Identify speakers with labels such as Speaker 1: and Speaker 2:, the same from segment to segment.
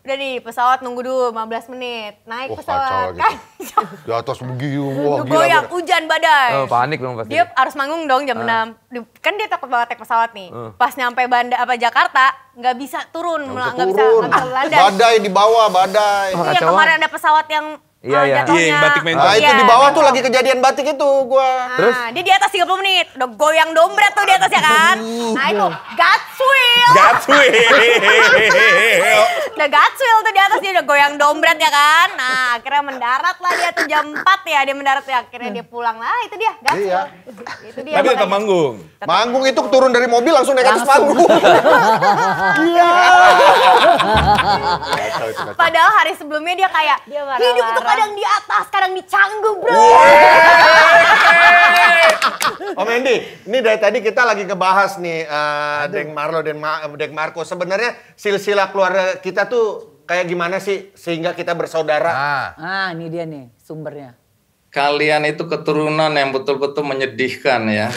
Speaker 1: Udah nih pesawat nunggu dulu 15 menit. Naik pesawat.
Speaker 2: Kacau gitu. Di atas begini, wah gila.
Speaker 1: Goyang, hujan badai.
Speaker 3: Oh, panik dong pasti.
Speaker 1: Dia harus manggung dong jam 6. Kan dia takut banget naik pesawat nih. Pas nyampe Jakarta, nggak bisa turun. Nggak bisa landas.
Speaker 2: Badai di bawah, badai.
Speaker 1: Iya, kemarin ada pesawat yang
Speaker 3: Iya,
Speaker 1: jatuhnya.
Speaker 4: batik mental.
Speaker 2: Nah itu di bawah tuh lagi kejadian batik itu gua.
Speaker 3: Terus?
Speaker 1: Dia di atas 30 menit. Udah goyang dompet tuh di atas ya kan. Nah itu God's will. Udah God's will tuh di atas, dia udah goyang dompet ya kan. Nah akhirnya mendarat lah dia tuh jam 4 ya dia mendarat ya. Akhirnya dia pulang lah, itu dia God's
Speaker 2: Iya.
Speaker 1: will. Itu dia.
Speaker 4: Tapi tetap manggung.
Speaker 2: Manggung itu turun dari mobil langsung naik atas panggung. Iya.
Speaker 1: Padahal hari sebelumnya dia kayak hidup tuh kadang di atas, kadang di Canggu, bro.
Speaker 2: Om Hendy, ini dari tadi kita lagi ngebahas nih Deng Marlo dan Deng Marco. Sebenarnya silsilah keluarga kita tuh kayak gimana sih sehingga kita bersaudara?
Speaker 5: Ah, ini dia nih sumbernya.
Speaker 6: Kalian itu keturunan yang betul-betul menyedihkan ya.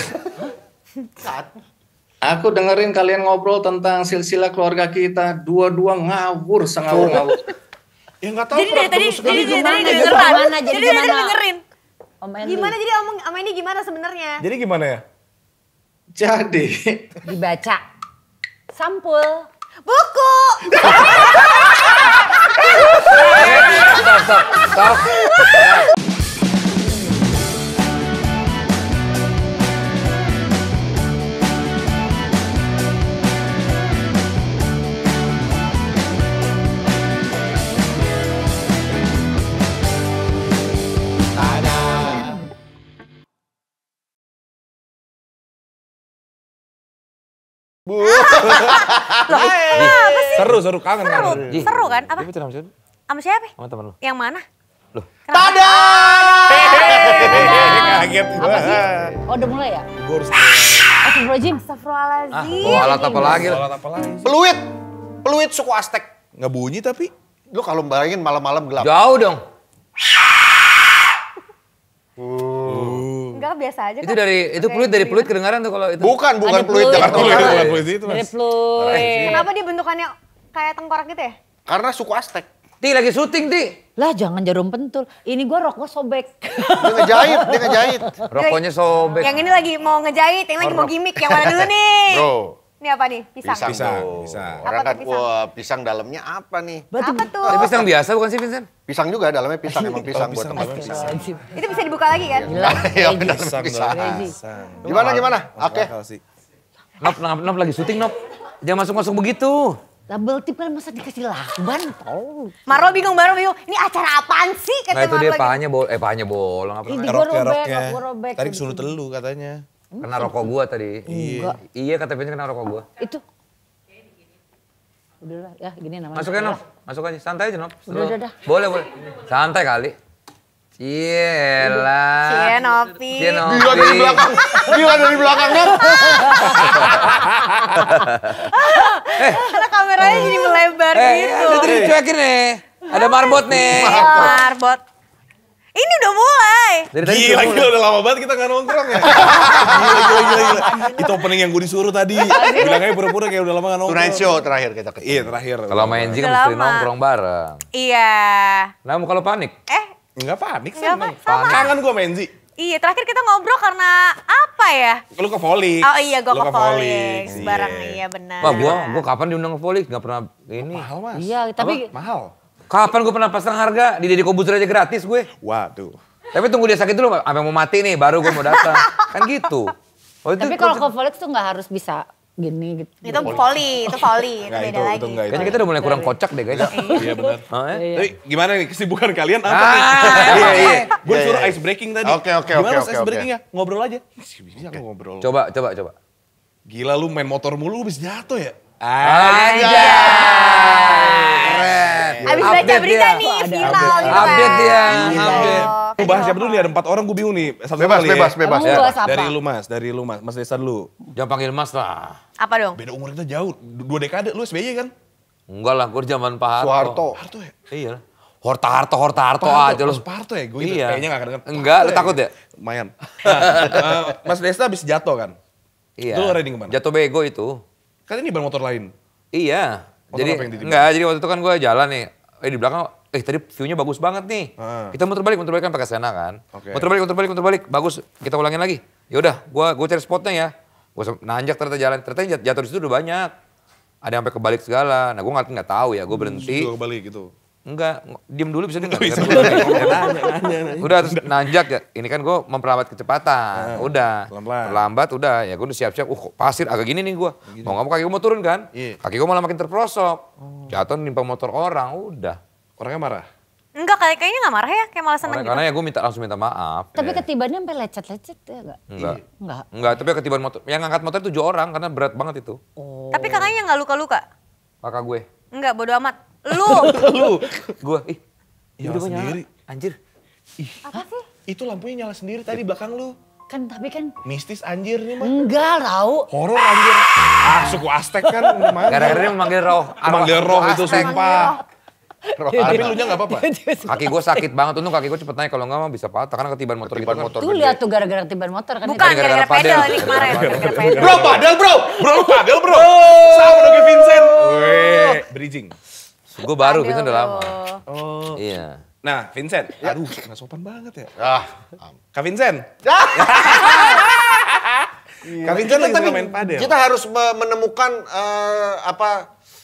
Speaker 6: Aku dengerin kalian ngobrol tentang silsilah keluarga kita, dua-dua ngawur, sengawur-ngawur.
Speaker 4: Ya nggak tahu.
Speaker 1: Jadi dari tadi dengerin.
Speaker 5: Om Hendy.
Speaker 1: Gimana jadi Om ini gimana sebenarnya?
Speaker 4: Jadi gimana ya?
Speaker 6: Jadi
Speaker 5: Dibaca. Sampul.
Speaker 1: Buku.
Speaker 3: Stop.
Speaker 4: Seru kangen kan.
Speaker 1: Seru kan? Apa?
Speaker 3: Dia pacaran sama siapa?
Speaker 1: Sama siapa?
Speaker 3: Sama temen lu.
Speaker 1: Yang mana?
Speaker 3: Loh.
Speaker 2: Tada!
Speaker 4: Kaget gua.
Speaker 5: Apa sih? Oh udah mulai ya?
Speaker 4: Gua harus
Speaker 5: Astagfirullahaladzim.
Speaker 1: Astagfirullahaladzim.
Speaker 3: Bawa alat apa lagi?
Speaker 4: alat apa lagi?
Speaker 2: Peluit suku Aztek.
Speaker 4: Nggak bunyi tapi.
Speaker 2: Lu kalau bayangin malam-malam gelap.
Speaker 3: Jauh dong.
Speaker 1: Enggak, biasa aja
Speaker 3: Itu itu peluit kedengaran tuh kalau itu.
Speaker 2: Bukan
Speaker 5: Ada
Speaker 2: peluit
Speaker 5: peluit.
Speaker 2: Jakarta.
Speaker 4: Bukan
Speaker 2: Utara.
Speaker 4: peluit itu
Speaker 5: Dari
Speaker 4: mas.
Speaker 5: peluit.
Speaker 1: Kenapa dia bentukannya kayak tengkorak gitu ya?
Speaker 2: Karena suku Aztek.
Speaker 3: Ti lagi syuting, Ti.
Speaker 5: Lah jangan jarum pentul. Ini gua rok gua sobek.
Speaker 2: Dia ngejahit.
Speaker 3: Rokoknya sobek.
Speaker 1: Yang ini lagi mau ngejahit, yang lagi mau gimmick. Yang mana dulu nih?
Speaker 2: Bro.
Speaker 1: Ini apa nih? Pisang.
Speaker 4: Pisang.
Speaker 2: Orang
Speaker 1: Apa
Speaker 2: kan,
Speaker 1: tuh pisang?
Speaker 2: wah pisang dalamnya apa nih?
Speaker 1: Apa tuh?
Speaker 3: Tapi pisang biasa bukan sih, Vincent?
Speaker 2: Pisang juga dalamnya pisang, emang pisang buat
Speaker 4: pisang
Speaker 2: tempat
Speaker 4: dalamnya
Speaker 2: pisang.
Speaker 5: Astagfirullahaladzim.
Speaker 1: Itu bisa dibuka lagi kan?
Speaker 5: Gila.
Speaker 2: Iya,
Speaker 5: Crazy.
Speaker 2: dalamnya pisang.
Speaker 4: Pisang.
Speaker 2: Gimana? Oke.
Speaker 3: Nop lagi syuting, Nop. Jangan masuk-masuk begitu.
Speaker 5: Double tip kan masa dikasih lakban. Oh.
Speaker 1: Marlo bingung. Ini acara apaan sih?
Speaker 3: Nah
Speaker 1: Kata
Speaker 3: itu dia
Speaker 1: Marlo.
Speaker 3: pahanya bolong apa
Speaker 5: Ini
Speaker 3: namanya?
Speaker 5: gua robek.
Speaker 4: Tadi suruh telu katanya.
Speaker 3: Kena rokok gua tadi.
Speaker 5: Enggak.
Speaker 3: Iya kata Vincent kena rokok gua.
Speaker 5: Itu. Udahlah ya gini namanya.
Speaker 3: Masuk aja, Nop. Masuk aja. Santai aja, Nop.
Speaker 5: Udah.
Speaker 3: Boleh. Santai kali. Cielah.
Speaker 1: Cienopi.
Speaker 2: Gila dari belakang kan?
Speaker 1: Karena kameranya jadi melebar gitu.
Speaker 3: Ada tadi cuekin nih. Ada marbot nih.
Speaker 1: Marbot. Ini udah mulai.
Speaker 3: Dari tadi
Speaker 4: Gila,
Speaker 3: udah mulai.
Speaker 4: udah lama banget kita nggak nongkrong ya. Gila. Itu opening yang gue disuruh tadi. Bilang aja pura-pura kayak udah lama nggak nongkrong.
Speaker 2: Tonight show terakhir kita ketemu.
Speaker 4: Iya terakhir.
Speaker 3: Kalau main Enzi kan
Speaker 1: Udah
Speaker 3: mesti
Speaker 1: lama.
Speaker 3: nongkrong bareng.
Speaker 1: Iya.
Speaker 3: Nah, kalau panik?
Speaker 4: Enggak panik sih.
Speaker 1: Nggak apa, sama.
Speaker 4: Kangen gue main Zi.
Speaker 1: Iya, terakhir kita ngobrol karena apa ya?
Speaker 4: Lu ke Volix.
Speaker 1: Oh iya, gue
Speaker 4: Lu
Speaker 1: ke Volix.
Speaker 4: Iya.
Speaker 1: Bareng, iya benar.
Speaker 3: Wah, gua kapan diundang ke Volix? Gak pernah ini.
Speaker 4: Mahal mas.
Speaker 5: Iya, tapi
Speaker 4: Mahal.
Speaker 3: Kapan gue pernah pasang harga? Di Deddy Kobuzer aja gratis gue.
Speaker 4: Waduh.
Speaker 3: Tapi tunggu dia sakit dulu, sampai mau mati nih, baru gue mau datang. Kan gitu. Oh,
Speaker 5: tapi kalau ke Volix tuh nggak harus bisa gini gitu.
Speaker 1: Itu volley, itu
Speaker 4: Nggak,
Speaker 1: beda
Speaker 4: itu
Speaker 1: lagi.
Speaker 4: enggak itu.
Speaker 3: kayaknya kita udah mulai kurang kocak deh guys.
Speaker 4: Iya benar.
Speaker 3: Oh, ya?
Speaker 4: Tapi gimana nih kesibukan kalian apa nih?
Speaker 3: Iya.
Speaker 4: Gue
Speaker 2: Iya,
Speaker 4: suruh
Speaker 2: iya.
Speaker 4: ice breaking tadi.
Speaker 2: Oke.
Speaker 4: Gimana mas
Speaker 2: Oke.
Speaker 4: ice breakingnya? Ngobrol aja. Bisa lu ngobrol.
Speaker 3: Coba.
Speaker 4: Gila lu main motor mulu lu bisa jatuh ya?
Speaker 3: Anjay. Keren.
Speaker 1: Abis baca
Speaker 3: Update
Speaker 1: berita
Speaker 3: dia.
Speaker 1: nih, viral gitu kan.
Speaker 3: Update dia.
Speaker 1: Iya.
Speaker 3: Update.
Speaker 4: Lu bahas siapa dulu nih? Ada 4 orang gue bingung nih. Satu
Speaker 2: Bebas.
Speaker 4: kali ya.
Speaker 5: Kamu
Speaker 3: Ya.
Speaker 5: bahas apa?
Speaker 4: Dari lu mas. Mas Desa dulu.
Speaker 3: Jangan panggil mas lah.
Speaker 1: Apa dong?
Speaker 4: Beda umur kita jauh. 2 dekade lu SBY kan?
Speaker 3: Enggak lah, gue zaman Pak Harto.
Speaker 2: Soeharto.
Speaker 4: Harto ya?
Speaker 3: Iya lah. Harto aja lu.
Speaker 4: Harto ya? Gue
Speaker 3: Iya.
Speaker 4: kayaknya gak kedengeran.
Speaker 3: Enggak, lu
Speaker 4: Harto
Speaker 3: takut ya?
Speaker 4: Lumayan. Nah, Mas Desa habis jatuh kan?
Speaker 3: Iya.
Speaker 4: Itu riding kemana?
Speaker 3: Jatuh bego itu.
Speaker 4: Kan ini ban motor lain.
Speaker 3: Iya. Jadi jadi waktu itu kan gue jalan nih, di belakang, tadi view-nya bagus banget nih. Kita muter balik kan pakai Sena kan. Muter balik, bagus. Kita ulangin lagi. Ya udah, gue cari spotnya ya. Gue nanjak ternyata jalan, ternyata jatuh di situ udah banyak. Ada yang sampai kebalik segala. Nah gue nggak tahu ya, gue berhenti.
Speaker 4: Juga kebalik gitu.
Speaker 3: Enggak, diem dulu bisa enggak? Nanya. Udah terus nanjak ya. Ini kan gue memperlambat kecepatan. Udah. Terlambat udah ya gue udah siap-siap. Pasir agak gini nih gue. Mau nggak mau kaki gue mau turun kan? Kaki gue malah makin terprosok. Jatuh nimpa motor orang, udah.
Speaker 4: Orangnya marah?
Speaker 1: Enggak, kayaknya nggak marah ya, kayak malah seneng gitu.
Speaker 3: Karena ya gue langsung minta maaf.
Speaker 5: Tapi ketibannya sampai lecet-lecet ya enggak?
Speaker 3: Enggak, tapi ketiban motor. Yang ngangkat motor 7 orang karena berat banget itu.
Speaker 1: Tapi kakaknya nggak luka-luka?
Speaker 3: Kakak gue.
Speaker 1: Enggak, bodo amat. Lu.
Speaker 3: Gue,
Speaker 4: nyala sendiri.
Speaker 3: Anjir.
Speaker 5: Apa sih?
Speaker 4: Itu lampunya nyala sendiri tadi belakang lu.
Speaker 5: Tapi kan
Speaker 4: Mistis anjir nih mah.
Speaker 5: enggak tahu.
Speaker 4: Horor anjir. Suku Aztek kan mana?
Speaker 3: Gara-gara dia memanggil roh.
Speaker 4: Manggil roh itu sumpah. Tapi lu nya nggak apa-apa?
Speaker 3: Kaki gue sakit banget, untung kaki gue cepet naik, kalau nggak mah bisa patah karena ketiban motor gitu kan.
Speaker 5: Tuh lihat tuh gara-gara ketiban motor kan.
Speaker 1: Bukan, gara-gara pedal ini kemarin. Gara-gara pedal.
Speaker 2: Bro, padel bro.
Speaker 4: Padel bro. Sama dong kayak Vincent. Bridging.
Speaker 3: Gue baru, Vincent udah lama.
Speaker 4: Oh.
Speaker 3: Iya.
Speaker 4: Nah, Vincent. Aduh, nggak sopan banget ya. Kak Vincent. Kak Vincent lagi suka main padel.
Speaker 2: Kita harus menemukan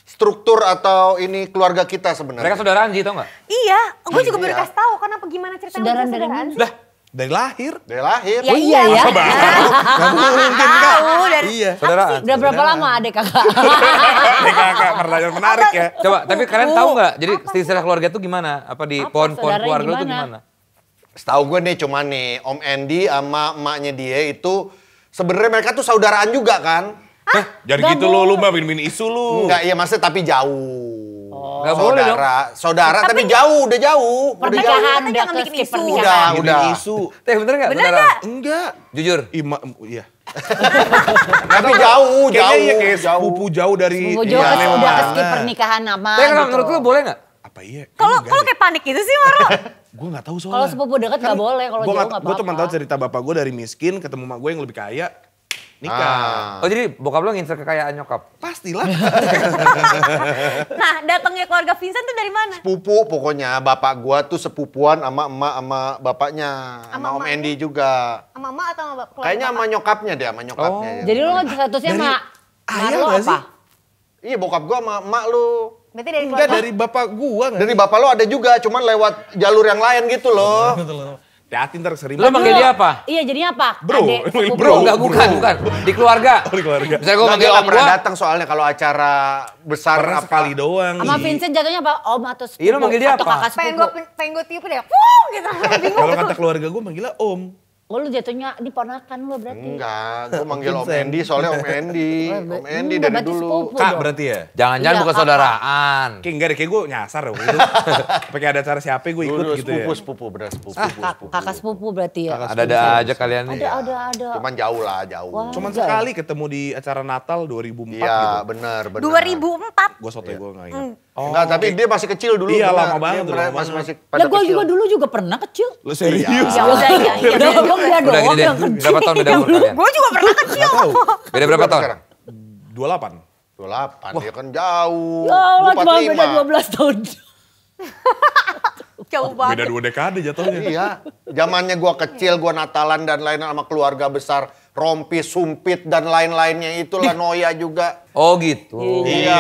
Speaker 2: struktur atau ini keluarga kita sebenarnya.
Speaker 3: Mereka saudara Anji, tau nggak?
Speaker 1: Iya, gue juga baru kasih tahu kenapa gimana ceritanya.
Speaker 5: Saudaraan dari mana?
Speaker 4: Lah, dari lahir.
Speaker 2: Dari lahir.
Speaker 1: Ya iya ya.
Speaker 4: Gak mungkin kak.
Speaker 1: Dari
Speaker 4: Iya.
Speaker 3: Saudaraan.
Speaker 5: Udah berapa lama adek kakak?
Speaker 4: Kakak pertanyaan menarik ya.
Speaker 3: Coba, tapi kalian tahu nggak? Jadi silsilah keluarga tuh gimana? Apa di pohon-pohon
Speaker 5: saudaranya
Speaker 3: keluarga lu tuh
Speaker 5: gimana?
Speaker 3: gimana?
Speaker 2: Setahu gue nih cuman nih Om Andy sama emaknya dia itu sebenarnya mereka tuh saudaraan juga kan?
Speaker 4: Jadi gitu lu mah bikin isu lu.
Speaker 2: Enggak, iya maksudnya tapi jauh.
Speaker 3: Nggak boleh dong.
Speaker 2: Saudara tapi jauh, udah jauh.
Speaker 5: Pernikahan udah
Speaker 1: jangan
Speaker 5: ke
Speaker 1: bikin
Speaker 5: skip
Speaker 1: isu.
Speaker 5: pernikahan.
Speaker 2: Udah.
Speaker 4: Isu.
Speaker 3: Bener nggak?
Speaker 1: Bener
Speaker 3: Saudara?
Speaker 1: nggak?
Speaker 4: Enggak.
Speaker 3: Jujur.
Speaker 4: Iya.
Speaker 2: Tapi jauh,
Speaker 4: Kayaknya iya
Speaker 2: jauh.
Speaker 4: kayak sepupu jauh dari.
Speaker 5: Mau jauh
Speaker 4: Iya,
Speaker 5: udah ke
Speaker 4: mana.
Speaker 5: skip pernikahan nama
Speaker 3: Tapi kalau
Speaker 5: gitu.
Speaker 3: menurut lu boleh nggak?
Speaker 4: Apa iya?
Speaker 1: Kalau kayak panik gitu sih, Maro.
Speaker 4: Gue nggak tahu soalnya.
Speaker 5: Kalau sepupu dekat nggak boleh, kalau jauh nggak apa-apa.
Speaker 4: Gue cuma tahu cerita bapak gue dari miskin ketemu mak gue yang lebih kaya. Nikah.
Speaker 3: Oh jadi bokap lu ngincer kekayaan nyokap?
Speaker 4: Pastilah.
Speaker 1: Nah, datangnya keluarga Vincent tuh dari mana?
Speaker 2: Sepupu pokoknya bapak gua tuh sepupuan sama emak sama bapaknya.
Speaker 1: Sama
Speaker 2: Sama Om
Speaker 1: emaknya?
Speaker 2: Andy juga.
Speaker 1: Sama mama atau sama keluarga?
Speaker 2: Kayaknya sama nyokapnya deh, sama nyokapnya. ya.
Speaker 5: Jadi lu statusnya
Speaker 4: Dari
Speaker 5: mak
Speaker 4: ayah
Speaker 5: Marlo
Speaker 4: nggak
Speaker 5: apa?
Speaker 4: sih?
Speaker 2: Iya bokap gua sama emak lu.
Speaker 1: Berarti dari
Speaker 4: Enggak
Speaker 1: keluarga.
Speaker 4: dari bapak gua nggak?
Speaker 2: Dari bapak lu ada juga, cuman lewat jalur yang lain gitu loh.
Speaker 4: Hati ntar sering.
Speaker 3: Lu manggil dia apa?
Speaker 5: Iya jadinya apa?
Speaker 4: Bro,
Speaker 5: Adek, sepupu.
Speaker 4: bro.
Speaker 3: Enggak, bukan. Di keluarga.
Speaker 4: di keluarga.
Speaker 3: Misalnya gue
Speaker 2: Nggak,
Speaker 3: manggil
Speaker 2: dia
Speaker 3: om
Speaker 2: nggak pernah
Speaker 3: gua.
Speaker 2: datang soalnya kalau acara besar
Speaker 4: Pernah
Speaker 2: apa.
Speaker 4: sekali doang.
Speaker 5: Sama Vincent jatuhnya apa? Om atau sepupu?
Speaker 3: Iya, lu manggil dia
Speaker 5: atau
Speaker 3: apa?
Speaker 5: kakak sepupu?
Speaker 1: Pengen gue tiup deh. Wuh, gitu. Bingung.
Speaker 4: Kalau kata keluarga gue manggilnya om.
Speaker 5: Oh lu jatuhnya di ponakan lu berarti?
Speaker 2: Enggak, gua manggil Om
Speaker 4: Vincent.
Speaker 2: Andy soalnya Om Andy. Om Andy dari
Speaker 5: berarti
Speaker 2: dulu.
Speaker 5: sepupu
Speaker 4: Kak
Speaker 5: dong.
Speaker 4: berarti ya?
Speaker 3: Jangan-jangan
Speaker 5: Iya,
Speaker 3: bukan
Speaker 5: kakak.
Speaker 3: saudaraan.
Speaker 4: Kayak enggak deh, kayak gue nyasar loh gitu. Pakai ada acara siapa gue ikut
Speaker 2: Dulu
Speaker 4: gitu ya.
Speaker 2: sepupu, bener sepupu.
Speaker 5: Kakak sepupu berarti ya?
Speaker 3: Ada-ada aja kalian nih.
Speaker 5: Ada.
Speaker 2: Cuman jauh lah, jauh.
Speaker 5: Wah.
Speaker 4: Cuman
Speaker 5: Enggak.
Speaker 4: sekali ketemu di acara Natal 2004
Speaker 2: Iya,
Speaker 4: gitu.
Speaker 2: benar.
Speaker 1: 2004.
Speaker 4: Gue sotoy gue gak ingat.
Speaker 2: Enggak, tapi dia masih kecil dulu.
Speaker 4: Iya,
Speaker 2: benar.
Speaker 4: lama banget,
Speaker 2: Dia
Speaker 4: lama
Speaker 2: masih
Speaker 5: Lah
Speaker 2: pada
Speaker 5: gue
Speaker 2: kecil.
Speaker 5: juga pernah kecil.
Speaker 4: Lu serius?
Speaker 1: Ya udah, ya.
Speaker 5: Udah gue
Speaker 3: Udah
Speaker 5: udah doang
Speaker 3: gini deh.
Speaker 5: yang kecil.
Speaker 3: Berapa tahun beda umur kalian?
Speaker 1: Gue juga pernah kecil.
Speaker 3: Beda berapa tahun?
Speaker 2: sekarang?
Speaker 4: 28.
Speaker 2: 28, dia kan jauh.
Speaker 5: Ya Allah
Speaker 2: Gua
Speaker 5: cuma
Speaker 2: 45.
Speaker 5: beda 12 tahun.
Speaker 1: Jauh
Speaker 4: Beda
Speaker 1: banget.
Speaker 4: 2 dekade jatuhnya.
Speaker 2: Iya, zamannya gua kecil, gua Natalan dan lain sama keluarga besar, Rompi, Sumpit dan lain-lainnya itulah Noya juga.
Speaker 3: Oh gitu.
Speaker 2: Iya.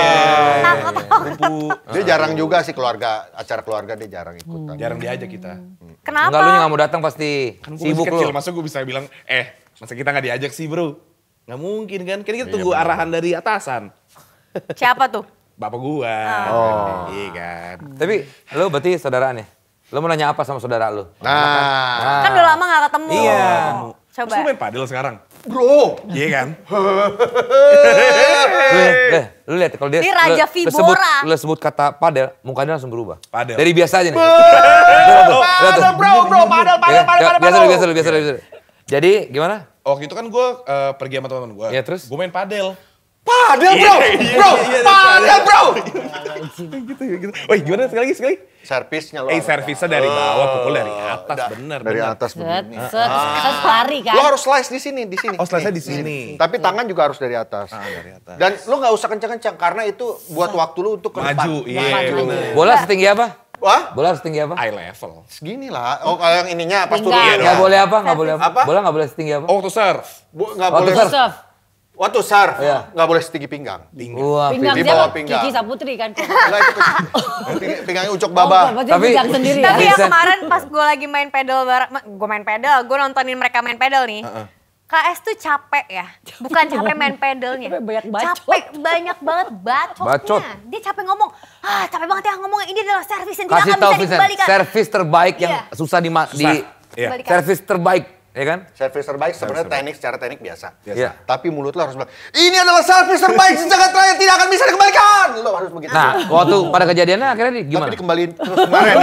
Speaker 4: Kumpul.
Speaker 2: Dia jarang juga sih keluarga, acara keluarga dia jarang ikutan.
Speaker 4: Jarang diajak kita.
Speaker 1: Kenapa?
Speaker 3: Enggak, lu nggak mau datang pasti.
Speaker 4: Kan gue
Speaker 3: Sibuk
Speaker 4: kecil,
Speaker 3: lu.
Speaker 4: masa gue bisa bilang, masa kita gak diajak sih bro? Gak mungkin kan, kan kita tunggu arahan dari atasan.
Speaker 1: Siapa tuh?
Speaker 4: Bapak gua. Iya kan.
Speaker 3: Tapi lu berarti saudaraan ya? Lu mau nanya apa sama saudara lu?
Speaker 2: Nah,
Speaker 1: Kan udah lama gak ketemu.
Speaker 3: Iya.
Speaker 1: Coba.
Speaker 4: Terus lu main padel sekarang?
Speaker 2: bro,
Speaker 4: Iya kan?
Speaker 3: Lu lihat kalau dia
Speaker 1: Ini Raja Vibora.
Speaker 3: lu sebut kata padel, mukanya langsung berubah.
Speaker 4: Padel.
Speaker 3: Dari biasa aja nih.
Speaker 2: padel bro, padel.
Speaker 3: Biasa. Jadi gimana?
Speaker 4: Waktu itu kan gue pergi sama teman-teman gue.
Speaker 3: Iya, terus?
Speaker 4: Gue main padel.
Speaker 2: padel bro, padel bro.
Speaker 4: Gitu. Woi, gimana sekali lagi?
Speaker 2: Servisnya lo.
Speaker 4: Servisnya dari bawah, pukul dari atas, bener.
Speaker 2: Dari atas
Speaker 5: Set,
Speaker 2: begini.
Speaker 5: set, lari kan.
Speaker 2: Lo harus slice di sini.
Speaker 4: Oh, slice-nya di sini.
Speaker 2: Tapi tangan juga harus dari atas.
Speaker 4: Dari atas.
Speaker 2: Dan lo nggak usah kencang-kencang karena itu buat waktu lo untuk ke depan.
Speaker 4: Maju, iya. bener.
Speaker 3: Bola setinggi apa?
Speaker 2: Wah,
Speaker 3: Bola setinggi apa?
Speaker 4: Eye level.
Speaker 2: segini lah. Oh, kalau yang ininya pas turun.
Speaker 5: Pinggang.
Speaker 3: Nggak boleh apa? Nggak boleh apa?
Speaker 2: Apa?
Speaker 3: Bola nggak boleh setinggi apa?
Speaker 4: Oh, to serve.
Speaker 2: Nggak
Speaker 3: Waktu
Speaker 2: boleh.
Speaker 3: serve.
Speaker 5: Serve.
Speaker 2: Waktu serve,
Speaker 3: Iya.
Speaker 2: nggak boleh setinggi pinggang.
Speaker 3: Wah,
Speaker 5: Pinggang
Speaker 2: Di
Speaker 5: siapa?
Speaker 2: bawah pinggang.
Speaker 5: Kiki Saputri kan.
Speaker 2: Enggak itu pinggangnya ucok
Speaker 5: Oh,
Speaker 2: baba.
Speaker 5: berarti
Speaker 3: Tapi-
Speaker 5: pinggang sendiri ya.
Speaker 1: Tapi ya
Speaker 3: Vincent.
Speaker 1: kemarin pas gue lagi main pedal, gue nontonin mereka main pedal nih. KS tuh capek ya, bukan capek main pedalnya.
Speaker 5: Capek banyak bacot.
Speaker 1: Capek banyak banget bacotnya.
Speaker 3: Bacot.
Speaker 1: Dia capek ngomong, capek banget ya ngomongnya. Ini adalah servis yang tidak
Speaker 3: kasih
Speaker 1: akan
Speaker 3: tahu
Speaker 1: bisa
Speaker 3: Vincent,
Speaker 1: dikembalikan.
Speaker 3: servis terbaik yang
Speaker 1: Iya.
Speaker 3: susah di
Speaker 4: Iya.
Speaker 3: servis terbaik, ya kan?
Speaker 2: Servis terbaik sebenarnya secara teknik biasa.
Speaker 3: Iya.
Speaker 2: Tapi mulut lo harus bilang, ini adalah servis terbaik sejagat raya tidak akan bisa dikembalikan. Lo harus begitu.
Speaker 3: Nah, waktu pada kejadiannya akhirnya gimana?
Speaker 2: Tapi dikembaliin terus kemarin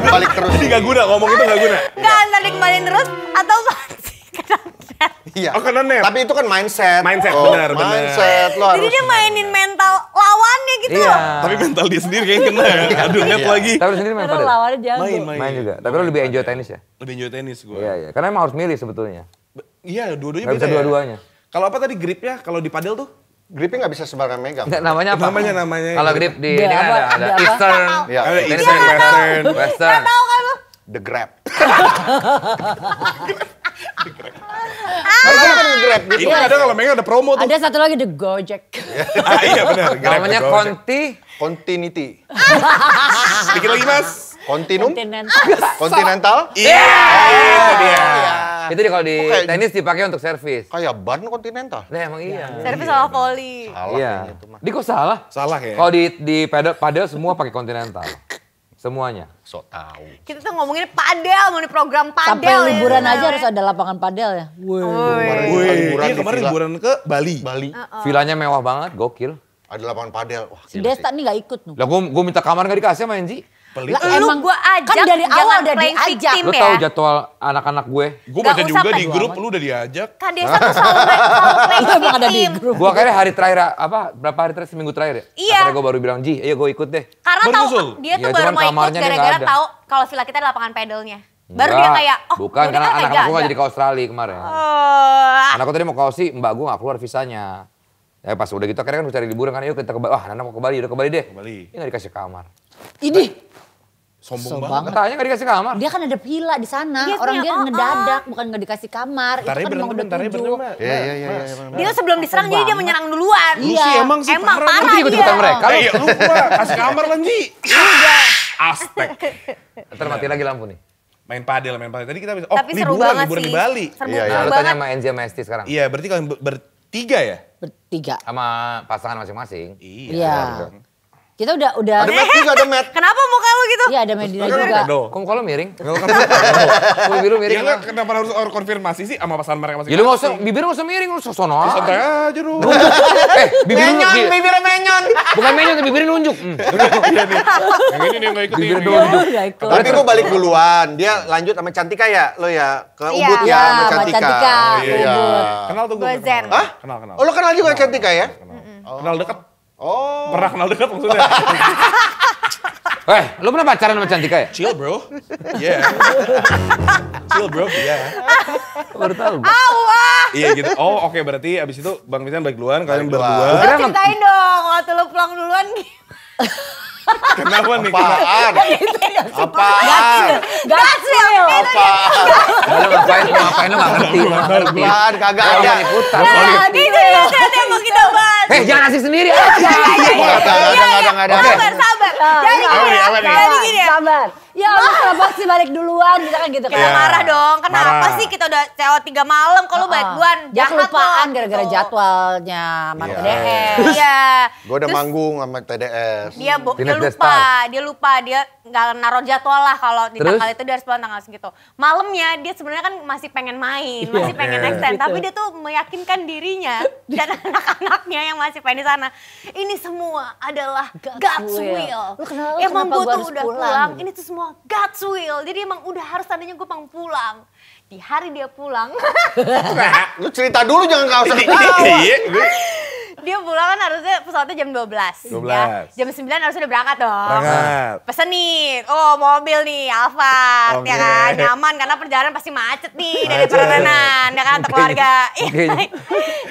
Speaker 2: balik terus.
Speaker 4: Jadi nggak guna, ngomong itu nggak guna.
Speaker 1: Nggak antara dikembaliin terus atau pasti kena net.
Speaker 2: Iya.
Speaker 4: Oh, kena net.
Speaker 2: Tapi itu kan mindset.
Speaker 4: Mindset,
Speaker 2: Oh,
Speaker 4: benar.
Speaker 2: Mindset lo harus.
Speaker 1: Jadi dia mainin mental lawannya gitu
Speaker 3: Iya.
Speaker 1: loh.
Speaker 4: Tapi mental dia sendiri kayaknya kena ya. Aduh, net lagi.
Speaker 3: Tapi lu sendiri main
Speaker 5: Karena
Speaker 3: padel?
Speaker 5: lawannya jago.
Speaker 3: Main juga. Tapi lu lebih enjoy tenis ya?
Speaker 4: Lebih enjoy tenis gue.
Speaker 3: Iya, iya. Karena emang harus milih sebetulnya.
Speaker 4: Iya, dua-duanya
Speaker 3: Nggak
Speaker 4: beda
Speaker 3: bisa
Speaker 4: ya.
Speaker 3: dua-duanya.
Speaker 4: Kalau apa tadi gripnya? Kalau di padel tuh?
Speaker 2: Gripnya nggak bisa sembarangan megang.
Speaker 3: Enggak, namanya apa?
Speaker 4: Namanya.
Speaker 3: Kalau grip di
Speaker 5: Dia
Speaker 3: ini kan
Speaker 5: apa?
Speaker 3: ada
Speaker 5: Dia apa?
Speaker 3: Eastern,
Speaker 2: Iya.
Speaker 4: Ada
Speaker 3: tenis
Speaker 4: Eastern,
Speaker 3: ada
Speaker 4: Western.
Speaker 3: Western.
Speaker 1: Tahu kan lu?
Speaker 2: The grab. Kalau kan nge-grab gitu.
Speaker 4: Ini ada kalau megang ada promo tuh.
Speaker 5: Ada satu lagi The Gojek.
Speaker 4: Iya benar.
Speaker 3: Namanya Conti.
Speaker 2: Continuity.
Speaker 4: Dikit lagi Mas.
Speaker 2: Continuum.
Speaker 5: Continental.
Speaker 2: Continental.
Speaker 4: Iya. Itu dia.
Speaker 3: Itu dia kalau di
Speaker 2: Oh, kayak-
Speaker 3: tenis dipakai untuk servis.
Speaker 2: Kayak ban Continental.
Speaker 3: Nah, emang iya.
Speaker 1: Servis sama volley.
Speaker 2: Salah
Speaker 3: Iya.
Speaker 2: kayaknya itu mah.
Speaker 3: Di kok salah?
Speaker 4: Salah kayaknya.
Speaker 3: Kalau di padel semua pakai Continental. Semuanya.
Speaker 2: Sok tahu.
Speaker 1: Kita tuh ngomongin padel, mau di program padel.
Speaker 5: Sampai liburan
Speaker 1: ya,
Speaker 5: aja harus ada lapangan padel ya.
Speaker 2: Kemarin
Speaker 4: Wih,
Speaker 2: liburan
Speaker 4: iya
Speaker 2: di
Speaker 4: kemarin
Speaker 2: villa
Speaker 4: liburan ke Bali.
Speaker 2: Bali.
Speaker 3: Villanya mewah banget, gokil.
Speaker 2: Ada lapangan padel. Wah,
Speaker 5: Si
Speaker 2: gila
Speaker 5: Desta nih gak ikut.
Speaker 3: Lah gua minta kamar nggak dikasih sama Enji.
Speaker 4: Pelit.
Speaker 5: Lah,
Speaker 1: Lu
Speaker 5: emang
Speaker 1: gua ajak,
Speaker 5: kan dari awal
Speaker 1: jangan
Speaker 5: udah
Speaker 1: playing
Speaker 5: diajak.
Speaker 1: victim
Speaker 3: Lu
Speaker 1: ya.
Speaker 3: tahu jadwal anak-anak gue?
Speaker 4: Gue
Speaker 1: Nggak
Speaker 4: baca
Speaker 1: usah
Speaker 4: juga di
Speaker 1: pedul
Speaker 4: grup
Speaker 5: amat.
Speaker 4: lu udah diajak.
Speaker 1: Kak Desa tuh selalu playing
Speaker 5: Emang ada di
Speaker 1: victim.
Speaker 5: grup.
Speaker 3: Gua akhirnya hari terakhir apa berapa hari terakhir seminggu terakhir ya?
Speaker 1: Iya.
Speaker 3: Akhirnya gua baru bilang, "Ji, ayo gua ikut deh."
Speaker 1: Karena
Speaker 4: Baru
Speaker 1: tahu
Speaker 4: nyusul?
Speaker 1: dia tuh
Speaker 3: Ya,
Speaker 1: baru
Speaker 3: cuman
Speaker 1: mau ikut
Speaker 3: kamarnya dia
Speaker 1: gara-gara
Speaker 3: nggak ada.
Speaker 1: tahu kalau villa kita ada lapangan padelnya. Baru dia
Speaker 3: Enggak,
Speaker 1: kayak, oh
Speaker 3: bukan
Speaker 1: udah
Speaker 3: karena
Speaker 1: kan
Speaker 3: anak-anak
Speaker 1: nggak
Speaker 3: gua
Speaker 1: ada.
Speaker 3: jadi ke Australia kemarin. Anakku tadi mau ke Aussie, mbak gua nggak keluar visanya. Ya pas udah gitu akhirnya kan udah cari liburan kan, yuk kita ke Bali. Wah, Nana mau ke Bali, udah ke Bali deh.
Speaker 4: Bali.
Speaker 3: Ini nggak dikasih kamar.
Speaker 5: Ini.
Speaker 4: Sombong
Speaker 5: Sombong
Speaker 4: banget.
Speaker 3: Katanya nggak dikasih kamar.
Speaker 5: Dia kan ada villa di sana.
Speaker 1: Dia
Speaker 5: Orang
Speaker 1: punya,
Speaker 5: dia
Speaker 1: oh,
Speaker 5: ngedadak, bukan nggak dikasih kamar. Itu
Speaker 4: Tarnya
Speaker 5: kan emang
Speaker 4: berantem,
Speaker 5: udah
Speaker 4: tarnya
Speaker 5: 7.
Speaker 4: berantem.
Speaker 2: Iya.
Speaker 1: Dia tuh sebelum diserang jadi dia
Speaker 5: banget.
Speaker 1: menyerang duluan.
Speaker 4: Lu
Speaker 5: Iya.
Speaker 4: sih emang sih
Speaker 1: Emang
Speaker 4: parah.
Speaker 1: parah
Speaker 3: Nanti ikut-ikutan
Speaker 1: dia.
Speaker 3: mereka.
Speaker 4: Iya, lu gua kasih kamar lah, Ji. Aspek.
Speaker 3: Ntar mati lagi lampu nih.
Speaker 4: Main padel. Tadi kita bisa,
Speaker 1: Tapi seru banget
Speaker 4: liburan
Speaker 1: sih.
Speaker 4: di Bali.
Speaker 1: Seru
Speaker 2: Iya,
Speaker 3: Nah, lu
Speaker 1: banget.
Speaker 3: tanya sama Enzi sama Esti sekarang.
Speaker 4: Iya, berarti kalian bertiga ya?
Speaker 5: Bertiga.
Speaker 3: Sama pasangan masing-masing.
Speaker 5: Iya. Kita udah
Speaker 2: Ada Matt juga, ada Matt.
Speaker 1: Kenapa muka lu gitu?
Speaker 5: Iya ada Medina juga.
Speaker 3: Kok muka lu miring?
Speaker 4: Kalau kan
Speaker 3: Kulit biru miring.
Speaker 4: ya nggak, kenapa harus konfirmasi sih sama pasangan mereka masing-masing?
Speaker 3: Ya lu nggak usah, bibir nggak usah miring, lu sono aja.
Speaker 4: Santai aja dong.
Speaker 3: Bibir
Speaker 2: Menyon,
Speaker 3: nunjuk.
Speaker 2: bibirnya menyon.
Speaker 3: Bukan menyon, tapi bibir nunjuk.
Speaker 4: Iya nih. Yang ini nih nggak ikut
Speaker 3: Bibir
Speaker 4: ini.
Speaker 3: nunjuk.
Speaker 5: Nggak ikut.
Speaker 2: Tapi gue balik duluan. Dia lanjut sama Cantika ya, lo ya ke
Speaker 1: Iya.
Speaker 2: Ubud ya
Speaker 5: Iya,
Speaker 2: sama
Speaker 5: sama
Speaker 2: Cantika.
Speaker 5: Cantika,
Speaker 2: Iya.
Speaker 5: Ubud.
Speaker 4: Kenal tuh gue.
Speaker 1: Gua zen.
Speaker 2: Hah?
Speaker 4: Kenal.
Speaker 2: Oh lo kenal juga Cantika ya?
Speaker 4: Kenal dekat.
Speaker 2: Oh.
Speaker 4: Pernah kenal dekat maksudnya.
Speaker 3: Lu pernah pacaran sama Cantika ya?
Speaker 4: Chill bro. Yeah. Chill bro, yeah.
Speaker 3: Baru tahu.
Speaker 4: Iya gitu. Oh oke, berarti abis itu Bang Vincent balik duluan, kalian
Speaker 2: Balik
Speaker 4: berdua.
Speaker 2: duluan.
Speaker 3: Kira nggak-
Speaker 1: Ceritain dong, waktu lu pulang duluan.
Speaker 4: Kenapa nih?
Speaker 2: Apaan? Apaan?
Speaker 5: Gatsil.
Speaker 3: Lu ngapain lu nggak ngerti.
Speaker 2: Apaan? Kagak
Speaker 3: Ada
Speaker 2: ada.
Speaker 3: liputan.
Speaker 1: Itu ternyata yang mau kita bahas.
Speaker 3: Jangan asik sendiri.
Speaker 2: Nggak ada.
Speaker 1: Sabar. Jadi gini ya,
Speaker 4: apa nih?
Speaker 1: jadi gini ya.
Speaker 5: Sabar. Ya Allah kenapa sih balik duluan misalkan gitu
Speaker 1: Kita
Speaker 5: kan.
Speaker 4: Iya.
Speaker 1: marah dong, kenapa
Speaker 4: Marah.
Speaker 1: sih kita udah CO 3 malam kalau balik duluan?
Speaker 5: Dia
Speaker 1: Jahat
Speaker 5: kelupaan
Speaker 1: lo,
Speaker 5: gara-gara
Speaker 1: gitu.
Speaker 5: jadwalnya sama
Speaker 2: Iya.
Speaker 5: TDS.
Speaker 1: Iya.
Speaker 2: Gue udah
Speaker 1: Terus
Speaker 2: manggung sama TDS.
Speaker 1: dia
Speaker 3: Dinas
Speaker 1: lupa, dia nggak naruh jadwal lah kalau di
Speaker 3: Terus?
Speaker 1: tanggal itu dia harus pulang tanggal segitu. Malamnya dia sebenarnya kan masih pengen main, masih pengen extend, tapi dia tuh meyakinkan dirinya dan anak-anaknya yang masih pengen di sana. Ini semua adalah God's will.
Speaker 5: Lu kenapa
Speaker 1: Emang
Speaker 5: gua
Speaker 1: gue tuh
Speaker 5: harus
Speaker 1: udah
Speaker 5: pulang?
Speaker 1: pulang, ini tuh semua God's will. Jadi emang udah harus tadinya gue pengen pulang. Di hari dia pulang,
Speaker 2: Lu cerita dulu jangan kau usah ketawa.
Speaker 4: Iya.
Speaker 1: Dia pulang kan harusnya pesawatnya jam 12.
Speaker 4: 12.
Speaker 1: Ya. Jam 9 harusnya udah berangkat dong.
Speaker 4: Berangkat.
Speaker 1: Pesen nih, mobil nih, Alphard,
Speaker 4: Oke.
Speaker 1: ya kan, nyaman karena perjalanan pasti macet nih dari perjalanan, ya kan, untuk keluarga.
Speaker 3: Makanya.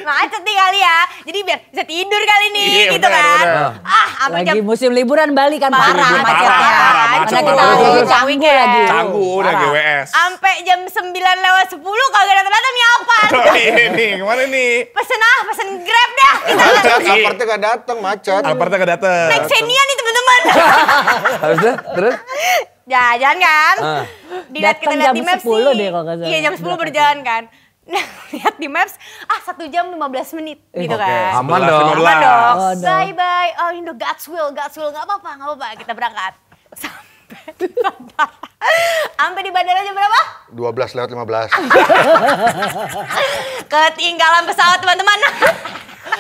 Speaker 1: Macet nih kali ya, jadi biar bisa tidur kali nih,
Speaker 4: Iya,
Speaker 1: gitu
Speaker 4: benar,
Speaker 1: kan.
Speaker 4: benar.
Speaker 1: Sampai
Speaker 5: Lagi musim liburan Bali kan
Speaker 1: Parah,
Speaker 5: parah macetnya.
Speaker 4: parah,
Speaker 5: Mana
Speaker 4: macet
Speaker 5: kita
Speaker 4: banget.
Speaker 5: lagi
Speaker 1: Terus,
Speaker 5: Canggu
Speaker 1: weekend.
Speaker 5: lagi.
Speaker 4: Canggu udah
Speaker 5: Parah.
Speaker 4: GWS.
Speaker 1: sampai jam 9:10 kagak datang-datang nih Alphard.
Speaker 4: Oh, ini nih, kemana nih?
Speaker 1: Pesen Grab dah. Kita
Speaker 2: Macet, Alphardnya gak datang, macet.
Speaker 4: Alphardnya gak dateng.
Speaker 1: naik Xenia nih teman-teman.
Speaker 3: Harusnya terus?
Speaker 1: Jalan kan? Dilihat kita
Speaker 5: Datang
Speaker 1: lihat
Speaker 5: jam
Speaker 1: di Maps
Speaker 5: 10
Speaker 1: nih.
Speaker 5: deh kalau nggak salah.
Speaker 1: Iya jam 10 berjalan kan. Nah, lihat di Maps, 1 jam 15 menit gitu
Speaker 4: Oke,
Speaker 1: kan.
Speaker 3: Aman dong.
Speaker 4: 11, 15.
Speaker 1: Aman dong.
Speaker 5: Oh, no.
Speaker 1: Bye-bye. Oh ini udah God's will, nggak apa-apa. Kita berangkat. Sampai di bandara jam berapa?
Speaker 2: 12:15.
Speaker 1: Ketinggalan pesawat teman-teman.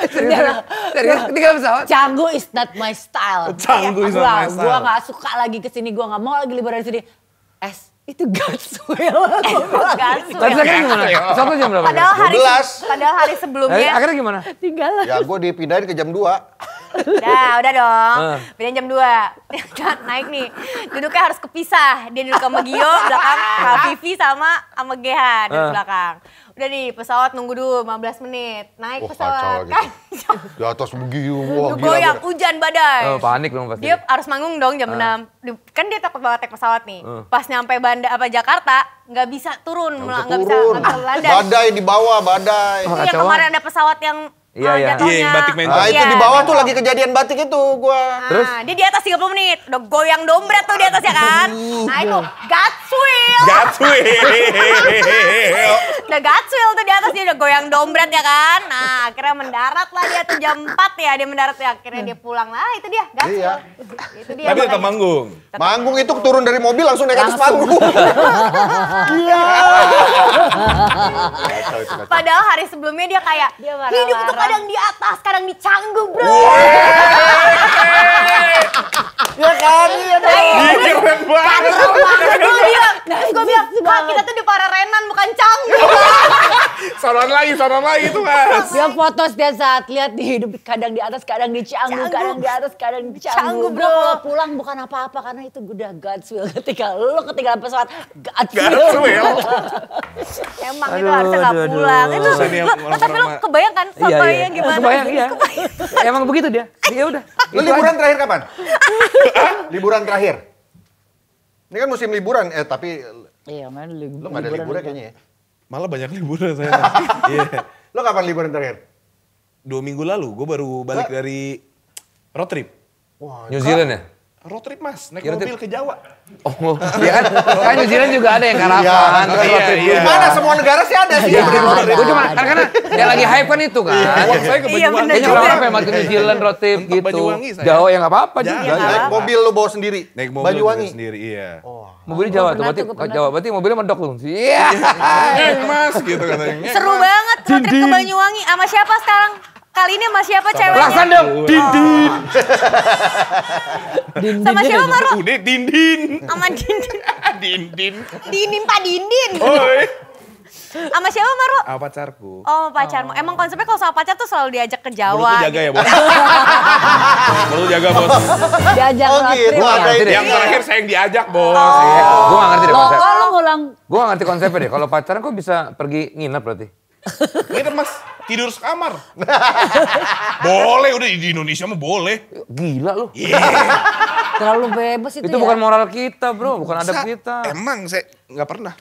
Speaker 3: Serius, ketinggalan pesawat?
Speaker 5: Canggu is not my style.
Speaker 4: Canggu is not my style.
Speaker 5: Gua nggak suka lagi kesini, gua nggak mau lagi liburan di sini. Itu God's will.
Speaker 1: God's will.
Speaker 3: Tapi akhirnya gimana? Pesawatnya jam berapa?
Speaker 1: Padahal hari sebelumnya.
Speaker 3: Akhirnya gimana?
Speaker 5: Tinggal.
Speaker 2: Ya gue dipindahin ke jam 2.
Speaker 1: Udah dong. Pindahin jam 2. Naik nih. Duduknya harus kepisah. Dia duduk sama Gio belakang, Kak Vivi sama Gehan di belakang. Udah nih, pesawat nunggu dulu 15 menit. Naik pesawat.
Speaker 2: Kacau gitu. Di atas begitu, wah gila.
Speaker 1: Goyang, hujan badai.
Speaker 3: Oh, panik dong pasti.
Speaker 1: Dia harus manggung dong jam 6. Kan dia takut banget naik pesawat nih. Pas nyampe Jakarta, nggak bisa turun. Nggak bisa landas.
Speaker 2: Badai di bawah, badai.
Speaker 1: Itu yang kemarin ada pesawat yang
Speaker 3: Iya.
Speaker 1: jatuhnya.
Speaker 4: Iya, yang batik mental.
Speaker 2: Nah itu di bawah tuh lagi kejadian batik itu gua.
Speaker 3: Terus?
Speaker 1: Dia di atas 30 menit. Udah goyang dompet tuh di atas ya kan. Nah itu God's will.
Speaker 4: God's will.
Speaker 1: Udah God's will tuh di atas dia udah goyang dompet ya kan. Nah akhirnya mendarat lah dia tuh jam 4 ya dia mendarat ya. Akhirnya dia pulang lah itu dia God's
Speaker 2: Iya.
Speaker 1: will. Itu dia.
Speaker 4: Tapi tetap
Speaker 1: makanya.
Speaker 4: manggung.
Speaker 2: Manggung itu turun dari mobil langsung naik atas panggung. Iya.
Speaker 1: Padahal hari sebelumnya dia kayak hidup tuh kadang di atas, kadang di Canggu bro.
Speaker 2: Ya kan, iya dong.
Speaker 4: Keren banget.
Speaker 1: Terus gue bilang, Kak kita tuh di Pararenan bukan Canggu.
Speaker 4: Sonon lagi itu Mas.
Speaker 5: Dia foto setiap saat, lihat di hidup kadang di atas, kadang di Canggu, kadang di atas, kadang di Canggu.
Speaker 1: Canggu, bro.
Speaker 5: Kalau pulang bukan apa-apa karena itu udah God's will. Ketika lu ketinggalan pesawat, God's
Speaker 4: God's
Speaker 5: will.
Speaker 4: will.
Speaker 1: Emang itu harusnya gak pulang. Itu,
Speaker 4: Susah nih yang
Speaker 1: tapi lu
Speaker 4: orang-orang
Speaker 1: kebayang kan sotoynya gimana?
Speaker 3: Kebayang, iya. Emang begitu dia. Ya udah.
Speaker 2: Lu liburan terakhir kapan? Liburan terakhir. Ini kan musim liburan, tapi
Speaker 5: Iya, mana
Speaker 2: lu gak ada liburan kayaknya ya.
Speaker 4: Malah banyak liburan saya. Iya.
Speaker 2: Lu kapan liburan terakhir?
Speaker 4: 2 minggu lalu gue baru balik dari road trip.
Speaker 3: New Zealand ya?
Speaker 4: Road trip Mas, naik
Speaker 3: Road
Speaker 4: mobil ke Jawa.
Speaker 3: Oh, iya kan? Kan New Zealand juga ada yang karavan.
Speaker 4: iya.
Speaker 2: Mana semua negara sih ada sih.
Speaker 3: Gue cuma karena yang lagi hype kan itu kan.
Speaker 4: Uang saya ke
Speaker 1: Iya,
Speaker 4: Banyuwangi.
Speaker 1: bener
Speaker 3: Kayaknya
Speaker 1: juga.
Speaker 3: orang apa yang ke New Zealand road trip
Speaker 4: Mentok
Speaker 3: gitu.
Speaker 4: Banyuwangi saya.
Speaker 3: Jawa ya nggak apa-apa juga.
Speaker 4: Jangan.
Speaker 2: Naik mobil lu bawa sendiri.
Speaker 4: Naik mobil
Speaker 2: Banyuwangi.
Speaker 4: sendiri, iya.
Speaker 3: Mobilnya Jawa tuh, berarti Jawa berarti mobilnya medok tuh. Iya.
Speaker 4: Mas gitu katanya.
Speaker 1: Seru banget road trip ke Banyuwangi. Sama siapa sekarang? Kali ini sama siapa ceweknya?
Speaker 3: Laksan dong. Dinding.
Speaker 1: Sama siapa Maro?
Speaker 4: Udah Dindin.
Speaker 1: Sama Dindin.
Speaker 4: Dindin.
Speaker 1: Dindin Pak Dindin.
Speaker 4: Oi.
Speaker 1: Sama siapa Maro?
Speaker 4: Apa pacarku?
Speaker 1: Oh pacarmu. Emang konsepnya kalau sama pacar tuh selalu diajak ke
Speaker 4: Perlu
Speaker 1: Jawa.
Speaker 4: jaga ya, Bos. Perlu jaga, Bos.
Speaker 5: Diajak
Speaker 2: Oh
Speaker 5: road
Speaker 2: gitu,
Speaker 5: trip.
Speaker 2: ada
Speaker 3: Ngerti deh.
Speaker 4: Yang terakhir saya yang diajak, Bos.
Speaker 3: Gue gak ngerti deh
Speaker 5: Loh,
Speaker 3: konsep.
Speaker 5: kok lu ngulang?
Speaker 3: Gue gak ngerti konsepnya deh. Kalau pacaran kok bisa pergi nginep berarti?
Speaker 4: Ini Mas, tidur sekamar. Boleh, udah di Indonesia mah boleh.
Speaker 3: Gila lu.
Speaker 5: Terlalu bebas itu
Speaker 3: Itu
Speaker 5: ya.
Speaker 3: bukan moral kita bro, bukan adab kita.
Speaker 4: Emang saya nggak pernah.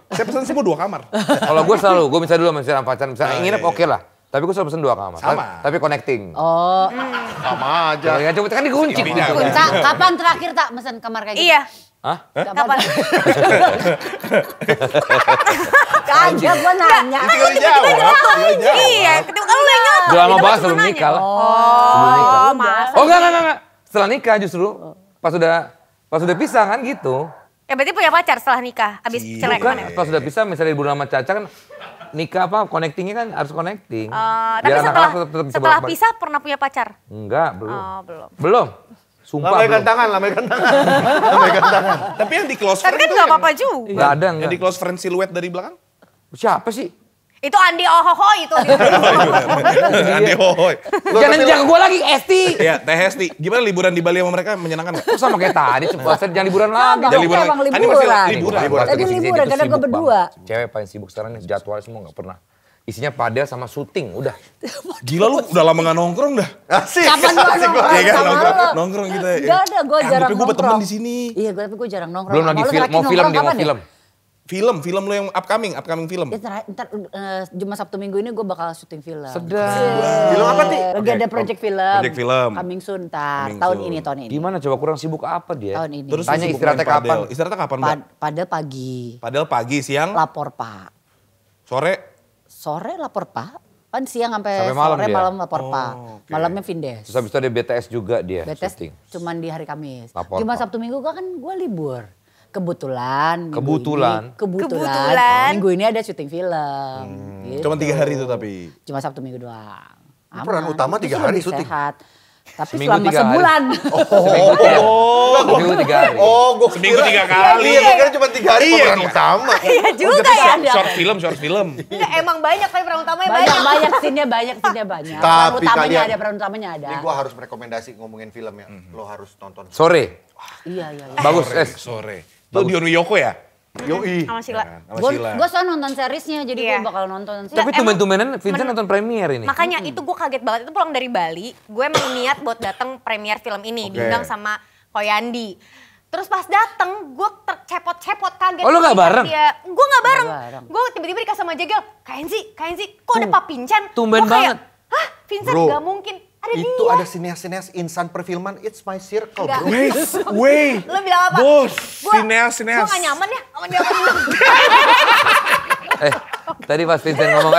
Speaker 4: Saya pesan semua 2 kamar.
Speaker 3: Kalau gue selalu, gue bisa dulu sama pacaran. Misalnya nginep oke lah. Tapi gue selalu pesen 2 kamar.
Speaker 4: Sama.
Speaker 3: Tapi connecting.
Speaker 5: Oh,
Speaker 2: Sama aja.
Speaker 3: Ya coba kan dikunci.
Speaker 4: Iya,
Speaker 3: kunci.
Speaker 5: kapan terakhir tak mesen kamar kayak gitu?
Speaker 1: Iya.
Speaker 3: Hah?
Speaker 1: Kapan?
Speaker 5: Kagak gua nanya.
Speaker 4: Tinggal dijawab.
Speaker 1: Iya, ketika lu yang nyontoh.
Speaker 3: Udah lama banget sebelum nikah lah. Sebelum nikah.
Speaker 1: Oh, masa?
Speaker 3: Oh enggak. Setelah nikah justru. Pas udah pisah kan gitu.
Speaker 1: Ya berarti punya pacar setelah nikah, abis cerai
Speaker 3: Bukan,
Speaker 1: kemana?
Speaker 3: pas udah pisah misalnya liburan sama Caca kan nikah apa connectingnya kan harus connecting.
Speaker 1: Tapi
Speaker 3: Biar
Speaker 1: setelah,
Speaker 3: anak-anak tetap bisa
Speaker 1: setelah
Speaker 3: bolak-balik.
Speaker 1: pisah pernah punya pacar?
Speaker 3: Enggak, belum.
Speaker 1: Oh, belum.
Speaker 3: Belum. Sumpah
Speaker 2: Lambaikan
Speaker 3: belum.
Speaker 2: tangan, lambaikan tangan. Lambaikan tangan.
Speaker 4: Tapi yang di close
Speaker 1: Tapi
Speaker 4: friend
Speaker 1: kan
Speaker 4: tuh
Speaker 1: gak
Speaker 4: yang-
Speaker 1: apa-apa juga.
Speaker 3: Enggak ada,
Speaker 4: Yang di
Speaker 3: enggak.
Speaker 4: close friend siluet dari belakang?
Speaker 3: Siapa sih?
Speaker 1: Itu Andi Ohoho itu.
Speaker 4: Andi Hohoy.
Speaker 3: Jangan gue lagi, Esti.
Speaker 4: Ya, Teh Hesti. Gimana liburan di Bali sama mereka menyenangkan nggak?
Speaker 3: Kok sama kayak tadi, jangan liburan lagi.
Speaker 4: Jangan liburan.
Speaker 5: Emang
Speaker 4: Ini masih
Speaker 5: liburan.
Speaker 4: liburan.
Speaker 5: Tadi liburan karena gue berdua.
Speaker 3: Cewek paling sibuk sekarang nih, jadwal semua nggak pernah. Isinya padel sama syuting, udah.
Speaker 4: Gila lu udah lama nggak nongkrong dah.
Speaker 2: Asik.
Speaker 5: Kapan gue
Speaker 2: Asik gua.
Speaker 4: Iya kan
Speaker 5: sama
Speaker 4: nongkrong,
Speaker 5: lo?
Speaker 4: nongkrong kita.
Speaker 5: Gak ada, gue jarang
Speaker 4: Tapi gue berteman
Speaker 5: nongkrong.
Speaker 4: di sini.
Speaker 5: Iya, tapi gue jarang nongkrong.
Speaker 3: Belum lagi
Speaker 5: Sama lo
Speaker 3: film,
Speaker 5: terakhir
Speaker 3: mau film
Speaker 5: nongkrong
Speaker 3: dia, mau
Speaker 5: kapan ya?
Speaker 3: film.
Speaker 4: Film lu yang upcoming film.
Speaker 5: Ya, ntar Jumat Sabtu Minggu ini gue bakal syuting film.
Speaker 3: Sedap.
Speaker 2: Film apa, Ti?
Speaker 5: Lagi ada project film.
Speaker 4: Project film.
Speaker 5: Coming soon, ntar.
Speaker 4: Coming
Speaker 5: Tahun
Speaker 4: soon.
Speaker 5: ini.
Speaker 3: Gimana coba kurang sibuk apa dia?
Speaker 5: Tahun ini.
Speaker 4: Terus lu
Speaker 3: Tanya
Speaker 4: sibuk
Speaker 3: istirahatnya
Speaker 4: main padel.
Speaker 3: kapan?
Speaker 4: Istirahatnya kapan, Mbak?
Speaker 5: Padahal pagi.
Speaker 4: Padahal pagi, siang,
Speaker 5: Lapor Pak.
Speaker 4: sore.
Speaker 5: Sore lapor Pak. Kan siang sampai
Speaker 3: Sampai malam
Speaker 5: sore
Speaker 3: dia?
Speaker 5: malam lapor Pak.
Speaker 4: oke.
Speaker 5: Malamnya Vindes.
Speaker 3: Terus habis itu ada BTS juga dia
Speaker 5: Betes
Speaker 3: syuting.
Speaker 5: cuman di hari Kamis.
Speaker 3: Lapor
Speaker 5: Jumat
Speaker 3: Pak.
Speaker 5: Sabtu Minggu kan gue libur. Kebetulan.
Speaker 3: Kebetulan?
Speaker 1: Kebetulan.
Speaker 5: Minggu ini ada syuting film. Gitu.
Speaker 4: Cuma 3 hari itu tapi.
Speaker 5: Cuma Sabtu Minggu doang.
Speaker 2: Peran utama 3
Speaker 5: Justru
Speaker 2: hari
Speaker 5: lebih
Speaker 2: syuting.
Speaker 5: Sehat. Tapi
Speaker 3: Seminggu
Speaker 5: selama
Speaker 3: 3 hari.
Speaker 5: sebulan.
Speaker 3: Seminggu 3 hari.
Speaker 2: Oh, gue
Speaker 4: Seminggu 3 kali.
Speaker 2: Iya, gue kira cuma 3 hari pemeran utama.
Speaker 1: Iya juga ya.
Speaker 4: Short film.
Speaker 1: Enggak, emang banyak tapi peran utamanya
Speaker 5: banyak
Speaker 1: banyak.
Speaker 5: banyak scene-nya banyak. Peran
Speaker 2: Tapi
Speaker 5: utamanya
Speaker 2: kalian-
Speaker 5: ada, peran utamanya ada.
Speaker 2: Ini gue harus merekomendasi ngomongin film ya. Lo harus nonton.
Speaker 3: Sore.
Speaker 5: Iya.
Speaker 3: Bagus,
Speaker 4: Sore. Itu Dion Wiyoko ya?
Speaker 2: Yoi.
Speaker 1: Sama Sheila.
Speaker 4: Sama
Speaker 5: Gue
Speaker 4: Sheila.
Speaker 5: soal nonton seriesnya, jadi
Speaker 1: Iya.
Speaker 5: gue bakal nonton.
Speaker 3: Tapi
Speaker 1: emang-
Speaker 3: tumben-tumbenan Vincent nonton premier ini.
Speaker 1: Makanya itu gue kaget banget. Itu pulang dari Bali, gue emang niat buat datang premier film ini. Diundang sama Koyandi. Terus pas dateng, gue tercepot-cepot kaget.
Speaker 3: Oh, lu nggak bareng?
Speaker 1: Gue nggak bareng.
Speaker 5: Nggak bareng.
Speaker 1: Gue tiba-tiba dikasih sama Jegel, Kainzi, kok ada Pak Pincan?
Speaker 3: tumben
Speaker 1: Gua kayak,
Speaker 3: banget.
Speaker 1: Hah, Vincent
Speaker 2: Bro,
Speaker 1: nggak mungkin. Ada
Speaker 2: Itu
Speaker 1: dia.
Speaker 2: ada sineas-sineas insan perfilman, it's my circle,
Speaker 1: Nggak.
Speaker 2: bro.
Speaker 4: Wait.
Speaker 1: Lo bilang apa?
Speaker 4: Bos,
Speaker 1: Gua
Speaker 4: sineas.
Speaker 1: gak nyaman ya sama dia.
Speaker 3: Tadi pas Vincent ngomong,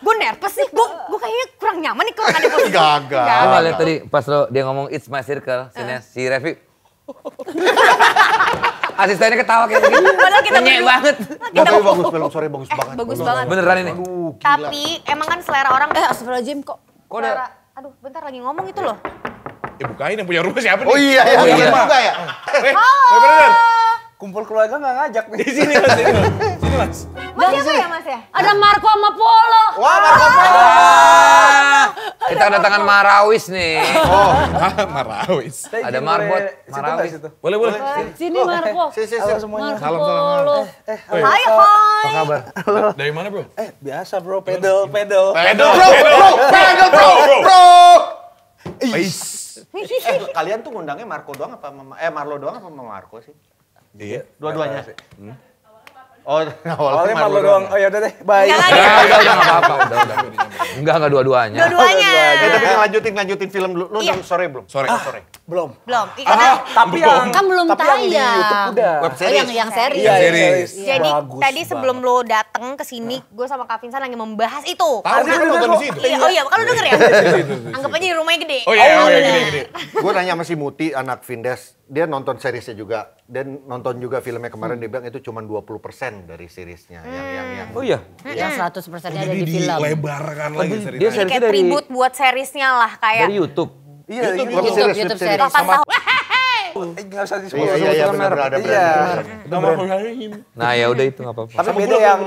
Speaker 1: Gue nervous sih. Gue kayaknya kurang nyaman nih, kurang ada posisi.
Speaker 2: Gagal.
Speaker 3: Lu nggak lihat tadi pas dia ngomong it's my circle, si Revi. Asistennya ketawa kayak begitu.
Speaker 1: Padahal kita
Speaker 3: Nyek
Speaker 1: berdua-
Speaker 3: banget.
Speaker 2: Nggak, tapi bagus film, sorry bagus banget.
Speaker 1: Bagus banget.
Speaker 3: Beneran ini.
Speaker 1: Tapi emang kan selera orang.
Speaker 5: Astagfirullahaladzim kok.
Speaker 3: Kok ada
Speaker 1: selera- Aduh, bentar lagi ngomong itu loh.
Speaker 4: Bukain yang punya rumah siapa nih?
Speaker 2: Oh iya, ya,
Speaker 3: Oh iya.
Speaker 2: bener juga ya.
Speaker 4: Pak Brother.
Speaker 7: Kumpul keluarga nggak ngajak nih.
Speaker 4: Di sini Mas, sini Mas. Sini Mas.
Speaker 1: Mas siapa ya mas ya?
Speaker 5: Ada Marco sama Polo.
Speaker 2: Wah, Marco.
Speaker 3: Kita kedatangan Marawis nih.
Speaker 2: Oh,
Speaker 4: Marawis.
Speaker 3: Ada marbot, Marawis.
Speaker 4: Boleh, boleh.
Speaker 5: Sini Marco.
Speaker 2: si.
Speaker 7: Halo semuanya.
Speaker 5: Marco Polo.
Speaker 1: Hai.
Speaker 3: Apa kabar?
Speaker 4: Dari mana, Bro?
Speaker 7: Biasa bro, pedal.
Speaker 4: Pedal,
Speaker 2: Bro.
Speaker 4: Ais.
Speaker 2: Kalian tuh ngundangnya Marco doang apa Marlo doang apa Marco sih?
Speaker 4: Iya.
Speaker 2: Dua-duanya. Oh,
Speaker 7: Awalnya Marlo doang. Oh ya udah deh, bye.
Speaker 1: Jangan
Speaker 3: Ya, udah nggak apa-apa, udah. Enggak dua-duanya.
Speaker 1: dua-duanya.
Speaker 2: Tapi lanjutin film dulu. Lu
Speaker 1: Iya.
Speaker 2: sore belum?
Speaker 4: Sore.
Speaker 2: Sore.
Speaker 7: Belum.
Speaker 1: Belum. Karena
Speaker 7: Tapi yang
Speaker 5: Kan belum
Speaker 7: tapi yang di
Speaker 5: tayang.
Speaker 7: YouTube udah.
Speaker 2: Web
Speaker 5: Oh,
Speaker 2: series.
Speaker 5: yang series.
Speaker 7: Iya,
Speaker 4: series.
Speaker 1: jadi
Speaker 7: Bagus
Speaker 1: tadi sebelum
Speaker 7: banget.
Speaker 1: lo dateng ke sini, gue sama Kak Vincent lagi membahas itu.
Speaker 4: Tahu dia kan nonton di situ.
Speaker 1: Iya, oh iya, kalau denger ya. Anggap aja di rumahnya gede.
Speaker 4: Oh iya, gede.
Speaker 2: Gue nanya sama si Muti, anak Vindes. Dia nonton seriesnya juga. Dan nonton juga filmnya kemarin, dia bilang itu cuma 20% dari seriesnya. Yang
Speaker 3: Oh iya.
Speaker 5: Yang 100%-nya ada
Speaker 4: Jadi
Speaker 5: di film.
Speaker 4: dilebarkan lagi
Speaker 3: Dia
Speaker 4: ceritanya.
Speaker 3: seriesnya
Speaker 1: Kayak
Speaker 3: dari
Speaker 1: tribute buat seriesnya lah kayak.
Speaker 3: dari YouTube.
Speaker 7: Iya,
Speaker 2: web
Speaker 5: YouTube
Speaker 2: series.
Speaker 5: series.
Speaker 1: 8 tahun.
Speaker 7: nggak usah disebut.
Speaker 2: Iya, benar ada
Speaker 7: Iya.
Speaker 2: brand.
Speaker 3: Nah, ya udah itu enggak apa-apa.
Speaker 7: Tapi beda yang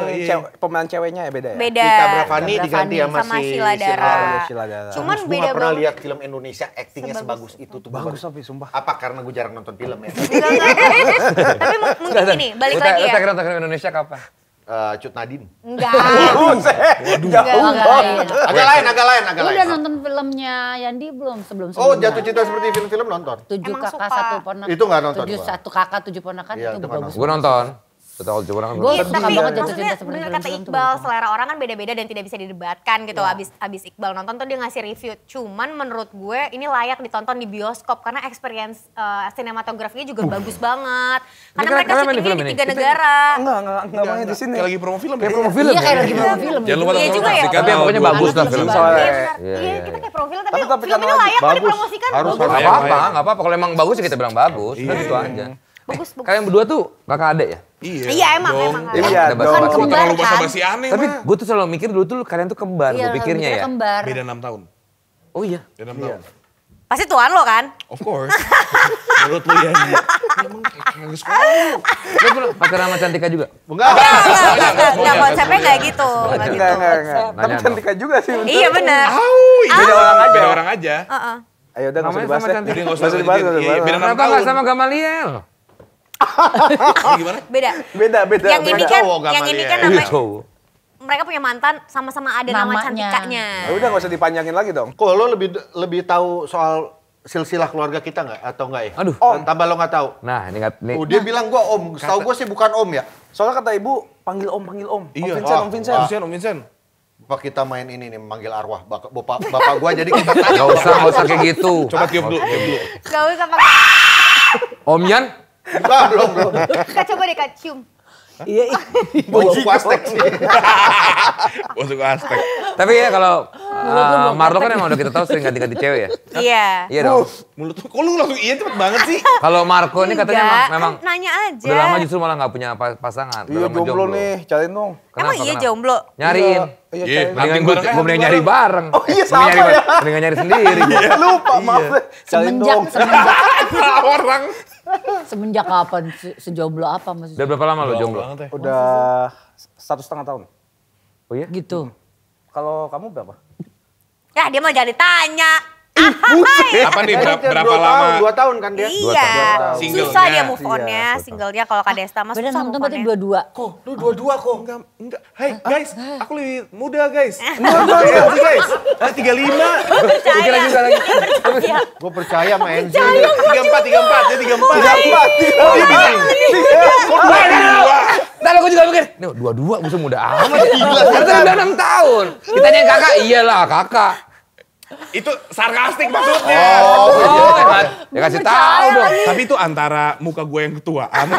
Speaker 7: pemain ceweknya ya beda ya.
Speaker 1: Beda.
Speaker 2: Tika Bravani diganti sama
Speaker 1: sama
Speaker 2: si
Speaker 1: Sheila Dara.
Speaker 7: Sheila Dara.
Speaker 1: Cuman
Speaker 2: Gue
Speaker 1: beda
Speaker 2: gak pernah
Speaker 1: banget.
Speaker 2: lihat film Indonesia actingnya sebagus itu tuh.
Speaker 7: Bagus tapi sumpah.
Speaker 2: Apa karena gue jarang nonton film ya?
Speaker 1: Tapi mungkin ini balik lagi ya.
Speaker 3: Kita kira nonton film Indonesia kapan?
Speaker 2: Cut Nadine.
Speaker 1: Enggak.
Speaker 2: Agak lain.
Speaker 5: Lu udah nonton filmnya Yandi belum sebelum-sebelumnya?
Speaker 2: Oh, Jatuh Cinta Seperti Film-film nonton.
Speaker 5: 7
Speaker 1: Emang
Speaker 5: kakak
Speaker 1: suka.
Speaker 5: 1 ponakan.
Speaker 2: Itu nggak nonton
Speaker 5: 7
Speaker 2: gua.
Speaker 5: 1 kakak 7 ponakan
Speaker 2: Iya,
Speaker 5: itu
Speaker 2: itu nggak
Speaker 5: bagus.
Speaker 3: Gue nonton. Setelah coba kan.
Speaker 5: Gua
Speaker 1: Iya,
Speaker 5: suka
Speaker 1: tapi
Speaker 5: banget Jatuh
Speaker 1: maksudnya
Speaker 5: Cinta Seperti
Speaker 1: bener
Speaker 5: Film
Speaker 1: kata
Speaker 5: tuh
Speaker 1: Iqbal,
Speaker 5: bagus.
Speaker 1: selera orang kan beda-beda dan tidak bisa didebatkan gitu. Abis Iqbal nonton tuh dia ngasih review. Cuman menurut gue ini layak ditonton di bioskop karena experience sinematografinya juga bagus banget. Karena
Speaker 3: Ini
Speaker 1: mereka
Speaker 3: kalian main di
Speaker 1: syutingnya
Speaker 3: film
Speaker 1: di
Speaker 3: ini?
Speaker 1: 3 negara.
Speaker 7: Enggak main di sini.
Speaker 4: Kayak lagi promo film ya?
Speaker 3: Kayak promo film.
Speaker 5: Iya kayak
Speaker 3: ya?
Speaker 5: lagi promo film.
Speaker 4: Jangan lupa
Speaker 1: Iya
Speaker 4: nonton
Speaker 1: juga ya.
Speaker 4: saksikan
Speaker 3: Tapi yang pokoknya
Speaker 4: Bro.
Speaker 3: bagus lah
Speaker 7: Bagus
Speaker 3: film.
Speaker 7: soalnya.
Speaker 1: Iya benar.
Speaker 3: Iya,
Speaker 1: Iya
Speaker 3: iya,
Speaker 1: kita
Speaker 3: iya.
Speaker 1: kayak profil tapi
Speaker 7: Tapi
Speaker 1: film ini
Speaker 7: kan
Speaker 1: layak kok
Speaker 2: bagus.
Speaker 1: dipromosikan.
Speaker 2: Harus,
Speaker 1: Bagus.
Speaker 3: Nggak apa-apa, nggak apa-apa. Kalau emang bagus ya kita bilang bagus. Udah gitu aja.
Speaker 1: Bagus.
Speaker 3: Kalian berdua tuh kakak adek ya?
Speaker 1: Iya emang.
Speaker 7: Iya,
Speaker 3: Ada
Speaker 7: dong.
Speaker 3: basa-basi.
Speaker 5: Kembar
Speaker 4: Terlalu
Speaker 5: kan?
Speaker 4: basa-basi aneh
Speaker 3: Tapi
Speaker 4: mah.
Speaker 3: gue tuh selalu mikir dulu tuh kalian tuh kembar,
Speaker 5: Iya,
Speaker 3: gue pikirnya
Speaker 5: mikirnya
Speaker 3: ya.
Speaker 5: kembar.
Speaker 4: Beda 6 tahun.
Speaker 3: Oh iya.
Speaker 4: Beda 6 tahun.
Speaker 1: Pasti tuan lo kan?
Speaker 4: Of course. Menurut lu ya. Emang kayak sekolah lu.
Speaker 3: Lu pernah pacaran sama Cantika juga?
Speaker 2: Enggak.
Speaker 1: Enggak, konsepnya nggak gitu. Nggak gitu.
Speaker 7: Enggak. Tapi
Speaker 3: Nanya
Speaker 7: Cantika juga sih.
Speaker 1: Iya benar.
Speaker 7: Beda orang aja.
Speaker 4: Beda orang aja.
Speaker 7: Ayo udah nggak usah
Speaker 3: Namanya
Speaker 7: dibahas
Speaker 3: sama
Speaker 7: ya.
Speaker 3: Cantika.
Speaker 4: Jadi nggak usah
Speaker 7: Nggak usah dibahas, nggak usah dibahas.
Speaker 4: Beda 6
Speaker 3: Kenapa nggak
Speaker 4: tahun.
Speaker 3: sama Gamaliel?
Speaker 4: Gimana?
Speaker 1: Beda.
Speaker 7: Beda.
Speaker 1: Yang ini kan,
Speaker 2: Cowok
Speaker 1: yang ini
Speaker 2: Gamaliel.
Speaker 1: kan
Speaker 3: Iya
Speaker 1: namanya,
Speaker 3: cowok.
Speaker 1: mereka punya mantan sama-sama ada nama
Speaker 5: Namanya.
Speaker 1: Cantikanya.
Speaker 7: Ya udah nggak usah dipanjangin lagi dong.
Speaker 2: Kok lo lebih tahu soal silsilah keluarga kita nggak atau nggak ya?
Speaker 3: Aduh.
Speaker 2: Tambah lo nggak tahu.
Speaker 3: Nah, ini nggak nih.
Speaker 2: Oh, dia bilang gua om. Setahu gua sih bukan om ya.
Speaker 7: Soalnya kata ibu panggil om.
Speaker 4: Iya.
Speaker 7: Om Vincent.
Speaker 4: Om Vincent.
Speaker 2: Apa kita main ini nih manggil arwah bapak gua jadi kita tanya.
Speaker 3: Nggak usah kayak gitu.
Speaker 4: Coba tiup dulu.
Speaker 1: Gak usah pakai.
Speaker 3: Om Yan?
Speaker 2: Enggak, belum.
Speaker 1: Kak coba deh Kak cium.
Speaker 5: Iya.
Speaker 2: Bau plastik sih.
Speaker 4: Masuk Aztek.
Speaker 3: Tapi ya kalau Marlo kan emang udah kita tahu sering ganti-ganti cewek ya?
Speaker 1: Iya.
Speaker 3: Iya dong.
Speaker 4: Mulut lu, kok lu langsung iya cepet banget sih?
Speaker 3: Kalau Marco ini katanya
Speaker 1: Enggak,
Speaker 3: memang
Speaker 1: kan nanya aja.
Speaker 3: udah lama justru malah nggak punya pasangan. Udah
Speaker 7: Iya
Speaker 3: lama
Speaker 7: jomblo nih, cariin dong.
Speaker 1: Emang iya jomblo?
Speaker 3: Nyariin.
Speaker 7: Iya,
Speaker 4: Iya,
Speaker 7: cariin.
Speaker 4: nanti
Speaker 3: Mendingan
Speaker 4: bareng aja,
Speaker 3: gue mendingan
Speaker 4: bareng.
Speaker 3: nyari bareng.
Speaker 7: Oh iya, sama
Speaker 3: Mendingan nyari,
Speaker 7: ya.
Speaker 3: mendingan nyari sendiri.
Speaker 7: Lupa, maaf deh. Cariin dong.
Speaker 4: Orang.
Speaker 5: Semenjak kapan sejomblo apa maksudnya?
Speaker 3: Udah berapa lama lo jomblo?
Speaker 7: Udah 1,5 tahun.
Speaker 3: Oh iya?
Speaker 5: Gitu.
Speaker 7: Kalau kamu berapa?
Speaker 1: Ya dia mah jadi tanya.
Speaker 4: Apa nih berapa lama?
Speaker 2: 2 tahun kan dia?
Speaker 1: Iya.
Speaker 4: Singlenya.
Speaker 1: Susah dia move on-nya. Singlenya kalau Kak Desta mah
Speaker 5: Beda
Speaker 1: susah
Speaker 5: 6
Speaker 1: move
Speaker 5: tahun berarti
Speaker 1: on-nya.
Speaker 5: 22.
Speaker 4: Kok lu dua-dua kok? Enggak. Hai guys, aku lebih muda guys. Enggak guys. 35.
Speaker 1: Percaya. Percaya.
Speaker 2: Gua percaya sama Enzi.
Speaker 4: 34, dia 34.
Speaker 3: Ntar gue juga mikir, nih dua-dua bisa muda amat ya. Ternyata udah 6 tahun. Kita nanya kakak, iyalah kakak.
Speaker 4: Itu sarkastik maksudnya.
Speaker 3: Ya kasih tahu dong.
Speaker 4: Tapi itu antara muka gue yang ketuaan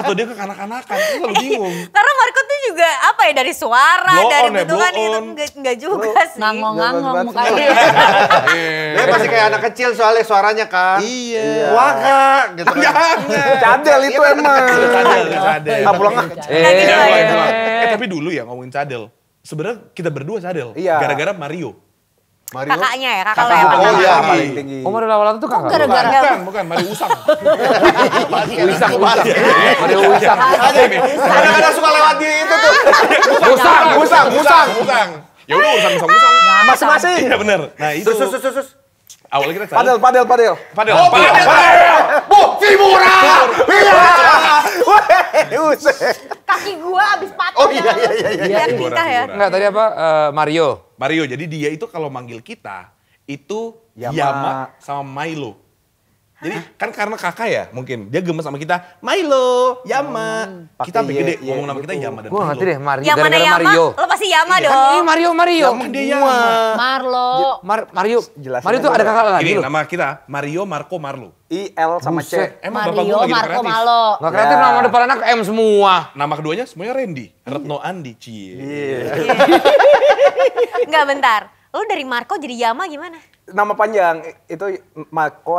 Speaker 4: atau dia kekanak-kanakan. Gue selalu bingung.
Speaker 1: Karena Marco tuh juga apa ya dari suara,
Speaker 4: Blow
Speaker 1: dari
Speaker 4: on ya,
Speaker 1: bentukan
Speaker 4: blow
Speaker 1: itu
Speaker 4: on.
Speaker 1: enggak juga sih.
Speaker 5: Ngangong-ngangong mukanya.
Speaker 2: Dia masih kayak anak kecil soalnya suaranya kan.
Speaker 4: Iya.
Speaker 2: Wah kak, gitu kan.
Speaker 7: Cadel itu emang.
Speaker 4: Cadel.
Speaker 7: Ah, pulang ah.
Speaker 4: Tapi dulu ya ngomongin cadel. Sebenarnya kita berdua cadel.
Speaker 7: Iya.
Speaker 4: Gara-gara Mario.
Speaker 2: Mario.
Speaker 1: Kakaknya ya, kakak lo yang
Speaker 2: Oh
Speaker 1: pertama.
Speaker 2: iya.
Speaker 7: Paling tinggi.
Speaker 3: Oh Mario Lawalata tuh kakak?
Speaker 4: Bukan Mario Usang.
Speaker 3: Wisang. Mario Wisang.
Speaker 2: Kadang-kadang suka lewat di itu tuh.
Speaker 4: Musang. Ya udah urusan musang.
Speaker 7: Masing-masing.
Speaker 4: Iya benar. Nah itu.
Speaker 2: Sus.
Speaker 4: Awalnya kita cadel.
Speaker 7: Padel.
Speaker 4: Padel.
Speaker 2: Bu, Fimura.
Speaker 1: Kaki gua abis patah.
Speaker 2: Oh iya.
Speaker 1: Biar tingkah ya.
Speaker 3: Enggak, tadi apa? Mario.
Speaker 4: Mario, jadi dia itu kalau manggil kita, itu
Speaker 7: Yama.
Speaker 4: Yama sama Milo. Jadi kan karena kakak ya mungkin, dia gemes sama kita, Milo, Yama. Kita sampai gede ngomong nama kita Yama dan
Speaker 3: Gue ngerti deh, Mario.
Speaker 1: Yang mana
Speaker 3: Gara-gara
Speaker 1: Yama?
Speaker 3: Mario.
Speaker 1: Lo pasti Yama
Speaker 3: Ih
Speaker 1: dong.
Speaker 3: Mario.
Speaker 4: Yama dia Yama.
Speaker 5: Marlo.
Speaker 3: Mario.
Speaker 7: Jelasin
Speaker 3: Mario tuh
Speaker 7: aja,
Speaker 3: ada kakak lagi
Speaker 4: Ini
Speaker 3: loh.
Speaker 4: nama kita, Mario, Marco, Marlo.
Speaker 7: IL sama C.
Speaker 3: Buset.
Speaker 4: Emang bapak
Speaker 5: Mario,
Speaker 4: gue lagi
Speaker 5: Marco,
Speaker 4: kreatif.
Speaker 5: Malo.
Speaker 3: Nggak kreatif nama depan anak M semua.
Speaker 4: Nama keduanya semuanya Randy, Retno Andi, Cie.
Speaker 1: Enggak bentar. Lo dari Marco jadi Yama gimana?
Speaker 7: Nama panjang itu Marco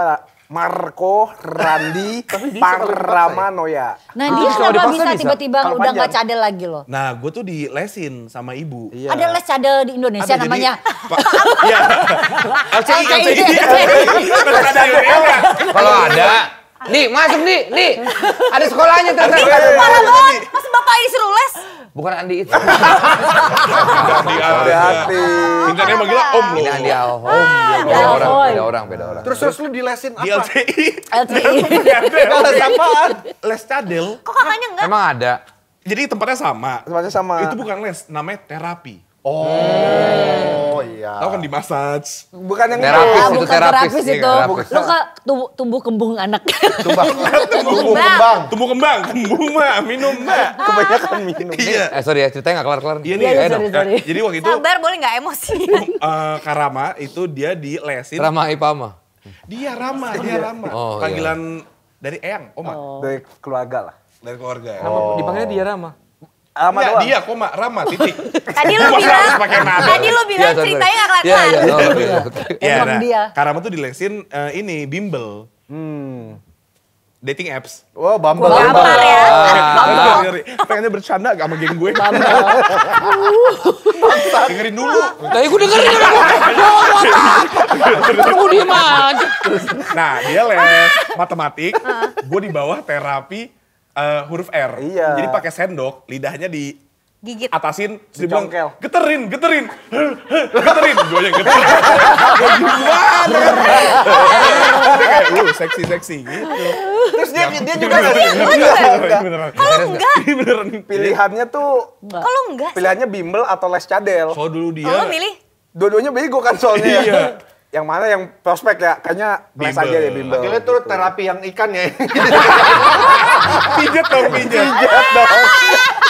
Speaker 7: Randi Parrama Noya.
Speaker 5: Nah dia
Speaker 3: kalau
Speaker 5: kenapa
Speaker 3: dipaksa
Speaker 5: bisa
Speaker 3: bisa.
Speaker 5: tiba-tiba
Speaker 7: Kalau
Speaker 5: udah nggak
Speaker 7: panjang.
Speaker 5: cadel lagi loh?
Speaker 4: Nah, gue tuh dilesin sama ibu.
Speaker 7: Iya.
Speaker 5: Ada les cadel di Indonesia
Speaker 4: Ada,
Speaker 5: namanya.
Speaker 4: Iya. LCI.
Speaker 3: Kalau ada. Nih, masuk nih. Ada sekolahnya ternyata.
Speaker 1: Parah banget. Masa bapak ini suruh les?
Speaker 3: Bukan Andi itu.
Speaker 7: Hati-hati.
Speaker 4: Tingkatnya manggilnya Om loh.
Speaker 3: Ini Andi Alhom. Beda orang.
Speaker 2: Terus lu dilesin
Speaker 4: Di
Speaker 2: apa?
Speaker 4: LCI.
Speaker 5: LCI.
Speaker 2: Les apaan?
Speaker 4: Les cadel.
Speaker 1: Kok kakaknya enggak?
Speaker 3: Emang ada.
Speaker 4: Jadi tempatnya sama.
Speaker 7: Tempatnya sama.
Speaker 4: Itu bukan les, namanya terapi.
Speaker 2: Oh iya.
Speaker 4: Tahu kan di massage.
Speaker 7: Bukan yang
Speaker 3: Terapis
Speaker 7: itu.
Speaker 3: itu
Speaker 5: Bukan
Speaker 3: terapis.
Speaker 5: terapis
Speaker 3: Iya,
Speaker 5: itu.
Speaker 3: terapis.
Speaker 5: Lo ke tumbuh kembung anak.
Speaker 2: Tumbuh kembang.
Speaker 4: Tumbuh kembang, kembung mah, minum mah.
Speaker 7: Kebanyakan minum.
Speaker 4: Iya.
Speaker 3: Sorry ya, ceritanya nggak kelar-kelar.
Speaker 4: Iya nih.
Speaker 5: Iya,
Speaker 3: Ayo dong.
Speaker 5: sorry.
Speaker 4: Jadi waktu itu
Speaker 1: Sabar boleh nggak emosi?
Speaker 4: Karama itu dia dilesin.
Speaker 3: Rama Ipama.
Speaker 4: Dia Rama.
Speaker 3: Oh, iya.
Speaker 4: Panggilan dari Eyang, Oma.
Speaker 7: Dari keluarga lah.
Speaker 4: Dari keluarga.
Speaker 3: Dipanggilnya dia Rama.
Speaker 7: Sama
Speaker 4: Enggak,
Speaker 7: doang.
Speaker 4: dia koma, Rama, titik.
Speaker 1: Tadi lo
Speaker 4: Masa
Speaker 1: bilang,
Speaker 4: harus pakai nada?
Speaker 1: tadi lo bilang
Speaker 3: Iya, sorry.
Speaker 1: ceritanya nggak
Speaker 3: Iya,
Speaker 1: kelar-kelar.
Speaker 3: iya. Oh, oke.
Speaker 4: Ya,
Speaker 5: Emang
Speaker 4: nah,
Speaker 5: dia.
Speaker 4: Karama tuh dilesin ini, bimbel. Dating apps.
Speaker 2: Oh, Bumble.
Speaker 1: Gampar ya.
Speaker 4: Pengennya bercanda gak sama geng gue. Dengerin dulu.
Speaker 3: Tadi gue dengerin. Gue diem aja.
Speaker 4: Nah, dia les matematik, gue di bawah terapi huruf R.
Speaker 7: Iya.
Speaker 4: Jadi pakai sendok, lidahnya di
Speaker 1: Gigit.
Speaker 4: atasin, terus dia bilang,
Speaker 7: Dicongkel.
Speaker 4: geterin. Gue yang geterin. Gue gimana? Dia kayak, seksi gitu.
Speaker 2: Terus dia juga nggak sih?
Speaker 4: Beneran.
Speaker 1: Kalau enggak,
Speaker 4: Beneran.
Speaker 7: Pilihannya tuh,
Speaker 1: kalau enggak.
Speaker 7: pilihannya bimbel atau les cadel.
Speaker 4: So dulu dia.
Speaker 1: Lo milih?
Speaker 7: Dua-duanya bego kan soalnya.
Speaker 4: Iya.
Speaker 7: Yang mana yang prospek ya? Kayaknya les
Speaker 4: Bimbel.
Speaker 7: aja ya bimbel.
Speaker 2: Akhirnya tuh terapi yang ikan ya.
Speaker 4: Pijet dong.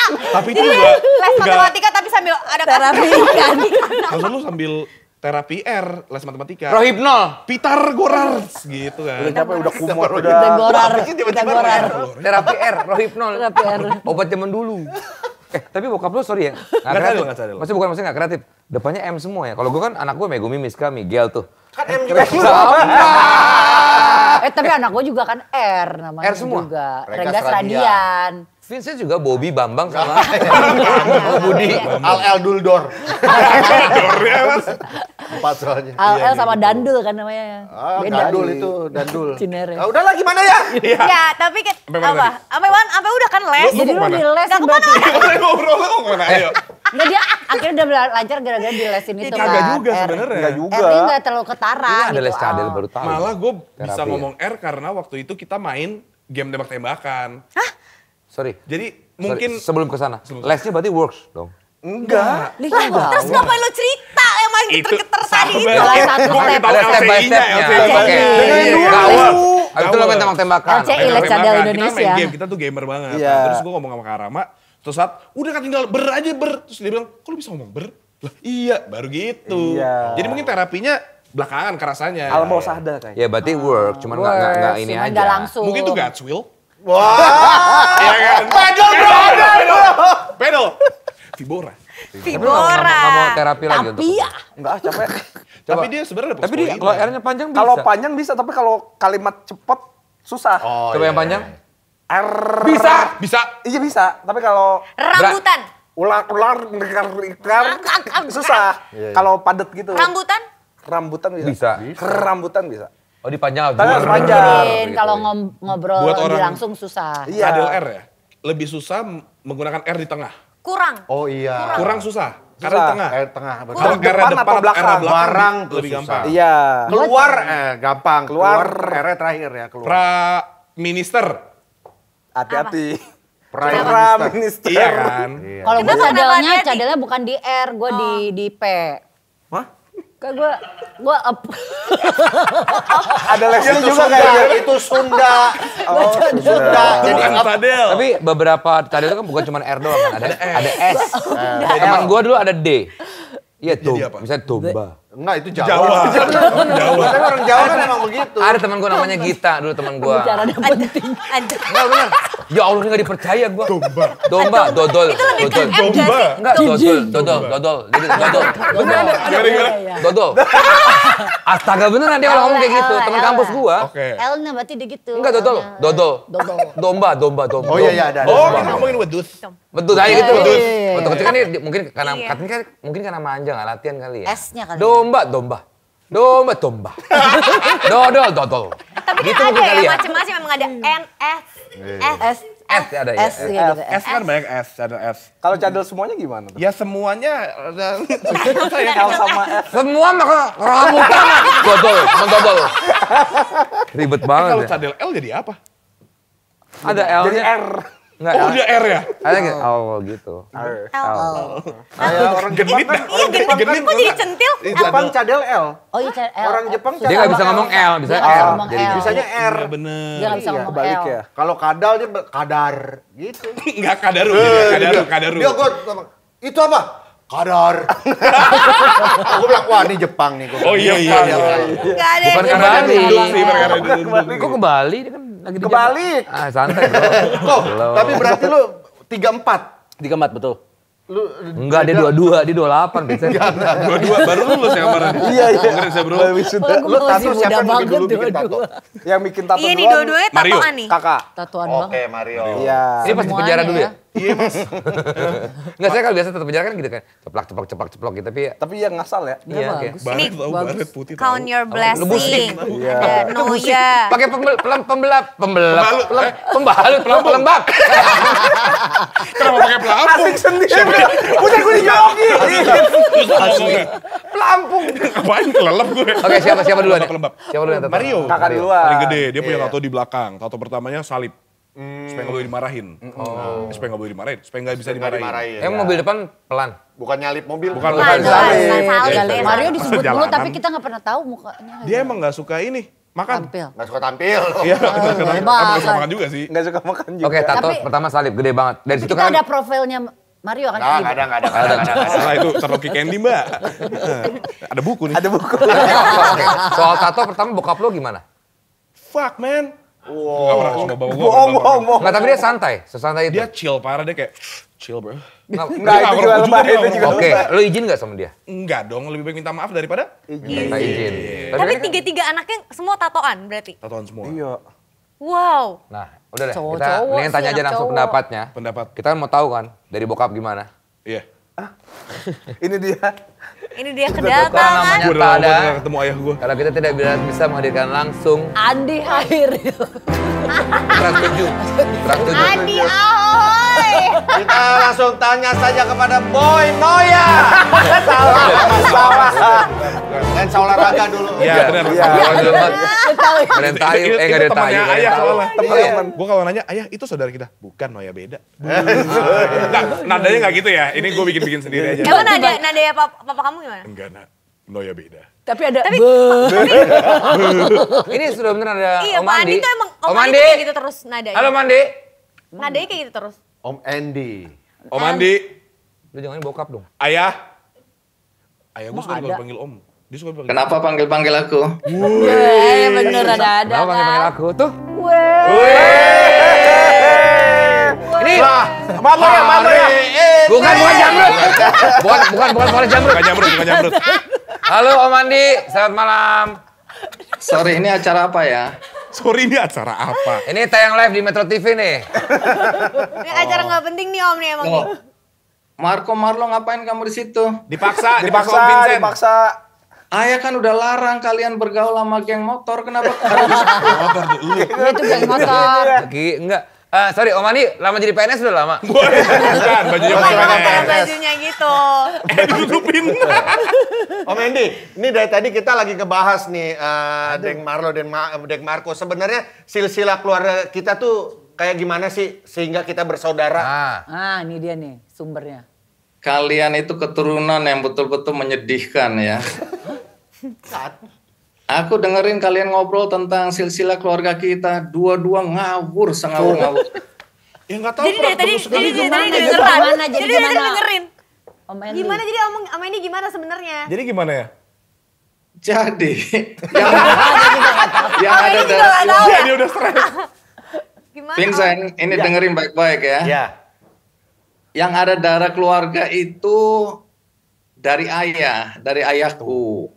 Speaker 4: Tapi itu
Speaker 1: Jadi
Speaker 4: juga
Speaker 1: les matematika tapi sambil ada
Speaker 5: Terapi ikan.
Speaker 4: maksud lu sambil terapi R, les matematika.
Speaker 3: Rohipnol.
Speaker 4: Pitagorars gitu kan.
Speaker 7: Udah capek, udah kumot,
Speaker 5: Kita
Speaker 7: udah.
Speaker 5: gorar.
Speaker 2: Tiba-tiba
Speaker 5: Kita gorar.
Speaker 3: Terapi R, rohipnol.
Speaker 5: Terapi R.
Speaker 3: Obat zaman dulu. Tapi bokap lu sorry ya.
Speaker 4: Nggak cadel.
Speaker 3: Maksudnya nggak kreatif. Depannya M semua ya. Kalau gue kan anak gue Megumi, Miska, Miguel tuh.
Speaker 2: Kan M juga.
Speaker 5: Tapi anak gue juga kan R namanya
Speaker 3: R semua?
Speaker 5: juga.
Speaker 2: Regas
Speaker 5: Regas Radian.
Speaker 3: Vincent juga Bobby, Bambang sama Budi.
Speaker 2: Al Duldor.
Speaker 4: Dornya mas.
Speaker 2: 4 soalnya.
Speaker 5: Al sama Dandul kan namanya.
Speaker 2: Ah,
Speaker 5: Beda.
Speaker 2: Dandul itu, Dandul.
Speaker 5: Cinere.
Speaker 2: Ah, udahlah gimana ya?
Speaker 1: Ya, tapi
Speaker 4: Sampai mana
Speaker 1: apa? Sampai udah kan les.
Speaker 5: Jadi lu di les
Speaker 1: Nggak
Speaker 5: berarti.
Speaker 4: Ngobrolnya kemana? Ayo.
Speaker 5: Nggak, dia akhirnya udah lancar gara-gara di lesin itu kan.
Speaker 4: Kagak juga
Speaker 5: R.
Speaker 4: sebenarnya.
Speaker 7: Enggak juga.
Speaker 5: R-nya nggak terlalu ketara
Speaker 3: Iya,
Speaker 5: gitu.
Speaker 3: ada les cadel
Speaker 5: Al.
Speaker 3: baru tahu.
Speaker 4: Malah gue bisa
Speaker 3: Terapi.
Speaker 4: ngomong R karena waktu itu kita main game tembak-tembakan.
Speaker 3: Sorry.
Speaker 4: Jadi
Speaker 3: Sorry,
Speaker 4: mungkin
Speaker 3: sebelum ke sana. Lesnya berarti works dong.
Speaker 7: Enggak.
Speaker 1: Lah, terus ngapain lu cerita yang main
Speaker 4: itu
Speaker 1: geter-geter tadi itu?
Speaker 5: Mulai satu
Speaker 4: Gue
Speaker 5: step.
Speaker 4: tahu
Speaker 3: Step by
Speaker 4: LCI-nya,
Speaker 3: stepnya.
Speaker 4: LCI-nya.
Speaker 3: Oke.
Speaker 4: Iya.
Speaker 3: Gawat.
Speaker 4: Gawat.
Speaker 3: Habis itu lo main tembak-tembakan.
Speaker 5: LCI. Les Cadel
Speaker 4: Tembak-tembakan. Kita
Speaker 5: Indonesia.
Speaker 4: main game, kita tuh gamer banget.
Speaker 7: Iya.
Speaker 4: Nah, terus gue ngomong sama Kak Rama, terus saat udah kan tinggal ber aja ber. Terus dia bilang, kok lu bisa ngomong ber? Lah iya, baru gitu.
Speaker 7: Iya.
Speaker 4: Jadi mungkin terapinya belakangan kerasanya.
Speaker 7: Alam bawah sadar kayaknya.
Speaker 3: Ya berarti work, cuman nggak ini
Speaker 5: Cuman
Speaker 3: aja.
Speaker 5: nggak langsung.
Speaker 4: Mungkin tuh God's will.
Speaker 2: Wah.
Speaker 4: Iya kan? Pedal. Vibora.
Speaker 3: Tapi lo nggak mau terapi lagi untuk.
Speaker 5: Tapi ya.
Speaker 7: Enggak, capek.
Speaker 4: Tapi dia sebenarnya ada
Speaker 3: Tapi dia kalau R-nya panjang bisa.
Speaker 7: Kalau panjang bisa, tapi kalau kalimat cepet susah.
Speaker 2: Oh,
Speaker 3: Coba yang panjang.
Speaker 7: R.
Speaker 4: Bisa.
Speaker 7: Iya bisa, tapi kalau
Speaker 1: Rambutan.
Speaker 7: ular susah. Kalau padet gitu.
Speaker 1: Rambutan?
Speaker 7: Rambutan bisa.
Speaker 3: Bisa.
Speaker 7: Rambutan bisa.
Speaker 3: Oh dipanjang.
Speaker 7: Tapi harus panjang.
Speaker 5: Mungkin kalau ngobrol
Speaker 4: Buat
Speaker 5: lebih
Speaker 4: orang-
Speaker 5: langsung susah.
Speaker 7: Iya.
Speaker 4: Cadel R ya. Lebih susah menggunakan R di tengah.
Speaker 1: Kurang.
Speaker 2: Oh iya.
Speaker 4: Kurang susah. Karena di
Speaker 7: Susah.
Speaker 4: tengah.
Speaker 2: Tengah. betul.
Speaker 4: Kalau
Speaker 7: Depan
Speaker 4: R-nya
Speaker 7: atau
Speaker 4: depan,
Speaker 7: belakang?
Speaker 4: R-nya belakang
Speaker 2: Barang tuh
Speaker 4: lebih
Speaker 2: susah.
Speaker 4: gampang.
Speaker 7: Iya.
Speaker 2: Keluar gampang.
Speaker 7: Keluar.
Speaker 2: R terakhir ya keluar.
Speaker 4: Minister.
Speaker 7: Hati-hati.
Speaker 2: Prime
Speaker 7: Prime
Speaker 2: Minister.
Speaker 7: Minister.
Speaker 4: Iya kan?
Speaker 2: Iya.
Speaker 5: Kalau gue
Speaker 1: Kenapa
Speaker 5: cadelnya,
Speaker 1: hati-hati?
Speaker 5: cadelnya bukan di R, gue di P.
Speaker 7: Hah?
Speaker 5: Kan gue
Speaker 7: Ada lesnya
Speaker 2: Itu
Speaker 7: juga
Speaker 2: Sunda,
Speaker 7: kayaknya.
Speaker 2: itu Sunda. Oh, Sunda. Jadi
Speaker 4: Bukan cadel.
Speaker 3: Tapi beberapa cadel itu kan bukan cuma R doang kan, ada S. Teman gua dulu ada D. Iya tuh,
Speaker 4: apa?
Speaker 3: misalnya domba.
Speaker 2: enggak itu Jawa.
Speaker 4: Jawa. Jawa.
Speaker 2: Tapi orang Jawa kan emang begitu.
Speaker 3: Ada teman gua namanya Gita dulu teman gua.
Speaker 5: bicaranya penting.
Speaker 1: Ada.
Speaker 3: Enggak benar. Ya Allah nggak dipercaya gua. Domba, dodol,
Speaker 1: Itu lebih
Speaker 3: dodol.
Speaker 1: ke M gak sih?
Speaker 3: Enggak, dodol. Jadi dodol. Dodol. Astaga beneran dia kalau ngomong kayak gitu, teman kampus gua.
Speaker 4: Oke.
Speaker 5: L-nya berarti dia gitu.
Speaker 3: Enggak dodol,
Speaker 5: L-nya.
Speaker 3: dodol.
Speaker 5: Dodol.
Speaker 3: Domba.
Speaker 2: Oh iya ada.
Speaker 4: Oh, kita ngomongin wedus.
Speaker 3: Betul aja gitu.
Speaker 5: Iya.
Speaker 3: Waktu kecil kan dia mungkin karena
Speaker 1: Iya.
Speaker 3: katanya kan mungkin karena manja nggak latihan kali ya.
Speaker 5: S-nya kali ya.
Speaker 3: Domba. Dodol.
Speaker 1: Tapi
Speaker 3: Gitu
Speaker 1: kan
Speaker 3: mungkin
Speaker 1: ada
Speaker 3: kali
Speaker 1: ya
Speaker 3: ya.
Speaker 1: macam-macam memang ada N, S, S.
Speaker 3: S ada ya.
Speaker 5: S gitu.
Speaker 4: S kan banyak S, ada S.
Speaker 7: Kalau cadel semuanya gimana tuh?
Speaker 4: Ya semuanya ada
Speaker 7: L sama F.
Speaker 3: Semua maka rambutan. Dodol. Ribet banget
Speaker 4: kalau
Speaker 3: ya.
Speaker 4: cadel L jadi apa?
Speaker 3: Ada
Speaker 7: Jadi
Speaker 3: L-nya.
Speaker 7: R.
Speaker 3: Enggak,
Speaker 4: Oh, dia R ya?
Speaker 3: ada gitu. Oh, gitu.
Speaker 7: R.
Speaker 2: Kayak orang Jepang kan.
Speaker 1: Iya genit, kok jadi centil?
Speaker 2: Jepang cadel L.
Speaker 5: Oh iya, L.
Speaker 2: Orang Jepang
Speaker 3: Dia nggak bisa ngomong L, bisa
Speaker 5: Dia nggak bisa
Speaker 3: R.
Speaker 5: ngomong
Speaker 3: Jadi
Speaker 5: L.
Speaker 2: Bisanya R.
Speaker 4: Iya bener.
Speaker 5: Dia nggak bisa
Speaker 2: Iya,
Speaker 5: ngomong
Speaker 7: Balik
Speaker 5: L.
Speaker 7: ya.
Speaker 2: Kalau kadal dia kadar gitu.
Speaker 4: Enggak kadaru.
Speaker 2: Dia gua itu apa? Kadar. Aku bilang wah ini Jepang nih.
Speaker 4: Oh iya.
Speaker 1: Gak ada.
Speaker 3: Bukan
Speaker 1: yang
Speaker 3: ke Bali.
Speaker 4: Duduk sih perkara duduk.
Speaker 3: Kok ke Bali? Dia kan lagi di
Speaker 7: Kebalik.
Speaker 3: Jakarta. Ah, santai bro.
Speaker 2: Kok, tapi berarti lu 34.
Speaker 7: 34 betul.
Speaker 2: Lu
Speaker 3: Enggak, dia 22, dia 28 biasanya.
Speaker 4: Dua-dua baru lulus ya kemarin.
Speaker 7: Iya.
Speaker 4: Kemarin saya bro.
Speaker 7: Wisuda.
Speaker 5: Kalau gue
Speaker 2: tato
Speaker 5: masih
Speaker 2: siapa
Speaker 5: muda
Speaker 2: yang bikin
Speaker 5: banget
Speaker 2: dulu bikin tato?
Speaker 5: dua-dua.
Speaker 7: Yang bikin tato
Speaker 1: Iya nih
Speaker 7: duluan,
Speaker 1: dua-duanya
Speaker 4: Mario.
Speaker 1: tatoan nih.
Speaker 7: Kakak.
Speaker 5: Tatuan
Speaker 2: Oke,
Speaker 5: banget.
Speaker 2: Mario.
Speaker 7: Iya.
Speaker 3: Ini pasti penjara dulu ya?
Speaker 4: Iya mas.
Speaker 3: Enggak, saya kalau biasa tetap penjara kan gitu kan. Ceplok gitu, tapi
Speaker 7: Tapi ya ngasal ya.
Speaker 3: iya, oke.
Speaker 5: bagus.
Speaker 4: Baret
Speaker 1: Ini
Speaker 4: tau, baret putih tau.
Speaker 1: Count your blessing.
Speaker 7: Iya.
Speaker 1: Ada Noya.
Speaker 3: Pakai pembalut, pelembab.
Speaker 4: Kenapa pakai pelampung?
Speaker 7: Asik sendiri. Udah gue dijoki.
Speaker 4: Terus ngomongnya.
Speaker 3: Pelampung.
Speaker 4: Ngapain kelelep gue?
Speaker 3: Oke, siapa duluan?
Speaker 4: Kelembab.
Speaker 3: Siapa duluan? Tato?
Speaker 4: Mario.
Speaker 7: Kakak duluan.
Speaker 4: Paling gede, dia punya tato di belakang. Tato pertamanya salib. Supaya nggak boleh dimarahin. Supaya nggak boleh dimarahin. Supaya nggak bisa dimarahin.
Speaker 2: Dimarahin.
Speaker 3: Emang mobil depan pelan.
Speaker 2: Bukan nyalip mobil.
Speaker 4: Bukan,
Speaker 1: Bukan
Speaker 3: salib.
Speaker 1: salib.
Speaker 5: Mario disebut mulu
Speaker 4: Perjalanan.
Speaker 5: tapi kita nggak pernah tahu mukanya.
Speaker 4: Dia emang nggak suka ini, makan.
Speaker 5: tampil.
Speaker 2: Nggak suka tampil.
Speaker 4: Iya, nggak suka
Speaker 5: hebat.
Speaker 4: makan juga sih.
Speaker 7: Nggak suka makan juga.
Speaker 3: Oke, tato
Speaker 5: Tapi-
Speaker 3: pertama salib gede banget. Dari situ
Speaker 5: Kita
Speaker 3: kan
Speaker 5: ada profilnya Mario kan?
Speaker 2: Nggak ada.
Speaker 4: Salah itu Taroki Candy mbak. Ada buku nih.
Speaker 7: Ada buku.
Speaker 3: Oke, soal tato pertama bokap lo gimana?
Speaker 4: Fuck man. Gak pernah semua bawa gue.
Speaker 7: Bohong.
Speaker 3: Enggak, tapi dia santai, sesantai itu.
Speaker 4: Dia chill parah, dia kayak chill bro.
Speaker 3: Nggak-
Speaker 7: Enggak, itu juga lebah. Itu juga
Speaker 3: Oke, lo izin nggak sama dia?
Speaker 4: Enggak dong, lebih baik minta maaf daripada
Speaker 3: Minta izin.
Speaker 1: Tapi
Speaker 3: kan-
Speaker 1: tiga-tiga anaknya semua tatoan berarti?
Speaker 4: tatoan semua.
Speaker 7: Iya.
Speaker 1: Wow.
Speaker 3: Nah, udah deh. Kita
Speaker 5: Cowok-cowok
Speaker 3: mendingan tanya
Speaker 5: sih,
Speaker 3: aja
Speaker 5: anak
Speaker 3: langsung
Speaker 5: cowok.
Speaker 3: pendapatnya.
Speaker 4: Pendapat.
Speaker 3: Kita kan mau tahu kan dari bokap gimana.
Speaker 4: Iya.
Speaker 7: Ini dia.
Speaker 1: Ini dia
Speaker 3: Namanya
Speaker 1: kedatangan.
Speaker 4: Gue udah lama
Speaker 3: ada.
Speaker 4: banget nggak ketemu ayah gue.
Speaker 3: Kalau kita tidak bisa menghadirkan langsung,
Speaker 5: Andi Hair.
Speaker 3: kurang setuju. Kurang setuju.
Speaker 1: Adi ahoy.
Speaker 2: Kita langsung tanya saja kepada Boy Noya.
Speaker 7: Salah.
Speaker 2: Lensa olahraga dulu.
Speaker 4: Iya benar.
Speaker 3: Orang jelek. Nggak ada yang tayu,
Speaker 4: Itu
Speaker 3: nggak ada yang
Speaker 4: temannya
Speaker 3: tayu, nggak ada
Speaker 4: ayah
Speaker 3: yang tahu.
Speaker 4: soalnya.
Speaker 7: Teman-teman.
Speaker 4: Gue kalau nanya, ayah itu saudara kita. Bukan, Noya beda. Nggak, nadanya nggak gitu ya. Ini gue bikin sendiri aja.
Speaker 1: Emang nada ya papa kamu gimana?
Speaker 4: Enggak, nak. Noya beda.
Speaker 5: Tapi ada
Speaker 3: Ini sudah bener ada
Speaker 1: Iya,
Speaker 3: Om
Speaker 1: Pak
Speaker 3: Andi.
Speaker 1: Andi tuh emang
Speaker 3: Om
Speaker 1: Om Andi
Speaker 3: Andi.
Speaker 1: kayak gitu terus nadanya.
Speaker 3: Halo Mandi.
Speaker 1: Nadanya kayak gitu terus.
Speaker 2: Om Andy.
Speaker 4: Om Andi,
Speaker 3: Lu jangan bokap dong.
Speaker 4: ayah. Ayah gue
Speaker 5: Emang
Speaker 4: suka
Speaker 5: ada?
Speaker 4: dipanggil om. Dia suka dipanggil.
Speaker 6: Kenapa panggil-panggil aku?
Speaker 5: bener ada
Speaker 3: Kenapa panggil aku tuh? Ini
Speaker 7: Mana ya?
Speaker 3: bukan jamrut. Bukan suara jamrut.
Speaker 4: Bukan jamrut.
Speaker 3: Halo Om Andi, selamat malam.
Speaker 6: Sorry, ini acara apa ya?
Speaker 4: Sorry, ini acara apa?
Speaker 3: Ini tayang live di Metro TV nih.
Speaker 1: Ini acara nggak penting nih Om nih emang nih.
Speaker 6: Oh. Marlo ngapain kamu di situ?
Speaker 4: Dipaksa Om Vincent.
Speaker 7: Dipaksa.
Speaker 6: Ayah kan udah larang kalian bergaul sama geng motor, kenapa?
Speaker 4: Motor tuh lu.
Speaker 5: Dia tuh geng motor.
Speaker 3: Lagi enggak. Sorry Om Andi, lama jadi PNS udah lama.
Speaker 4: Bukan, bajunya
Speaker 1: Bukan
Speaker 4: masih
Speaker 1: pakai
Speaker 4: pakai.
Speaker 1: bajunya gitu.
Speaker 4: Ditutupin.
Speaker 2: Om Andy, ini dari tadi kita lagi ngebahas nih Deng Marlo dan Deng Marco. Sebenarnya silsilah keluarga kita tuh kayak gimana sih sehingga kita bersaudara?
Speaker 5: Ah, ini dia nih sumbernya.
Speaker 6: Kalian itu keturunan yang betul-betul menyedihkan ya. Aku dengerin kalian ngobrol tentang silsilah keluarga kita, dua-dua ngawur, sengawur-ngawur.
Speaker 4: Ya nggak tahu.
Speaker 1: Jadi dari tadi
Speaker 4: sekali.
Speaker 1: dengeran.
Speaker 5: Gimana, jadi
Speaker 1: Jadi dari tadi
Speaker 5: gimana?
Speaker 1: dengerin.
Speaker 5: Om Andi.
Speaker 1: Gimana jadi Om ini gimana sebenarnya?
Speaker 4: Jadi gimana ya?
Speaker 6: Jadi, yang
Speaker 1: Om
Speaker 6: ada
Speaker 1: ini juga
Speaker 6: dari
Speaker 1: nggak tahu ya.
Speaker 4: Dia udah stres.
Speaker 1: Gimana?
Speaker 6: Vincent, ini dengerin baik-baik ya.
Speaker 2: Ya.
Speaker 6: Yang ada darah keluarga itu dari ayah, dari ayahku.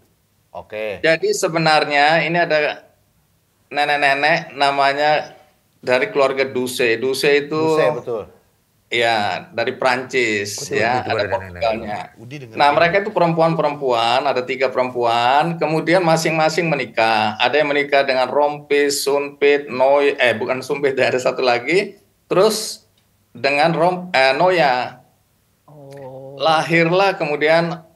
Speaker 2: Oke.
Speaker 6: Jadi sebenarnya ini ada nenek-nenek namanya dari keluarga Duse. Duse itu
Speaker 2: Buset, betul.
Speaker 6: ya dari Prancis ya,
Speaker 3: juga
Speaker 6: ada
Speaker 3: ada
Speaker 6: Portugalnya.
Speaker 4: Udi dengerin.
Speaker 6: Nah mereka itu perempuan-perempuan, ada 3 perempuan, kemudian masing-masing menikah. Ada yang menikah dengan Rompis, Sunpit, bukan Sunpit, ada satu lagi. Terus dengan Noya. Lahirlah kemudian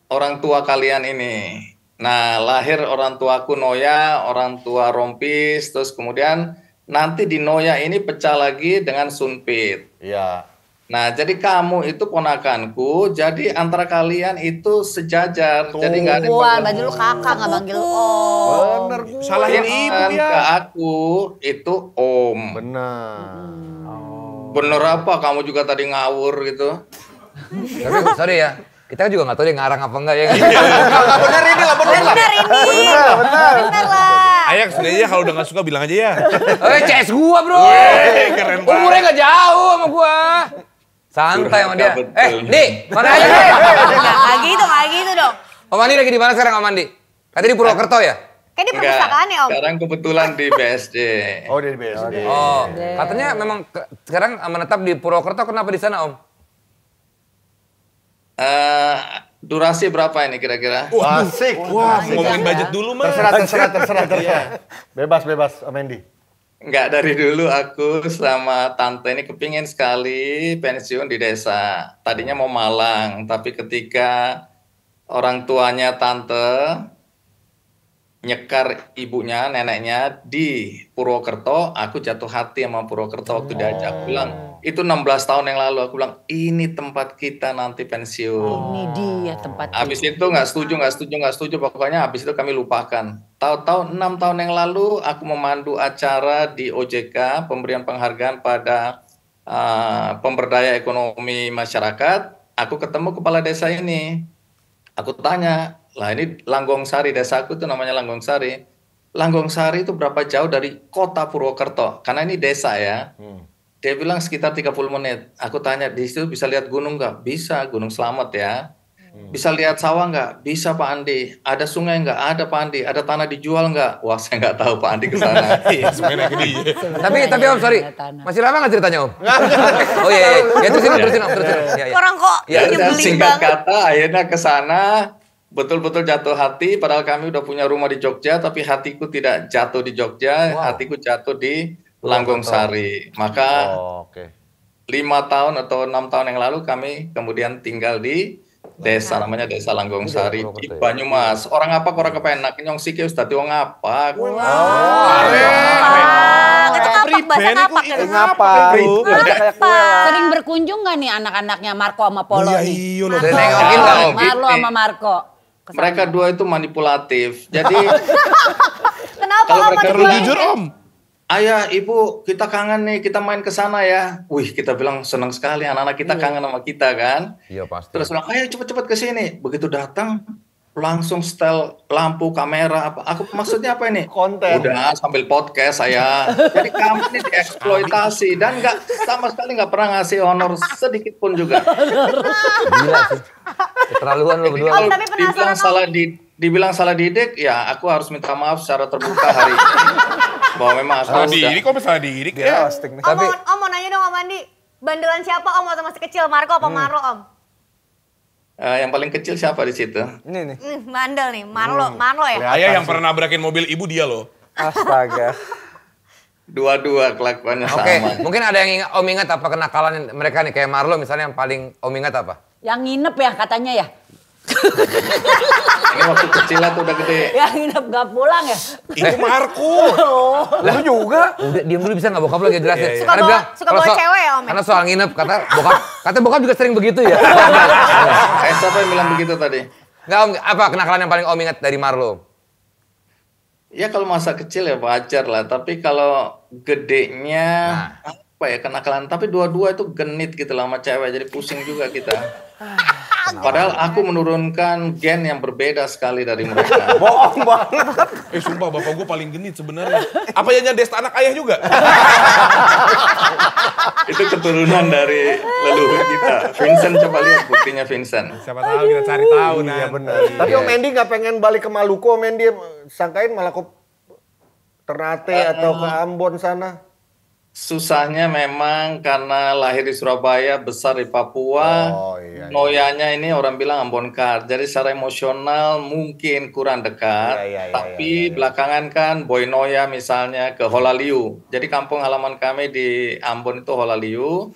Speaker 6: orang tua kalian ini. Nah, lahir orang tuaku Noya, orang tua Rompis, terus kemudian nanti di Noya ini pecah lagi dengan Sunpit.
Speaker 2: Iya.
Speaker 6: Nah, jadi kamu itu ponakanku, jadi antara kalian itu sejajar. Jadi nggak ada
Speaker 5: Wah, baju lu kakak nggak manggil om.
Speaker 2: Bener.
Speaker 4: Salahin ibu
Speaker 6: Vincent
Speaker 4: ya.
Speaker 6: ke aku itu om.
Speaker 2: Benar.
Speaker 6: Bener apa? Kamu juga tadi ngawur gitu.
Speaker 3: Tapi sorry ya, kita juga nggak tahu dia ngarang apa enggak ya.
Speaker 2: Nggak benar ini, nggak benar lah.
Speaker 1: Bener ini. Bener lah.
Speaker 4: Ayah sebenarnya kalau udah nggak suka bilang aja ya.
Speaker 3: CS gua bro.
Speaker 4: Keren banget.
Speaker 3: Umurnya nggak jauh sama gua. Santai sama dia.
Speaker 6: Betul.
Speaker 3: Di, mana aja nih?
Speaker 1: Nggak gitu dong.
Speaker 3: Om Andi lagi di mana sekarang Om Andi? Katanya di Purwokerto ya?
Speaker 1: Kayak di
Speaker 6: Enggak,
Speaker 1: perpustakaan ya Om?
Speaker 6: sekarang kebetulan di BSD.
Speaker 2: Oh, di BSD.
Speaker 3: Oh, katanya memang sekarang menetap di Purwokerto, kenapa di sana Om?
Speaker 6: Durasi berapa ini kira-kira?
Speaker 2: Asik.
Speaker 4: Wah, ngomongin budget dulu mah.
Speaker 2: Terserah. Bebas, Om Mendy.
Speaker 6: Enggak, dari dulu aku sama tante ini kepingin sekali pensiun di desa. Tadinya mau Malang, tapi ketika orang tuanya tante nyekar ibunya, neneknya di Purwokerto, aku jatuh hati sama Purwokerto waktu diajak. Aku bilang, itu 16 tahun yang lalu, aku bilang, ini tempat kita nanti pensiun.
Speaker 5: Ini dia tempat
Speaker 6: Habis itu nggak setuju. Pokoknya habis itu kami lupakan. Tahu-tahu 6 tahun yang lalu aku memandu acara di OJK, pemberian penghargaan pada pemberdaya ekonomi masyarakat. Aku ketemu kepala desa ini. Aku tanya, lah ini Langgong Sari, desaku itu namanya Langgong Sari. Langgong Sari itu berapa jauh dari kota Purwokerto? Karena ini desa ya. Dia bilang sekitar 30 menit. Aku tanya, di situ bisa lihat gunung nggak? Bisa, Gunung Slamet ya. Bisa lihat sawah nggak? Bisa Pak Andi. Ada sungai nggak? Ada Pak Andi. Ada tanah dijual nggak? Wah, saya nggak tahu Pak Andi ke sana.
Speaker 4: Iya, semuanya gede.
Speaker 3: Tapi Om, sorry. Masih lama nggak ceritanya Om? Oh iya. Ya terusin Om. Ya.
Speaker 1: Orang kok
Speaker 6: Ya udah,
Speaker 1: nyebelin
Speaker 6: singkat
Speaker 1: banget.
Speaker 6: kata akhirnya ke sana betul-betul jatuh hati, padahal kami udah punya rumah di Jogja, tapi hatiku tidak jatuh di Jogja, hatiku jatuh di Langgong Sari. Maka 5 tahun atau 6 tahun yang lalu kami kemudian tinggal di desa, namanya Desa Langgong Sari di Banyumas. Orang apa orang kepenak nyong sike wis dadi wong apa.
Speaker 1: Itu ngapak, bahasa ngapak ya.
Speaker 7: Ngapa? Kayak kue.
Speaker 5: Sering berkunjung nggak nih anak-anaknya Marco sama Polo
Speaker 4: Iya,
Speaker 5: nih?
Speaker 4: iya loh.
Speaker 3: Nengokin nggak Om?
Speaker 5: Marlo sama Marco. Kesana.
Speaker 6: Mereka dua itu manipulatif. Jadi
Speaker 1: Kenapa
Speaker 6: Kalau
Speaker 1: Om
Speaker 6: mereka
Speaker 1: ada
Speaker 4: Perlu
Speaker 1: yang-
Speaker 4: jujur Om.
Speaker 6: ayah, ibu, kita kangen nih, kita main ke sana ya. Wih, kita bilang senang sekali anak-anak kita kangen sama kita kan.
Speaker 3: Iya pasti.
Speaker 6: Terus bilang, ayo cepet-cepet ke sini. Begitu datang, langsung setel lampu, kamera, apa. Aku maksudnya apa ini?
Speaker 2: Konten.
Speaker 6: Udah sambil podcast saya. Jadi kami ini dieksploitasi dan nggak sama sekali nggak pernah ngasih honor sedikit pun juga.
Speaker 3: Gila sih. Keterlaluan lo berdua.
Speaker 1: Om, tapi penasaran, Om.
Speaker 6: Dibilang salah didik, ya aku harus minta maaf secara terbuka hari ini. Bahwa memang aku
Speaker 4: Salah
Speaker 6: sudah
Speaker 4: diri, kok salah diri?
Speaker 7: Dia roasting nih.
Speaker 1: Om, Om mau nanya dong Om Andi. Bandelan siapa Om waktu masih kecil? Marco apa Marlo Om?
Speaker 6: yang paling kecil siapa di situ?
Speaker 7: Ini nih.
Speaker 1: Bandel nih, Marlo ya?
Speaker 4: Ayah yang pernah nabrakin mobil ibu dia loh.
Speaker 7: Astaga.
Speaker 6: Dua-dua kelakuannya
Speaker 3: Oke,
Speaker 6: sama.
Speaker 3: mungkin ada yang Om ingat apa kenakalan mereka nih kayak Marlo misalnya yang paling Om ingat apa?
Speaker 5: Yang nginep ya katanya ya?
Speaker 6: Ini waktu kecil tuh udah gede.
Speaker 5: Yang nginep gak pulang ya?
Speaker 4: Itu Marco.
Speaker 7: Lu juga.
Speaker 3: Udah diam dulu bisa nggak bokap lo jelasin.
Speaker 1: Suka
Speaker 3: Karena
Speaker 1: bawa-
Speaker 3: bilang,
Speaker 1: suka
Speaker 3: kalau
Speaker 1: bawa
Speaker 3: soal-
Speaker 1: cewek ya, Om, ya?
Speaker 3: Karena soal nginep kata bokap juga sering begitu ya.
Speaker 6: Siapa yang bilang begitu tadi?
Speaker 3: Nggak Om, apa kenakalan yang paling Om ingat dari Marlo?
Speaker 6: Ya kalau masa kecil ya wajar lah, tapi kalau gedenya apa ya kenakalan, tapi dua-dua itu genit gitu lah sama cewek, jadi pusing juga kita. Padahal aku menurunkan gen yang berbeda sekali dari mereka.
Speaker 7: Bohong banget.
Speaker 4: Sumpah bapak gue paling genit sebenarnya. Apa ya desta anak ayah juga?
Speaker 6: Itu keturunan dari leluhur kita. Vincent, coba lihat buktinya Vincent.
Speaker 4: Siapa tahu kita cari tahu nah.
Speaker 2: Iya benar. Tapi Om Mendy nggak pengen balik ke Maluku, Om Mendy sangkain malah ke Ternate atau ke Ambon sana.
Speaker 6: Susahnya memang karena lahir di Surabaya, besar di Papua.
Speaker 2: Oh, iya.
Speaker 6: Noyanya ini orang bilang Ambonkar. Jadi secara emosional mungkin kurang dekat.
Speaker 2: Iya,
Speaker 6: Tapi belakangan kan Boy Noya misalnya ke Holaliu. Jadi kampung halaman kami di Ambon itu Holaliu.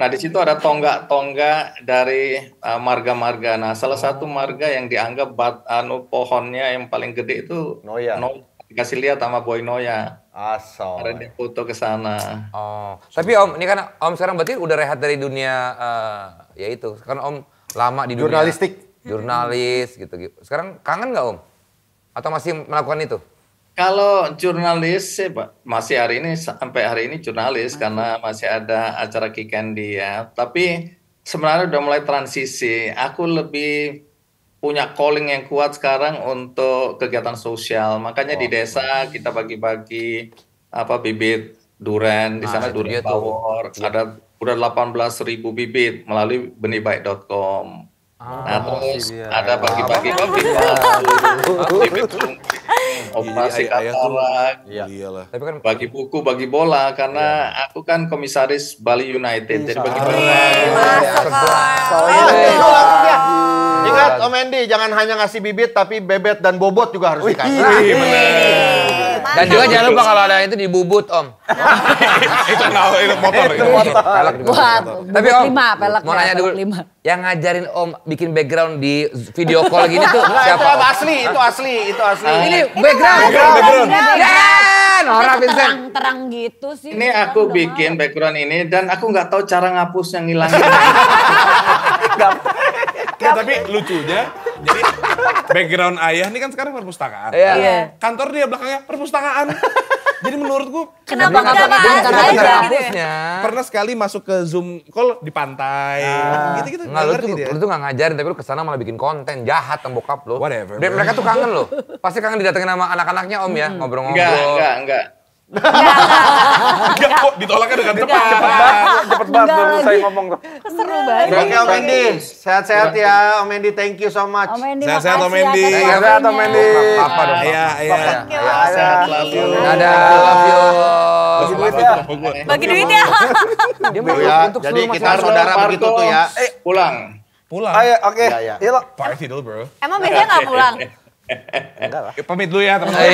Speaker 6: Nah di situ ada tonggak-tonggak dari marga-marga. Nah salah satu marga yang dianggap pohonnya yang paling gede itu
Speaker 2: Noya.
Speaker 6: Dikasih lihat sama Boy Noya.
Speaker 2: Asal.
Speaker 6: Ada dia foto ke sana.
Speaker 3: Oh, tapi Om, ini kan Om sekarang berarti udah rehat dari dunia ya itu. Kan Om lama di dunia
Speaker 2: Jurnalistik.
Speaker 3: jurnalis gitu. Sekarang kangen nggak Om? Atau masih melakukan itu?
Speaker 6: Kalau jurnalis sih Pak, masih hari ini sampai hari ini jurnalis karena masih ada acara Kick Candy ya. Tapi sebenarnya udah mulai transisi. Aku lebih punya calling yang kuat sekarang untuk kegiatan sosial. Makanya di desa kita bagi-bagi bibit duren. Di sana
Speaker 3: itu
Speaker 6: duren
Speaker 3: dia tuh.
Speaker 6: power. Ada udah 18.000 bibit melalui benihbaik.com. Nah terus ada bagi-bagi bibit operasi
Speaker 4: Jadi ayah tuh-
Speaker 6: katarak,
Speaker 4: Iyalah.
Speaker 3: Tapi kan
Speaker 6: bagi buku, bagi bola, karena aku kan komisaris Bali United. Jadi bagi bola.
Speaker 2: Itu langsung dia. Ingat Om Endi, jangan hanya ngasih bibit tapi bebet dan bobot juga harus dikasih.
Speaker 3: dan juga jangan lupa kalau ada itu dibubut Om.
Speaker 4: Itu motor.
Speaker 3: Pelek juga.
Speaker 5: Buat
Speaker 3: Tapi Om,
Speaker 5: pelek
Speaker 3: mau nanya dulu.
Speaker 5: 5.
Speaker 3: Yang ngajarin Om bikin background di video call gini tuh
Speaker 2: Nah,
Speaker 3: siapa?
Speaker 2: itu
Speaker 3: Om?
Speaker 2: asli, itu asli, itu asli.
Speaker 3: Ini background. Ya, Nora Vincent.
Speaker 5: Terang gitu sih.
Speaker 6: Ini aku bikin background ini dan aku nggak tahu cara ngapus yang ngilangin.
Speaker 4: Ya, tapi lucunya, jadi background ayah ini kan sekarang perpustakaan.
Speaker 3: Iya.
Speaker 4: Kantor dia belakangnya perpustakaan. Jadi menurutku
Speaker 1: Kenapa nggak
Speaker 3: Dia
Speaker 1: bahas
Speaker 3: nggak
Speaker 1: aja gitu ya?
Speaker 3: hapusnya.
Speaker 4: pernah sekali masuk ke Zoom call di pantai. Gitu-gitu.
Speaker 3: Enggak, lu
Speaker 4: ngerti
Speaker 3: tuh,
Speaker 4: dia.
Speaker 3: lu tuh gak ngajarin, tapi lu kesana malah bikin konten jahat sama bokap lu.
Speaker 4: Whatever,
Speaker 3: Dan
Speaker 4: bro.
Speaker 3: mereka tuh kangen lo. Pasti kangen didatengin sama anak-anaknya Om ya, ngobrol-ngobrol.
Speaker 6: Enggak.
Speaker 4: Enggak kok ditolaknya dengan tepat.
Speaker 7: Cepet banget baru saya ngomong tuh.
Speaker 1: Seru banget.
Speaker 2: Oke Om Endi, sehat-sehat ya Om Endi, thank you so much.
Speaker 5: Om Endi,
Speaker 4: Sehat-sehat, Om
Speaker 5: makasih
Speaker 4: Endi.
Speaker 5: atas
Speaker 7: Sehat-sehat, Om
Speaker 5: waktunya.
Speaker 7: Endi.
Speaker 3: Papa dong.
Speaker 4: Ayah.
Speaker 6: Sehat selalu.
Speaker 3: Dadah, love you.
Speaker 7: Bagi duit ya.
Speaker 1: Bagi duit ya.
Speaker 3: Dia
Speaker 2: Tuh ya, jadi kita saudara begitu tuh ya.
Speaker 6: Pulang.
Speaker 4: Pulang.
Speaker 7: Ayo, oke.
Speaker 2: Iya, iya.
Speaker 7: Yuk, lo.
Speaker 4: Party dulu, bro.
Speaker 1: Emang biasanya nggak pulang?
Speaker 4: Pamit dulu ya, teman-teman.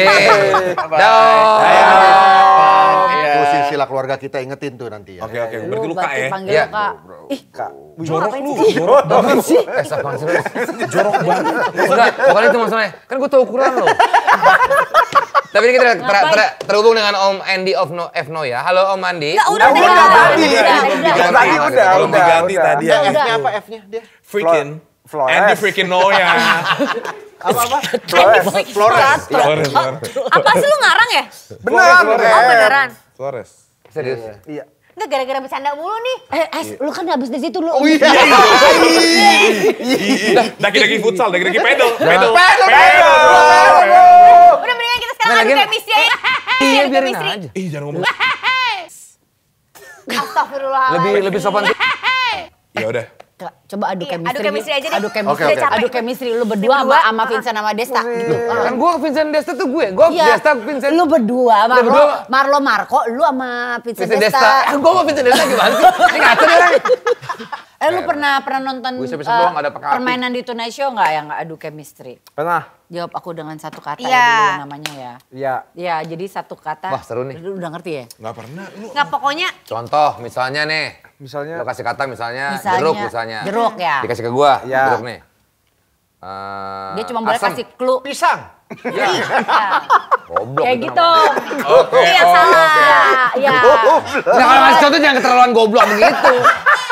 Speaker 6: Iya.
Speaker 2: Tuh silsilah keluarga kita ingetin tuh nanti ya.
Speaker 4: Oke, berarti
Speaker 5: Lu
Speaker 4: lu Kak
Speaker 5: berarti
Speaker 4: ya.
Speaker 5: panggil
Speaker 3: Iya.
Speaker 5: Kak. Ih,
Speaker 4: Jorok lu.
Speaker 5: banget sih.
Speaker 3: Apaan sih? Jorok banget. Enggak, bukan itu maksudnya. Kan gue tahu ukuran lo. Tapi ini kita terhubung dengan Om Andy of Fno ya. Halo Om Andi.
Speaker 1: Nggak, udah tadi
Speaker 7: Udah,
Speaker 1: udah.
Speaker 7: tadi.
Speaker 1: Udah.
Speaker 4: Belum diganti tadi ya.
Speaker 2: F-nya apa F-nya dia?
Speaker 4: Freaking.
Speaker 7: Flores.
Speaker 4: Andy freaking Noya.
Speaker 2: Apa?
Speaker 7: Flores.
Speaker 2: Flores.
Speaker 4: Flores.
Speaker 1: Apa sih lu ngarang ya?
Speaker 7: Beneran.
Speaker 1: Oh beneran.
Speaker 4: Flores.
Speaker 3: Serius.
Speaker 7: Iya.
Speaker 1: Nggak gara-gara bercanda mulu nih.
Speaker 5: Lu kan habis dari situ lu.
Speaker 2: Oh iya.
Speaker 4: Daki-daki futsal, daki-daki pedal.
Speaker 2: Pedal.
Speaker 1: Udah mendingan kita sekarang
Speaker 3: Nah,
Speaker 1: adu
Speaker 3: lagian-
Speaker 1: chemistry aja.
Speaker 3: Iya,
Speaker 1: Adu
Speaker 3: biarin
Speaker 1: chemistry.
Speaker 3: aja.
Speaker 4: Ih, jangan ngomong.
Speaker 1: Astagfirullahaladzim.
Speaker 3: Lebih sopan.
Speaker 4: Ya udah.
Speaker 5: Kak, coba adu
Speaker 1: Iya,
Speaker 5: chemistry.
Speaker 1: adu chemistry
Speaker 5: yuk.
Speaker 1: aja deh.
Speaker 5: Adu chemistry.
Speaker 2: Oke, oke.
Speaker 5: Adu chemistry lu berdua sama Vincent sama Desta gitu.
Speaker 3: Kan gue Vincent Desta tuh gue. Gue
Speaker 5: Iya.
Speaker 3: Desta Vincent.
Speaker 5: Lu berdua,
Speaker 3: berdua.
Speaker 5: Marlo Marco, lu sama Vincent
Speaker 3: Vincent
Speaker 5: Desta.
Speaker 3: Desta. Gue mau Vincent Desta gimana sih? Ini ngaco nih orang.
Speaker 5: Lu pernah nonton
Speaker 3: Gue bisa doang, nggak ada pakai api.
Speaker 5: permainan di Tonight Show nggak yang adu chemistry?
Speaker 7: Pernah.
Speaker 5: Jawab aku dengan satu kata
Speaker 1: Iya.
Speaker 5: ya dulu namanya ya.
Speaker 7: Iya.
Speaker 5: Ya, jadi satu kata.
Speaker 3: Wah, seru nih.
Speaker 5: Lu udah ngerti ya?
Speaker 4: Nggak pernah. Lu
Speaker 1: Nggak, pokoknya
Speaker 3: Contoh misalnya nih.
Speaker 7: Misalnya.
Speaker 3: Lo kasih kata misalnya jeruk misalnya.
Speaker 5: Jeruk ya.
Speaker 3: Dikasih ke gue.
Speaker 7: Iya.
Speaker 3: Jeruk nih.
Speaker 5: Dia cuma boleh
Speaker 3: asam.
Speaker 5: kasih clue.
Speaker 2: Pisang.
Speaker 5: Ya.
Speaker 3: Goblok.
Speaker 5: Kayak
Speaker 3: itu
Speaker 5: gitu.
Speaker 3: namanya.
Speaker 1: iya salah.
Speaker 5: Ya.
Speaker 3: Nah, kalau ngasih contoh jangan keterlaluan goblok begitu.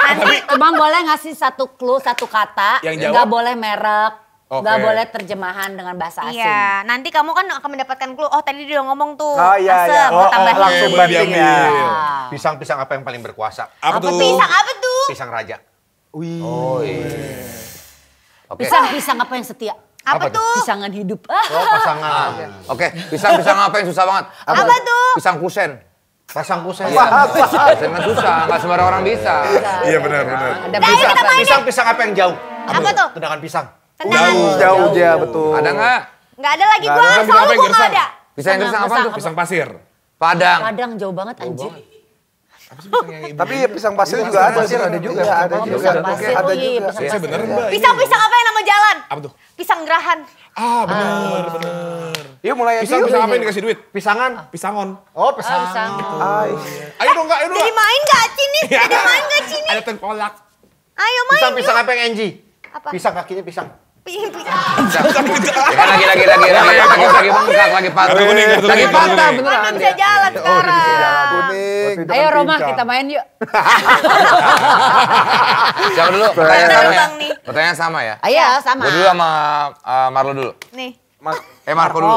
Speaker 5: Nanti cuma boleh ngasih satu clue, satu kata.
Speaker 4: Yang jawab?
Speaker 5: Nggak boleh merek. Nggak
Speaker 4: Oke.
Speaker 5: boleh terjemahan dengan bahasa asing.
Speaker 1: Iya, nanti kamu kan akan mendapatkan clue. Oh tadi dia udah ngomong tuh.
Speaker 7: Oh iya, iya.
Speaker 1: Asem, tambahin.
Speaker 7: langsung
Speaker 4: Boleh
Speaker 7: banding ya.
Speaker 4: diambil.
Speaker 2: Pisang-pisang apa yang paling berkuasa?
Speaker 4: Apa tuh?
Speaker 1: Pisang apa tuh?
Speaker 2: Pisang raja.
Speaker 3: Oh iya. Oke.
Speaker 5: Pisang apa yang setia?
Speaker 1: Apa tuh?
Speaker 5: Pisangan hidup.
Speaker 2: Oh, pasangan.
Speaker 3: Oke, pisang apa yang susah banget?
Speaker 1: Apa tuh?
Speaker 3: Pisang kusen.
Speaker 2: Pasang kusen.
Speaker 3: Kusen kan susah, nggak sembarang orang bisa.
Speaker 4: Iya benar.
Speaker 5: Ada
Speaker 1: Nah, ayo kita main deh.
Speaker 2: Pisang apa yang jauh?
Speaker 1: Apa tuh?
Speaker 2: Tendangan pisang.
Speaker 1: Tendangan.
Speaker 7: Jauh dia betul.
Speaker 3: Ada nggak?
Speaker 1: Nggak ada lagi
Speaker 4: Nggak
Speaker 1: gua.
Speaker 4: ada. Pisang apa
Speaker 1: Selalu
Speaker 4: yang
Speaker 1: gua nggak
Speaker 4: gersang?
Speaker 1: ada.
Speaker 3: Pisang yang gersang apa tuh?
Speaker 4: Pisang pasir.
Speaker 3: Padang.
Speaker 5: Padang jauh banget anjir.
Speaker 7: Tapi pisang pasir juga ada.
Speaker 2: pasir ada juga.
Speaker 7: Iya, ada
Speaker 5: Oh,
Speaker 7: juga.
Speaker 5: pisang pasir.
Speaker 7: Ada
Speaker 5: Oh iya,
Speaker 7: juga.
Speaker 5: pisang
Speaker 4: Saya
Speaker 5: pasir.
Speaker 4: bener Mbak.
Speaker 1: Pisang-pisang apa yang nama jalan?
Speaker 4: Apa tuh?
Speaker 1: Pisang gerahan.
Speaker 4: Ah bener.
Speaker 7: Yuk mulai aja.
Speaker 4: Pisang apa yang dikasih duit?
Speaker 2: Pisangan.
Speaker 4: Pisangon.
Speaker 2: Oh, pisang.
Speaker 4: Ayo dong Kak, ayo dong.
Speaker 1: Jadi main nggak Cini? Jadi main nggak Cini?
Speaker 4: Ada tengkolak.
Speaker 1: Ayo main.
Speaker 2: Pisang apa yang Enji?
Speaker 1: Apa?
Speaker 2: Pisang kakinya pisang.
Speaker 1: Pisang.
Speaker 3: Ya kan lagi bengkak, lagi patah.
Speaker 4: Kartu kuning, kartu
Speaker 3: Lagi
Speaker 4: kuning,
Speaker 3: patah
Speaker 4: kartu kuning.
Speaker 3: beneran.
Speaker 1: Mana bisa jalan sekarang?
Speaker 7: Kuning.
Speaker 5: Ayo Roma kita main yuk.
Speaker 3: Siapa dulu?
Speaker 1: Mana
Speaker 3: Pertanyaan sama ya?
Speaker 1: Bang nih?
Speaker 3: Pertanyaan sama ya?
Speaker 5: Ayo sama.
Speaker 3: Gue dulu sama Marlo dulu.
Speaker 1: Nih.
Speaker 3: Marco dulu.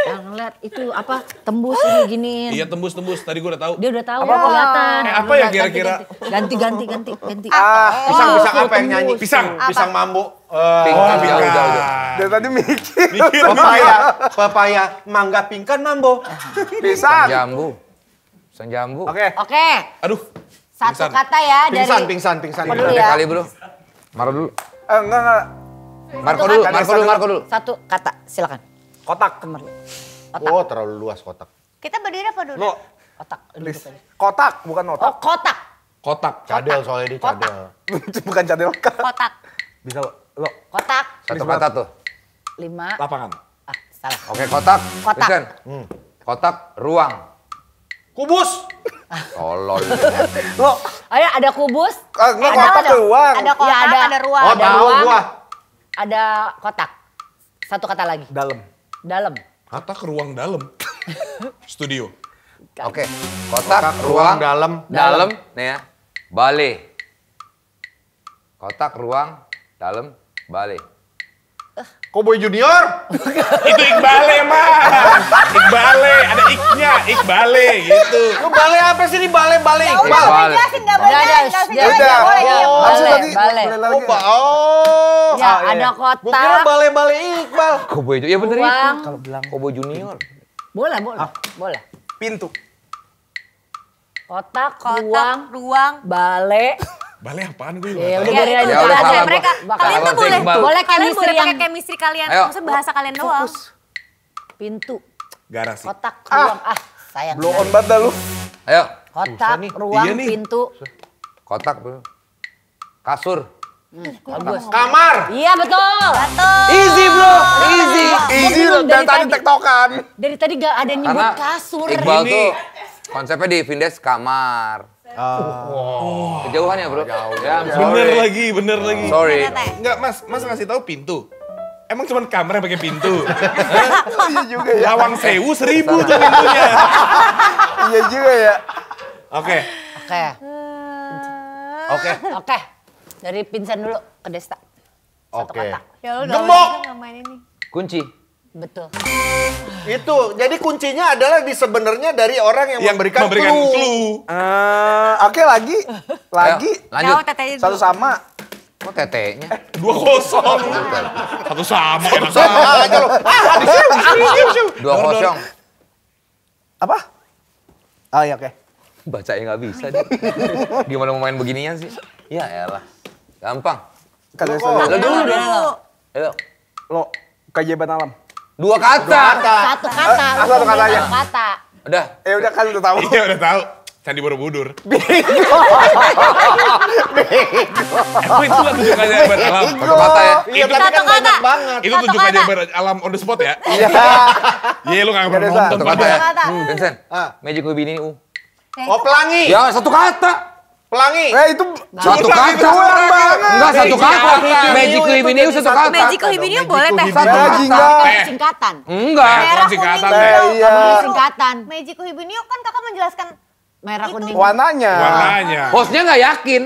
Speaker 5: Yang lihat itu apa tembus ini giniin.
Speaker 4: Iya tembus. Tadi gue udah tahu.
Speaker 5: Dia udah tahu kelihatan.
Speaker 4: apa ya kira-kira?
Speaker 5: Ganti.
Speaker 2: Pisang apa yang nyanyi?
Speaker 4: Pisang.
Speaker 2: Pisang mambo.
Speaker 3: Pingkan jauh.
Speaker 7: Dari tadi mikir.
Speaker 2: Papaya, mangga, pingkan, mambo.
Speaker 7: Pisang.
Speaker 3: Pisang jambu.
Speaker 7: Oke.
Speaker 5: Oke.
Speaker 4: Aduh.
Speaker 5: Satu
Speaker 4: Pingsan.
Speaker 5: kata ya dari.
Speaker 2: Pingsan.
Speaker 5: Apa dulu
Speaker 3: Tiga
Speaker 5: ya?
Speaker 3: kali bro. Marlo dulu.
Speaker 7: Enggak.
Speaker 3: Marco dulu.
Speaker 5: Satu kata, silakan.
Speaker 7: Kotak.
Speaker 2: Oh, terlalu luas kotak.
Speaker 1: Kita berdiri apa dulu?
Speaker 7: Lo.
Speaker 5: Otak.
Speaker 7: Lis. Kotak, bukan
Speaker 5: Oh,
Speaker 7: otak.
Speaker 5: kotak.
Speaker 4: Kotak.
Speaker 2: Cadel soalnya dia cadel.
Speaker 7: Bukan cadel.
Speaker 1: Kotak.
Speaker 7: Bisa lo.
Speaker 5: Kotak.
Speaker 3: Satu kata tuh.
Speaker 5: 5.
Speaker 4: Lapangan.
Speaker 5: Ah, salah.
Speaker 3: Oke, kotak.
Speaker 5: Kotak.
Speaker 3: Vincent. Kotak, ruang.
Speaker 2: Kubus.
Speaker 3: Tolol.
Speaker 7: Lo.
Speaker 5: Ayo ada kubus.
Speaker 7: Enggak
Speaker 5: Ada
Speaker 7: kotak
Speaker 5: dong.
Speaker 7: doang.
Speaker 1: Ada kotak,
Speaker 5: Ya,
Speaker 1: ada ruang.
Speaker 2: Oh,
Speaker 5: Ada
Speaker 2: tahu
Speaker 5: ruang.
Speaker 2: gua.
Speaker 5: Ada kotak. Satu kata lagi.
Speaker 7: Dalam.
Speaker 5: Dalam.
Speaker 4: Kotak ruang dalam. Studio.
Speaker 3: Oke, kotak, ruang, dalam, nih ya, bale. Kotak, ruang, dalam, bale.
Speaker 2: Cowboy Junior.
Speaker 4: Itu Iqbale, Mas. Iqbale, ada iknya, Iqbale gitu.
Speaker 2: Lu bale apa sih ini bale
Speaker 1: Ya udah,
Speaker 3: Bale.
Speaker 1: udah jelasin nggak boleh,
Speaker 5: Udah,
Speaker 1: nggak usah
Speaker 5: udah.
Speaker 1: jelasin,
Speaker 7: Udah.
Speaker 1: nggak boleh.
Speaker 5: Ya,
Speaker 1: Iya.
Speaker 7: Maksud
Speaker 5: bale,
Speaker 7: tadi,
Speaker 5: bale.
Speaker 7: boleh lagi.
Speaker 2: Oh.
Speaker 5: Ya,
Speaker 7: iya.
Speaker 5: ada
Speaker 2: Gua kira
Speaker 5: kotak.
Speaker 2: bale-bale Iqbal.
Speaker 3: Cowboy itu, ya bener
Speaker 5: Ruang.
Speaker 3: itu. Kalau bilang Cowboy Junior.
Speaker 5: Boleh, boleh. Boleh.
Speaker 7: Pintu.
Speaker 5: Kotak,
Speaker 1: Kotak, ruang.
Speaker 5: bale.
Speaker 4: Bale apaan gue?
Speaker 5: Ya udah
Speaker 1: Ya,
Speaker 5: biarin
Speaker 1: itu
Speaker 5: aja.
Speaker 3: Ya udah,
Speaker 1: bahasa
Speaker 3: salah
Speaker 1: mereka.
Speaker 3: gua.
Speaker 1: Kalian
Speaker 3: Salah
Speaker 1: tuh boleh,
Speaker 3: Iqbal.
Speaker 5: Boleh
Speaker 1: kalian
Speaker 5: chemistry
Speaker 1: boleh pakai
Speaker 5: yang-
Speaker 1: chemistry kalian.
Speaker 3: Ayo.
Speaker 1: Maksudnya bahasa kalian doang.
Speaker 5: Pintu,
Speaker 4: Garasi.
Speaker 5: kotak, ruang. Sayang.
Speaker 7: Blow on banget dah lu.
Speaker 3: Ayo,
Speaker 5: Kotak, ruang,
Speaker 4: Iya nih.
Speaker 5: pintu.
Speaker 3: kotak, kasur.
Speaker 5: Bagus.
Speaker 2: Kamar.
Speaker 5: Iya betul.
Speaker 3: Easy bro, easy.
Speaker 7: Easy
Speaker 5: bingung
Speaker 7: dan
Speaker 5: dari
Speaker 7: tadi
Speaker 5: tadi.
Speaker 7: tektokan.
Speaker 5: Dari tadi gak ada yang nyebut kasur.
Speaker 3: Iqbal
Speaker 4: Ini.
Speaker 3: tuh konsepnya di Vindes kamar. Kejauhan ya bro? Ya, I'm
Speaker 4: Bener lagi.
Speaker 3: sorry.
Speaker 4: Enggak, Mas ngasih tahu pintu. Emang cuma kamar yang pakai pintu?
Speaker 7: Iya juga ya.
Speaker 4: Lawang sewu 1000 tuh pintunya.
Speaker 7: Iya juga ya.
Speaker 4: Oke.
Speaker 5: Oke,
Speaker 2: Oke.
Speaker 5: oke. Dari Vincent dulu ke Desta. Satu
Speaker 2: Oke.
Speaker 5: kata.
Speaker 1: Ya udah.
Speaker 2: Gembok.
Speaker 1: nggak main ini.
Speaker 3: Kunci.
Speaker 5: Betul.
Speaker 2: Itu. Jadi kuncinya adalah sebenarnya dari orang yang, memberikan clue.
Speaker 7: Oke lagi. Lagi.
Speaker 3: Ayo, lanjut.
Speaker 1: Jauh tetenya
Speaker 7: Satu
Speaker 1: dulu.
Speaker 7: sama.
Speaker 3: Kok tetenya?
Speaker 4: 2-0. Satu sama enak
Speaker 2: Sama
Speaker 4: banget.
Speaker 2: aja lo.
Speaker 3: Dua kosong.
Speaker 7: Apa? Oh iya oke.
Speaker 3: Bacanya nggak bisa dia. Gimana mau main beginian sih? Ya elah. Gampang.
Speaker 7: Kata
Speaker 2: Lo
Speaker 7: saya.
Speaker 3: Lo dulu deh.
Speaker 1: Dulu.
Speaker 3: Ayo.
Speaker 7: Lo keajaiban alam.
Speaker 3: Dua kata.
Speaker 5: Satu kata. lu
Speaker 7: satu kata aja.
Speaker 5: satu kata.
Speaker 3: Udah.
Speaker 7: Udah kan udah tahu.
Speaker 4: Iya udah tahu. Candi Borobudur. Emang itu lah tujuh keajaiban alam.
Speaker 3: Satu kata ya.
Speaker 2: Iya, tapi
Speaker 1: Satu
Speaker 2: kan banyak
Speaker 1: kata.
Speaker 2: banget.
Speaker 4: Itu
Speaker 1: Satu
Speaker 4: tujuh
Speaker 1: kata.
Speaker 4: keajaiban alam on the spot ya?
Speaker 7: Iya.
Speaker 4: Iya lu gak pernah
Speaker 7: Iya,
Speaker 4: nonton.
Speaker 3: Satu kata ya.
Speaker 1: Satu kata.
Speaker 3: Vincent.
Speaker 2: Ah.
Speaker 3: Magic Webini U.
Speaker 2: Oh, pelangi.
Speaker 3: Ya satu kata.
Speaker 2: Pelangi.
Speaker 7: Itu
Speaker 3: Satu
Speaker 7: Pelangi
Speaker 3: kata.
Speaker 7: doang banget.
Speaker 3: Enggak satu
Speaker 2: Magic
Speaker 3: kata.
Speaker 2: Webini
Speaker 3: Magic
Speaker 2: U
Speaker 3: Webini U
Speaker 2: itu
Speaker 3: satu
Speaker 2: jadi
Speaker 3: kata.
Speaker 1: Magic Hibiniu boleh teh.
Speaker 3: Satu
Speaker 7: Lagi
Speaker 3: kata.
Speaker 7: enggak.
Speaker 5: Singkatan.
Speaker 3: Enggak.
Speaker 1: Merah,
Speaker 4: singkatan
Speaker 1: kuning,
Speaker 4: deh.
Speaker 1: hijau.
Speaker 7: Iya.
Speaker 5: Singkatan.
Speaker 1: Magic Hibiniu kan kakak menjelaskan
Speaker 5: Merah, kuning.
Speaker 7: warnanya.
Speaker 4: Warnanya.
Speaker 3: Hostnya nggak yakin.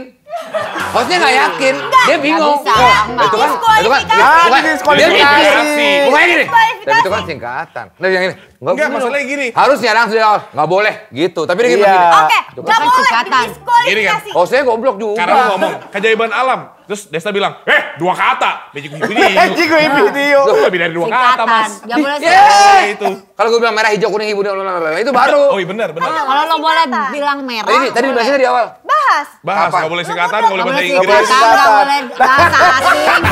Speaker 3: Hostnya nggak yakin. Dia bingung.
Speaker 5: bisa. Enggak.
Speaker 3: Itu kan,
Speaker 1: Diskualifikasi.
Speaker 3: dia
Speaker 7: Diskualifikasi.
Speaker 3: mikir. Bukannya gini.
Speaker 1: Diskualifikasi.
Speaker 3: Tapi itu kan singkatan. Nah yang ini.
Speaker 4: Enggak, masalahnya gini.
Speaker 3: Harusnya langsung dari awal. Nggak boleh gitu. Tapi dia gini.
Speaker 7: Iya.
Speaker 1: Oke,
Speaker 3: Itu
Speaker 1: nggak
Speaker 3: kan
Speaker 1: boleh
Speaker 5: singkatan.
Speaker 1: didiskualifikasi.
Speaker 3: Hostnya goblok juga.
Speaker 4: Karena lu ngomong keajaiban alam. Terus Desta bilang, dua kata. Magic Hibiniu.
Speaker 7: Magic Webini U.
Speaker 4: Lu lebih dari dua kata,
Speaker 5: Singkatan.
Speaker 4: Mas.
Speaker 5: Gak boleh
Speaker 3: Yeay.
Speaker 5: singkatan.
Speaker 4: Itu.
Speaker 3: Kalau gue bilang merah, hijau, kuning, ibu, itu baru.
Speaker 4: Oh iya benar.
Speaker 5: Kalau lo boleh bilang merah.
Speaker 3: Tadi dibahasnya di awal.
Speaker 1: Bahas.
Speaker 4: Bahas,
Speaker 3: Apa?
Speaker 4: gak boleh singkatan, gak boleh
Speaker 5: Gak
Speaker 4: bahasa
Speaker 5: boleh
Speaker 4: Inggris.
Speaker 7: boleh
Speaker 5: singkatan, gak
Speaker 7: singkatan.
Speaker 5: boleh bahasa asing.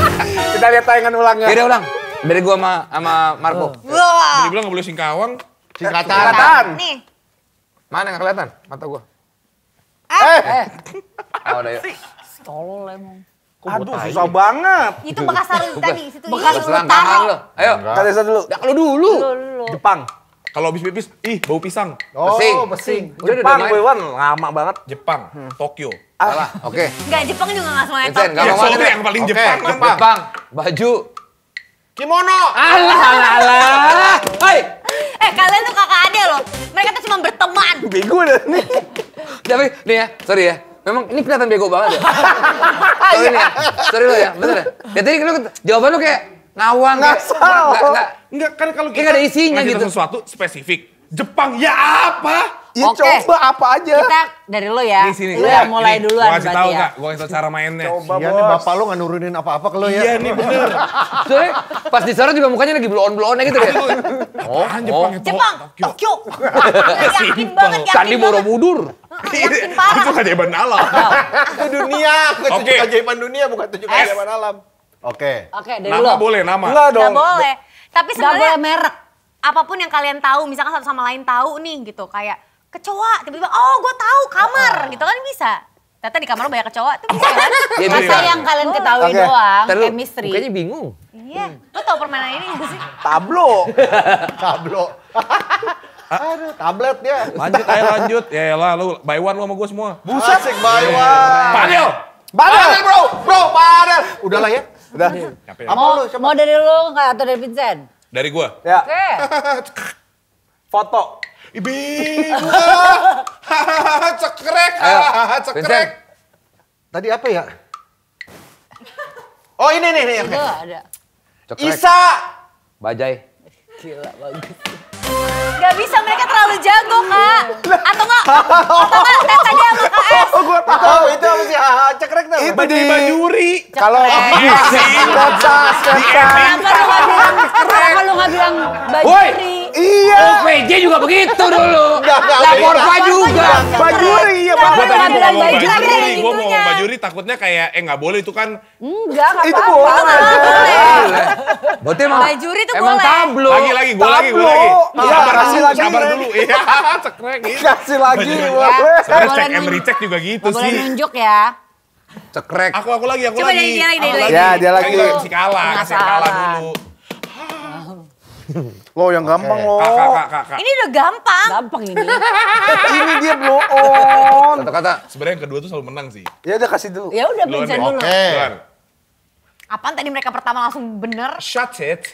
Speaker 7: Kita lihat tayangan ulangnya.
Speaker 3: Dia ulang. Dari gua sama Marco.
Speaker 1: Wah.
Speaker 4: Dia bilang gak boleh singkawang.
Speaker 7: Singkatan.
Speaker 1: Nih.
Speaker 3: Mana nggak kelihatan mata gua? Oh, udah yuk.
Speaker 5: Tolol emang.
Speaker 7: Aduh susah banget.
Speaker 1: Itu bekas sarung tadi. Situ
Speaker 5: Bekas
Speaker 1: ini.
Speaker 3: Selangkangan lo. Ayo.
Speaker 7: Kata saya dulu.
Speaker 3: Ya kalau dulu.
Speaker 7: Jepang.
Speaker 4: Kalau habis pipis, bau pisang.
Speaker 2: Oh,
Speaker 3: Pesing.
Speaker 2: pesing.
Speaker 3: Udah
Speaker 7: Jepang,
Speaker 3: main.
Speaker 7: Wewan. Lama banget.
Speaker 4: Jepang, Tokyo.
Speaker 3: Salah. Oke.
Speaker 1: Enggak, Jepang juga nggak semuanya
Speaker 3: Vincent,
Speaker 1: tahu.
Speaker 3: nggak
Speaker 4: Ya
Speaker 3: mau
Speaker 4: soalnya
Speaker 3: deh.
Speaker 4: yang paling
Speaker 2: Oke,
Speaker 4: Jepang kan.
Speaker 3: Jepang. Baju.
Speaker 2: Kimono.
Speaker 3: Alah. Hai.
Speaker 1: Kalian tuh kakak adik loh. Mereka tuh cuma berteman.
Speaker 7: Bego dah nih.
Speaker 3: Tapi nih ya, sorry ya. Memang ini kelihatan bego banget ya. Sorry nih ya. Sorry lo ya, bener ya. Ya tadi lu jawaban lu kayak ngawang.
Speaker 7: Ngasal.
Speaker 3: Enggak.
Speaker 4: Enggak, kan kalau
Speaker 3: Kayak nggak ada isinya
Speaker 4: ngasih
Speaker 3: gitu.
Speaker 4: sesuatu spesifik. Jepang, ya apa?
Speaker 7: Ya
Speaker 5: Oke.
Speaker 7: coba apa aja.
Speaker 5: Kita dari lo ya.
Speaker 4: Nih sini.
Speaker 5: Lo yang mulai
Speaker 4: Nih,
Speaker 5: duluan
Speaker 4: Gua kasih
Speaker 5: berarti
Speaker 4: tahu
Speaker 5: ya.
Speaker 4: nggak? Gua kasih tahu cara mainnya.
Speaker 7: Coba
Speaker 2: Iya nih
Speaker 7: bos.
Speaker 2: bapak lu nggak nurunin apa-apa ke lu ya.
Speaker 4: Iya nih bener.
Speaker 3: Soalnya pas disorot juga mukanya lagi blow-on-blow-onnya gitu deh. Oh,
Speaker 4: Kan Jepang itu.
Speaker 1: Jepang,
Speaker 4: Tokyo.
Speaker 1: Tokyo. Yakin banget, yakin
Speaker 3: Candi
Speaker 1: banget.
Speaker 3: Borobudur.
Speaker 1: Yakin parah.
Speaker 4: Itu keajaiban alam.
Speaker 2: Itu dunia,
Speaker 4: Oke.
Speaker 2: keajaiban dunia bukan tujuh keajaiban alam. Oke.
Speaker 5: Oke, dari
Speaker 4: Nama
Speaker 5: lo.
Speaker 4: boleh, nama.
Speaker 7: Enggak
Speaker 1: Nggak
Speaker 7: dong.
Speaker 1: boleh. Tapi
Speaker 5: Nggak boleh
Speaker 1: sebenarnya
Speaker 5: merek.
Speaker 1: apapun yang kalian tahu, misalkan satu sama lain tahu nih gitu, kayak kecoa, tiba-tiba, oh gue tahu kamar, gitu kan bisa. Ternyata di kamar lo banyak kecoa, itu bisa kan?
Speaker 3: Iya,
Speaker 5: Masa
Speaker 3: bisa.
Speaker 5: yang kalian ketahui
Speaker 7: Oke.
Speaker 5: doang,
Speaker 3: Ntar lu
Speaker 5: chemistry.
Speaker 3: mukanya bingung.
Speaker 1: Iya, lo tau permainan ini gak sih?
Speaker 7: Tablo.
Speaker 2: Tablo. Aduh, tablet dia.
Speaker 4: Lanjut, ayo lanjut. Ya lah, lu by one lu sama gue semua.
Speaker 2: Buset sih, Baywan.
Speaker 4: Padel.
Speaker 2: Padel, bro, padel. Udahlah ya.
Speaker 7: Udah.
Speaker 4: Capek.
Speaker 2: Apa lu? Coba.
Speaker 5: Mau dari lo nggak atau dari Vincent?
Speaker 4: Dari gue.
Speaker 7: Ya,
Speaker 5: Oke.
Speaker 7: foto.
Speaker 4: Bingung. Cekrek.
Speaker 3: Vincent.
Speaker 4: Cekrek.
Speaker 2: Tadi apa ya? Oh ini nih.
Speaker 5: Itu ada.
Speaker 3: Cekrek.
Speaker 2: Isa.
Speaker 3: Bajai.
Speaker 5: Gila, bagus.
Speaker 1: Gak bisa, mereka terlalu jago, Kak. Atau enggak, tes aja sama KS.
Speaker 7: Oh, gue tahu.
Speaker 2: Itu apa sih? Cekrek tuh.
Speaker 7: Itu
Speaker 4: Bajai
Speaker 7: di
Speaker 4: bajuri.
Speaker 7: kalau sketsa.
Speaker 5: Kenapa lu nggak bilang baju
Speaker 3: Woi.
Speaker 5: diri?
Speaker 7: Iya.
Speaker 3: PJ juga begitu dulu.
Speaker 2: Enggak,
Speaker 3: Lapor
Speaker 2: beda.
Speaker 3: Pak juga.
Speaker 7: Bajuri iya
Speaker 5: Kenapa
Speaker 7: Bang.
Speaker 4: Gue tadi
Speaker 5: nggak
Speaker 4: mau
Speaker 5: bilang
Speaker 4: ngomong
Speaker 5: baju
Speaker 4: bajuri,
Speaker 5: diri?
Speaker 4: gue mau ngomong bajuri takutnya kayak nggak boleh itu kan.
Speaker 5: Enggak, nggak
Speaker 7: Itu
Speaker 5: apa-apa.
Speaker 7: boleh.
Speaker 3: Berarti emang
Speaker 1: Bajuri tuh
Speaker 3: emang
Speaker 1: boleh.
Speaker 3: tablo.
Speaker 4: Lagi, gue lagi.
Speaker 7: Tablo. Iya,
Speaker 4: Sabar
Speaker 7: kasih
Speaker 4: dulu,
Speaker 7: lagi.
Speaker 4: sabar dulu. Iya, cekrek gitu.
Speaker 7: Kasih lagi.
Speaker 5: Ya,
Speaker 4: Sebenarnya
Speaker 5: nggak
Speaker 4: cek
Speaker 5: boleh
Speaker 4: and recheck juga gitu
Speaker 5: nggak boleh
Speaker 4: sih.
Speaker 5: nunjuk ya.
Speaker 3: Cekrek.
Speaker 4: Aku lagi.
Speaker 1: Coba dari dia lagi, dari
Speaker 4: Aku
Speaker 1: lagi.
Speaker 7: Ya, dia lagi.
Speaker 4: Kan si kalah, kasih kalah
Speaker 5: Penasaran.
Speaker 4: dulu.
Speaker 7: Lo yang gampang lo.
Speaker 4: Kakak.
Speaker 1: Ini udah gampang.
Speaker 5: Gampang ini.
Speaker 7: Ini dia blow on.
Speaker 3: Kata-kata.
Speaker 4: Sebenarnya yang kedua tuh selalu menang sih.
Speaker 7: Ya udah kasih dulu.
Speaker 5: Ya udah
Speaker 4: Duluan
Speaker 5: Vincent
Speaker 4: deh.
Speaker 5: dulu.
Speaker 2: Oke.
Speaker 4: Duluan.
Speaker 1: Apaan tadi mereka pertama langsung bener?
Speaker 4: Shut it.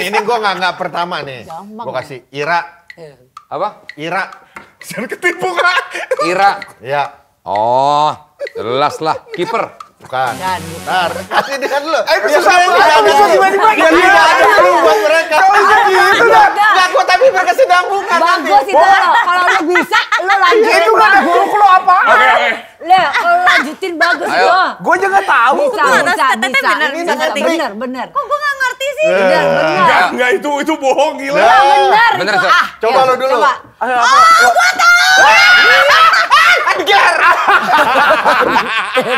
Speaker 2: Ini gue nggak pertama nih.
Speaker 5: Gampang.
Speaker 2: Gue kasih Ira.
Speaker 3: Apa?
Speaker 2: Ira.
Speaker 4: Jangan ketipu kak.
Speaker 3: Ira.
Speaker 2: Ya.
Speaker 3: Oh, jelas lah. Kiper.
Speaker 2: Bukan.
Speaker 5: Dan
Speaker 2: Ntar, kasih dia dulu.
Speaker 7: susah tiba-tiba.
Speaker 2: Biar tidak ada clue buat mereka.
Speaker 7: Gitu dah.
Speaker 2: Nggak, kok tapi mereka sedang bukan.
Speaker 5: bagus itu lo. Kalau lo bisa, lo lanjutin.
Speaker 7: Itu nggak ada clue apa.
Speaker 4: Oke.
Speaker 5: Lah, kalau lanjutin bagus
Speaker 3: Ayo.
Speaker 5: lo.
Speaker 7: Gue juga nggak tahu.
Speaker 5: Bisa,
Speaker 1: Bener,
Speaker 5: bisa,
Speaker 1: teteh
Speaker 5: bisa.
Speaker 1: bener, bisa ngerti.
Speaker 5: Bener.
Speaker 1: Kok gue gak ngerti sih?
Speaker 5: Bener.
Speaker 4: Enggak, itu bohong gila.
Speaker 5: Bener
Speaker 3: Bener,
Speaker 5: itu.
Speaker 3: Sok.
Speaker 2: Coba lo dulu.
Speaker 5: Coba.
Speaker 2: Edgar.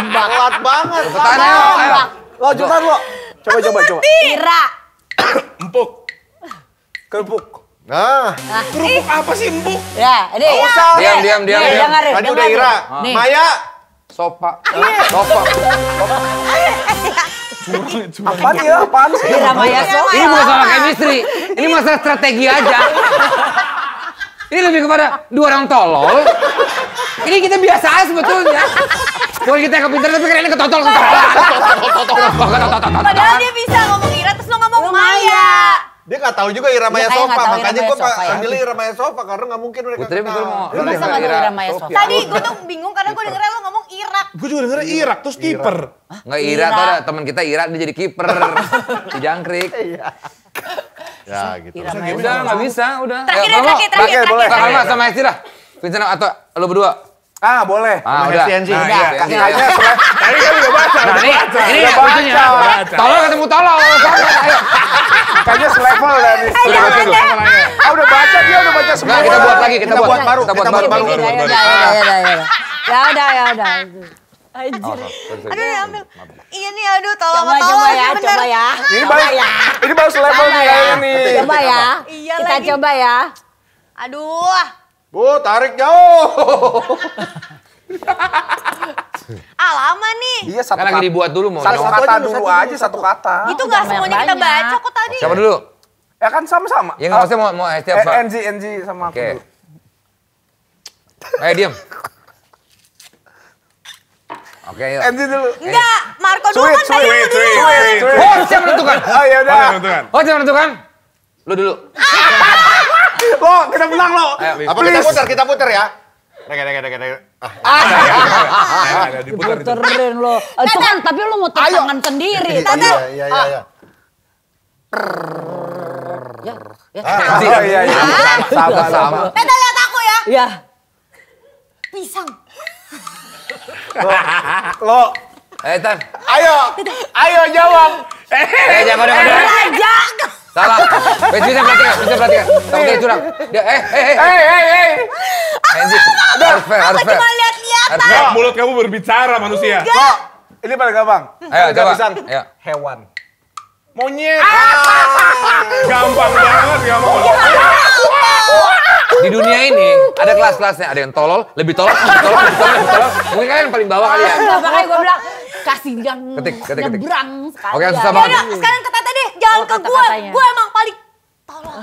Speaker 2: Telat banget.
Speaker 3: Pertahan ayo.
Speaker 7: Lo cepetan lo. Coba.
Speaker 5: Ira.
Speaker 4: Empuk.
Speaker 7: Kerupuk.
Speaker 2: Nah,
Speaker 4: Kerupuk apa sih empuk?
Speaker 5: Ya, ini.
Speaker 3: Diam.
Speaker 5: Dengerin.
Speaker 2: tadi udah Ira.
Speaker 5: Nih.
Speaker 2: Maya.
Speaker 3: Sofa. Sofa.
Speaker 7: Apaan ya? Apaan sih?
Speaker 5: Ira Maya Sofa.
Speaker 3: Ini bukan masalah chemistry. Ini masalah strategi aja. Ini lebih kepada dua orang tolol. Ini kita biasa aja sebetulnya. Bukan kita yang kepintaran, tapi kalian ketotol.
Speaker 1: Padahal dia bisa ngomong Ira terus lo ngomong Maya.
Speaker 2: Dia nggak tahu juga Ira Maya
Speaker 5: Dia kayak
Speaker 2: Sofa,
Speaker 5: nggak tahu
Speaker 2: makanya
Speaker 5: Ira
Speaker 2: gue
Speaker 5: Maya Sofa, ya.
Speaker 2: ambil Ira Maya Sofa karena nggak mungkin mereka
Speaker 3: Putri betul mau.
Speaker 5: Lu masa nggak tahu Ira Maya Sofa?
Speaker 1: Tadi gue tuh bingung karena gue dengernya lo ngomong Irak.
Speaker 4: Gue juga dengernya Irak, terus kiper.
Speaker 3: Nggak Ira, tau ada teman kita Ira, dia jadi kiper di Jangkrik.
Speaker 2: Ya gitu.
Speaker 3: Udah nggak bisa, udah.
Speaker 1: Terakhir.
Speaker 7: boleh.
Speaker 3: Kakak Mas sama Esti dah. Vincent atau lo berdua?
Speaker 7: Ah, boleh.
Speaker 3: Ah,
Speaker 2: Sama
Speaker 3: udah.
Speaker 2: STNG.
Speaker 3: Nah,
Speaker 7: Udah,
Speaker 3: iya,
Speaker 7: kasih
Speaker 3: iya.
Speaker 7: aja.
Speaker 4: Tadi kan udah baca.
Speaker 3: Nah, ini
Speaker 7: Udah
Speaker 3: lucunya.
Speaker 7: baca.
Speaker 3: Tolong ketemu tolong. Ayo.
Speaker 7: Kayaknya selevel dari.
Speaker 3: Udah baca dulu.
Speaker 7: Ah, udah baca dia, udah baca semua.
Speaker 3: Nggak, kita buat lagi, kita buat
Speaker 2: baru,
Speaker 3: Kita buat
Speaker 2: kita
Speaker 3: baru.
Speaker 2: buat baru.
Speaker 5: Ya udah. Anjir.
Speaker 1: Aduh ya ambil. Iya nih aduh tolong
Speaker 5: Coba ya.
Speaker 7: Ini baru selevel nih kayaknya nih.
Speaker 5: Coba ya.
Speaker 1: Iya
Speaker 5: Kita
Speaker 1: lagi.
Speaker 5: coba ya.
Speaker 1: Aduh.
Speaker 2: Bu, tarik jauh.
Speaker 1: Lama nih.
Speaker 7: Iya, satu
Speaker 3: Kan lagi
Speaker 7: kata.
Speaker 3: dibuat dulu mau.
Speaker 7: Satu
Speaker 3: nyong.
Speaker 7: kata dulu aja, satu kata.
Speaker 1: Itu gak
Speaker 5: jangan
Speaker 1: semuanya kita
Speaker 5: banyak-banyak.
Speaker 1: baca kok tadi.
Speaker 3: Siapa dulu?
Speaker 7: Ya kan sama-sama.
Speaker 3: Ya nggak maksudnya mau Esti apa?
Speaker 7: NG sama aku
Speaker 3: Oke.
Speaker 7: dulu.
Speaker 3: Diam. Oke, yuk.
Speaker 7: NG dulu.
Speaker 1: Enggak, Marco dulu kan tadi lu dulu.
Speaker 4: Sweet.
Speaker 3: Oh, siapa menentukan?
Speaker 7: Oh, ya udah.
Speaker 3: Oh, siapa menentukan? Lu dulu.
Speaker 7: Lo, kita menang lo.
Speaker 3: Ayo,
Speaker 2: Apa kita putar ya?
Speaker 4: Ada diputar itu.
Speaker 5: Puterin lo. Itu kan tapi lo mau tangan sendiri.
Speaker 2: Iya.
Speaker 7: Oh, iya. Sama.
Speaker 1: Tata lihat aku ya.
Speaker 5: Ya.
Speaker 1: Pisang.
Speaker 7: Lo,
Speaker 3: Tan.
Speaker 7: ayo jawab.
Speaker 3: Jangan.
Speaker 1: Raja.
Speaker 3: Salah. Bisa perhatikan. Kamu kayak curang. Dia, Enzi. Harus fair.
Speaker 1: Cuma lihat-lihat.
Speaker 3: Harus fair.
Speaker 4: Mulut kamu berbicara manusia.
Speaker 7: Lo, Ini paling gampang.
Speaker 3: Ayo
Speaker 7: Tiga
Speaker 3: coba.
Speaker 7: pisang.
Speaker 3: Ayo.
Speaker 7: Hewan.
Speaker 4: Monyet. Gampang banget, gampang banget.
Speaker 3: Di dunia ini ada kelas-kelasnya, ada yang tolol, lebih tolol, lebih tolol, lebih tolol, lebih tolol. Mungkin kalian paling bawah kali ya.
Speaker 5: Enggak, makanya gue bilang kasih yang
Speaker 3: Ketik.
Speaker 5: nyebrang sekali.
Speaker 3: Oke, susah
Speaker 5: ya.
Speaker 3: banget.
Speaker 1: Yaudah, sekarang ke Tete deh, jangan
Speaker 5: Oh,
Speaker 1: ke gue.
Speaker 5: kata-katanya.
Speaker 1: Gue emang paling tolong.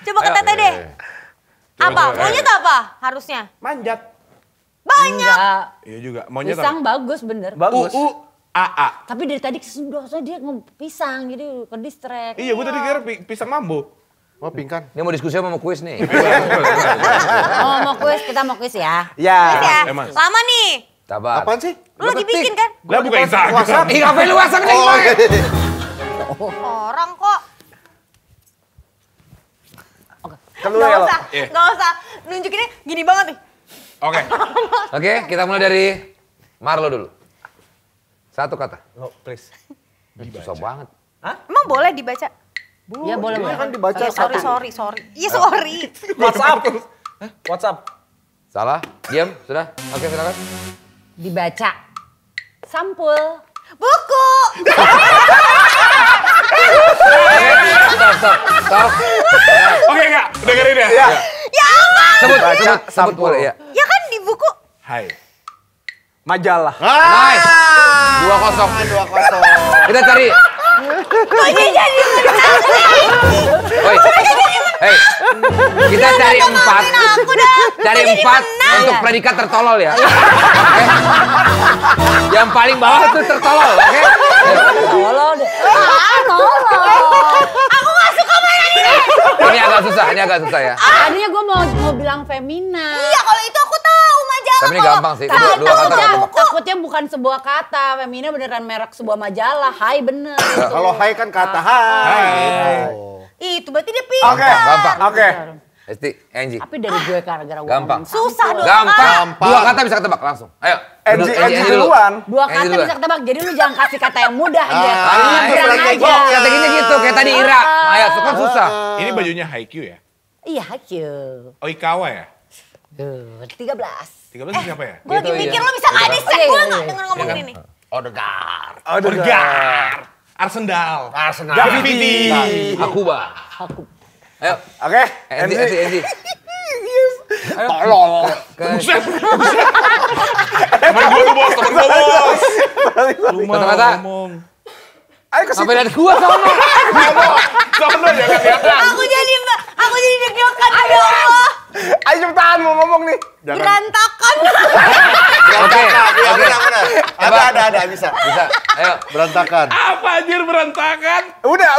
Speaker 1: Coba ke Tete deh. Apa? Monyet apa harusnya?
Speaker 7: Manjat.
Speaker 1: Banyak.
Speaker 5: Enggak.
Speaker 4: Iya juga, monyet
Speaker 5: Pisang
Speaker 4: apa?
Speaker 5: bagus bener.
Speaker 7: Bagus.
Speaker 4: AA.
Speaker 5: Tapi dari tadi kesudah dia pisang jadi ke distrek.
Speaker 4: Iya, gue tadi kira pisang mambo.
Speaker 2: Oh, pingkan.
Speaker 3: Ini mau diskusi apa mau kuis nih?
Speaker 5: Oh, mau kuis, kita mau kuis ya.
Speaker 7: Ya.
Speaker 1: Ya,
Speaker 4: Emang.
Speaker 1: lama nih.
Speaker 3: Sabar.
Speaker 2: Apaan sih?
Speaker 1: Lu lagi bikin kan?
Speaker 4: Lah bukan Instagram.
Speaker 3: Ih, ngapain lu WhatsApp nih?
Speaker 1: Orang kok.
Speaker 7: Keluar ya lo.
Speaker 1: Gak usah nunjukinnya gini banget nih.
Speaker 4: Oke.
Speaker 3: Oke, kita mulai dari Marlo dulu. Satu kata.
Speaker 7: Lo, please.
Speaker 3: Susah banget.
Speaker 1: Emang boleh dibaca?
Speaker 5: Ya boleh boleh.
Speaker 2: kan dibaca
Speaker 1: Sorry. Iya sorry.
Speaker 7: WhatsApp. WhatsApp.
Speaker 3: Salah? Diam? Sudah? Oke, silakan.
Speaker 5: Dibaca. Sampul.
Speaker 1: Buku.
Speaker 3: Stop.
Speaker 4: Oke, enggak. Dengerin ya.
Speaker 7: Iya.
Speaker 1: Ya ampun.
Speaker 3: Sebut
Speaker 7: sampul.
Speaker 3: boleh ya.
Speaker 1: Ya kan di buku.
Speaker 4: Hai.
Speaker 7: Majalah.
Speaker 3: Nice. 2-0. Kita cari.
Speaker 1: Kok ini jadi
Speaker 3: Oi. Hei. Kita cari 4.
Speaker 1: aku dah.
Speaker 3: Cari 4 untuk predikat tertolol ya. Oke? Yang paling bawah itu tertolol, oke?
Speaker 5: Tolong deh.
Speaker 1: Aku gak suka mainan ini.
Speaker 3: Ini agak susah ya.
Speaker 5: Tadinya gue mau bilang femina.
Speaker 1: Iya kalau itu aku tahu majalah.
Speaker 3: Tapi ini
Speaker 1: Kalau-
Speaker 3: gampang sih.
Speaker 1: Kalau
Speaker 3: Dua kata
Speaker 1: tahu
Speaker 3: gampang.
Speaker 5: Takutnya bukan sebuah kata. Femina beneran merek sebuah majalah. Hai bener. gitu.
Speaker 2: Kalau hai kan kata hai.
Speaker 1: Itu berarti dia pintar.
Speaker 7: Oke.
Speaker 3: Gampang.
Speaker 7: Oke.
Speaker 3: Esti, Angie.
Speaker 5: Tapi dari gue gara-gara gue
Speaker 3: Gampang.
Speaker 5: ngomong
Speaker 1: Susah dong.
Speaker 3: Gampang. 2 kata bisa ketebak langsung. Ayo.
Speaker 7: Angie
Speaker 3: Angie
Speaker 7: duluan.
Speaker 5: dua
Speaker 3: Angie
Speaker 5: kata
Speaker 3: duluan.
Speaker 5: bisa ketebak. Jadi lu jangan kasih kata yang mudah aja.
Speaker 3: Ah,
Speaker 5: Nyebrang
Speaker 2: strategi.
Speaker 5: aja.
Speaker 3: Strateginya gitu, kayak tadi Ira. Ayo, kan susah.
Speaker 4: Ini bajunya Haikyuu ya?
Speaker 5: Iya, hakiu.
Speaker 4: Oikawa ya?
Speaker 5: 13.
Speaker 4: 13 siapa ya?
Speaker 1: Gue lagi
Speaker 3: Gitu,
Speaker 1: mikir
Speaker 3: iya.
Speaker 1: lo bisa gak distract
Speaker 5: Iya,
Speaker 1: gue
Speaker 5: iya,
Speaker 1: gak
Speaker 5: iya.
Speaker 1: denger ngomongin ini.
Speaker 3: Odegaard.
Speaker 4: Orgar. Arsenal.
Speaker 2: Arsenal.
Speaker 4: Graffiti.
Speaker 3: Akuba. Ayo.
Speaker 7: Oke.
Speaker 3: Angie.
Speaker 2: Tolol.
Speaker 4: Buset. Temen gue tuh bos, temen gue bos.
Speaker 3: Kata-kata.
Speaker 4: Ngomong.
Speaker 7: Ayo ke situ.
Speaker 3: Sampai lihat gua sono.
Speaker 4: Sono jangan kelihatan.
Speaker 1: Aku jadi deg-degan ya Allah.
Speaker 7: Ayo cepetan mau ngomong nih.
Speaker 1: Berantakan.
Speaker 3: Oke.
Speaker 2: Iya benar. Ada bisa.
Speaker 3: Bisa. Ayo.
Speaker 2: Berantakan.
Speaker 4: Apa anjir berantakan?
Speaker 7: Udah.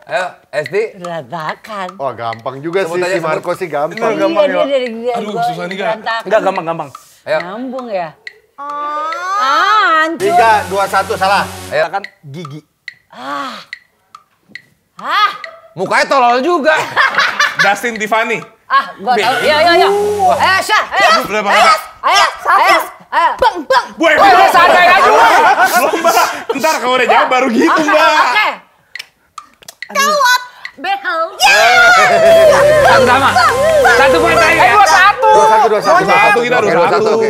Speaker 3: Ayo. Esti.
Speaker 5: Berantakan.
Speaker 2: Wah gampang juga
Speaker 3: Sebut
Speaker 2: sih
Speaker 3: aja,
Speaker 2: si Marco sih gampang.
Speaker 7: gampang,
Speaker 5: Iya,
Speaker 7: ya.
Speaker 5: dia dari dia.
Speaker 4: Aduh,
Speaker 5: gua
Speaker 4: susah nih, Kak.
Speaker 5: berantakan.
Speaker 7: Enggak gampang.
Speaker 3: Ayo.
Speaker 5: Nyambung ya.
Speaker 1: Ah.
Speaker 5: Hancur.
Speaker 2: 3, 2, 1 salah.
Speaker 3: Ayo.
Speaker 7: Kan gigi.
Speaker 3: Mukanya tolol juga.
Speaker 4: Dustin Tiffany.
Speaker 5: Gua tahu. Iya. Ayo, Syah. Ayo.
Speaker 4: Berapa kata?
Speaker 5: Ayo. Bang.
Speaker 4: Gue
Speaker 5: Santai aja.
Speaker 4: Belum mbak. Ntar kalau udah jawab baru gitu mbak.
Speaker 5: Oke.
Speaker 1: Kawat. Behel.
Speaker 3: Sama-sama. 1 poin lagi ya.
Speaker 2: 2, 1.
Speaker 4: Satu kita harus
Speaker 3: Oke,
Speaker 4: satu.
Speaker 3: oke.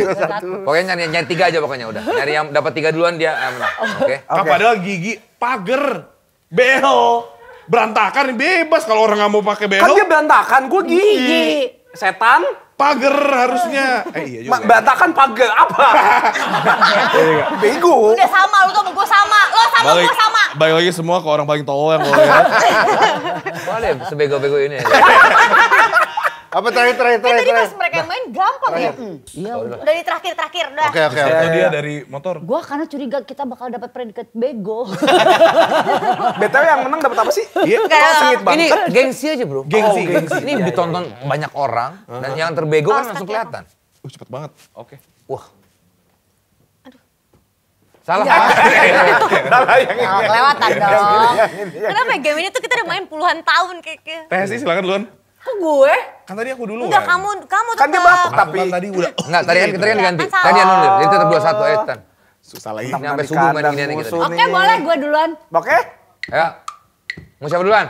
Speaker 3: Pokoknya nyari 3 aja pokoknya udah. Nyari yang dapat 3 duluan dia menang. Oke.
Speaker 4: Padahal gigi pagar behel berantakan bebas kalau orang nggak mau pakai behel.
Speaker 7: Kan dia berantakan, gue gigi. Setan,
Speaker 4: Pagar harusnya. Iya juga.
Speaker 7: berantakan pagar apa? Bego.
Speaker 1: Udah sama lu tuh sama gue sama. Lo sama gue sama.
Speaker 4: Balik lagi semua ke orang paling tolol yang gue lihat.
Speaker 3: Boleh sebego-bego ini.
Speaker 2: Apa terakhir?
Speaker 1: Tadi pas mereka yang main gampang ya.
Speaker 5: Iya.
Speaker 1: Dari terakhir udah.
Speaker 2: Oke.
Speaker 4: Itu dia dari motor.
Speaker 5: Gua karena curiga kita bakal dapat predikat bego.
Speaker 7: BTW yang menang dapat apa sih?
Speaker 4: Iya.
Speaker 7: Sengit
Speaker 3: Ini
Speaker 7: banget.
Speaker 3: gengsi aja bro.
Speaker 4: Gengsi.
Speaker 3: Ini ditonton banyak orang dan yang terbego kan langsung kelihatan.
Speaker 4: Cepet banget. Oke.
Speaker 3: Wah. Salah.
Speaker 7: Salah yang ini.
Speaker 5: Kelewatan dong.
Speaker 1: Kenapa ya game ini tuh kita udah main puluhan tahun kayak.
Speaker 4: Tesi silakan duluan.
Speaker 5: Kok gue?
Speaker 4: Kan tadi aku duluan.
Speaker 1: Udah kamu
Speaker 7: Kan dia
Speaker 1: tetap.
Speaker 7: batuk tapi.
Speaker 4: Kan tadi udah.
Speaker 3: Enggak, tadi kan diganti.
Speaker 1: Kan salah.
Speaker 3: Tadi anulir. Jadi tetap 2-1 ayo Tan.
Speaker 4: Susah lagi.
Speaker 3: Ini sampai subuh main gini kita.
Speaker 7: musuh
Speaker 5: Oke,
Speaker 7: nih.
Speaker 5: boleh gue duluan.
Speaker 7: Oke.
Speaker 3: Ayo. Mau siapa duluan?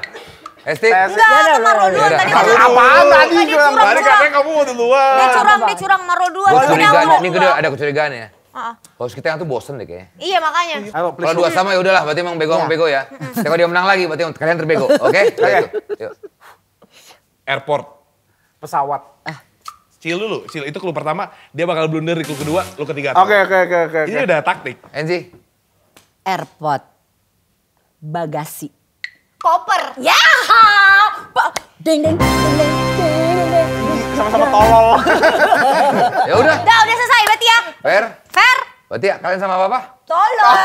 Speaker 3: Esti?
Speaker 1: Enggak,
Speaker 5: Ya udah,
Speaker 1: Maro
Speaker 5: udah,
Speaker 1: duluan
Speaker 3: udah.
Speaker 1: tadi.
Speaker 4: Maro
Speaker 1: Maro
Speaker 7: Apaan
Speaker 1: duluan.
Speaker 7: tadi?
Speaker 1: Tadi curang.
Speaker 4: Tadi katanya kamu mau duluan.
Speaker 1: Dia curang Maro duluan.
Speaker 3: Gue
Speaker 1: Tadi
Speaker 3: curiga,
Speaker 1: aku
Speaker 3: ini gue ada kecurigaan ya. Host kita yang tuh bosen deh kayaknya.
Speaker 1: Iya makanya.
Speaker 7: Ayo, please.
Speaker 3: Kalau dua sama ya udahlah, berarti emang bego bego ya. Tapi kalau dia menang lagi, berarti kalian terbego. Oke? Yuk.
Speaker 4: Airport.
Speaker 7: Pesawat.
Speaker 4: Cil dulu, Cil itu clue pertama, dia bakal blunder di clue kedua, lu ketiga.
Speaker 7: Oke.
Speaker 4: Ini udah taktik.
Speaker 3: Enzi.
Speaker 5: Airport. Bagasi.
Speaker 1: Koper.
Speaker 5: Ya. Ding ding ding ding ding ding.
Speaker 7: Sama-sama tolol.
Speaker 3: Ya udah.
Speaker 1: Udah selesai berarti ya.
Speaker 3: Fair.
Speaker 1: Fair.
Speaker 3: Berarti ya, kalian sama apa?
Speaker 1: Tolong.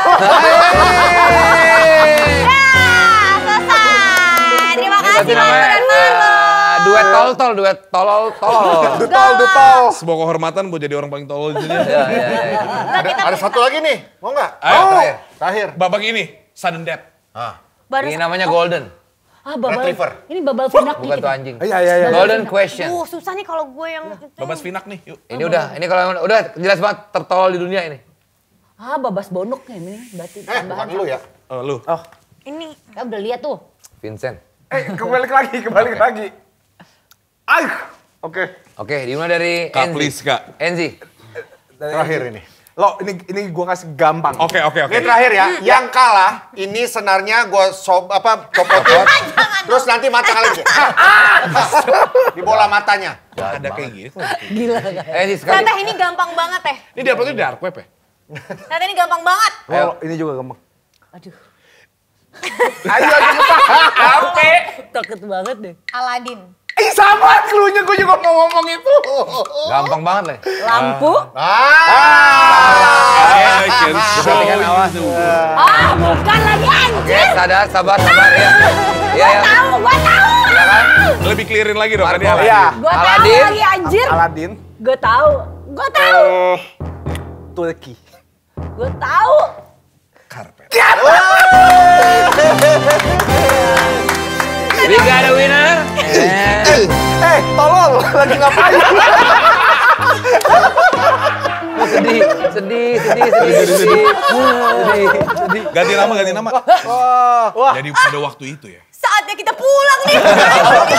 Speaker 1: Ya, selesai. Terima kasih
Speaker 3: Berarti
Speaker 1: Marlo
Speaker 3: namanya
Speaker 1: dan Marlo.
Speaker 3: duet tolol.
Speaker 1: Tolol.
Speaker 4: Sebuah kehormatan buat jadi orang paling tolol di dunia.
Speaker 2: Ada satu lagi nih, mau nggak?
Speaker 4: Ayo,
Speaker 2: Terakhir.
Speaker 4: babak ini, sudden death.
Speaker 1: Baru
Speaker 3: Ini namanya golden.
Speaker 5: Babal.
Speaker 2: Retriever.
Speaker 5: Ini babal finak
Speaker 3: Bukan
Speaker 5: nih.
Speaker 3: tuh anjing.
Speaker 7: Iya.
Speaker 3: Golden question.
Speaker 1: susah nih kalau gue yang
Speaker 4: Babas finak nih, yuk.
Speaker 3: Ini kalau udah jelas banget tertolol di dunia ini.
Speaker 5: Babas bonok nih ini berarti
Speaker 2: Bukan
Speaker 5: tambahan.
Speaker 2: lu ya.
Speaker 4: Oh, lu.
Speaker 1: ini.
Speaker 5: Kita udah lihat tuh.
Speaker 3: Vincent.
Speaker 7: Kembali lagi. Ayo. Oke.
Speaker 3: Oke, dimulai dari
Speaker 4: Kak,
Speaker 3: Enzi.
Speaker 4: please, Kak.
Speaker 3: Enzi.
Speaker 2: Terakhir ini.
Speaker 7: Lo, ini gua kasih gampang.
Speaker 4: Oke.
Speaker 2: Ini terakhir ya. Yang kalah ini senarnya gue copotin. Terus nanti mata kalian di bola matanya.
Speaker 4: Ada kayak gitu.
Speaker 5: Gila kan.
Speaker 3: Enzi sekali.
Speaker 1: Ternyata ini gampang banget ya.
Speaker 4: Ini di upload di dark web ya?
Speaker 1: Ternyata ini gampang banget.
Speaker 7: Lo, ini juga gampang.
Speaker 5: Aduh.
Speaker 7: Ayo.
Speaker 5: Takut banget deh.
Speaker 1: Aladin.
Speaker 7: Sama cluenya gue juga mau ngomong itu.
Speaker 3: Gampang banget lah.
Speaker 5: Lampu.
Speaker 3: Perhatikan awas.
Speaker 5: Bukan lagi anjir.
Speaker 3: Oke, sadar, sabar ya. Iya.
Speaker 5: Gua tahu.
Speaker 4: Lebih clearin lagi dong. Tadi
Speaker 3: Marco.
Speaker 7: Iya.
Speaker 5: Gua tahu
Speaker 3: Aladin.
Speaker 5: lagi anjir.
Speaker 7: Aladin.
Speaker 5: Gua tahu.
Speaker 7: Turki.
Speaker 5: Gua tahu.
Speaker 4: Karpet.
Speaker 3: We got a winner.
Speaker 7: Tolol. Lagi ngapain?
Speaker 3: Sedih.
Speaker 4: Ganti nama.
Speaker 7: Wah.
Speaker 4: Jadi pada waktu itu ya.
Speaker 1: Saatnya kita pulang nih.
Speaker 2: Oke.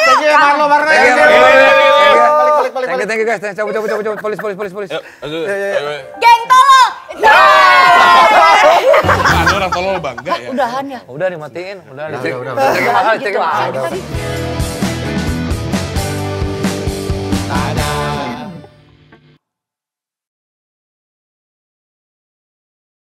Speaker 2: Thank you ya Marlo. Balik.
Speaker 3: Thank you guys. Cabut. Polis.
Speaker 1: Geng tolol.
Speaker 4: Ada orang tolol bangga ya.
Speaker 5: Udahan ya.
Speaker 3: Udah dimatiin. Udah.
Speaker 5: Gitu aja tadi.
Speaker 3: Dadah.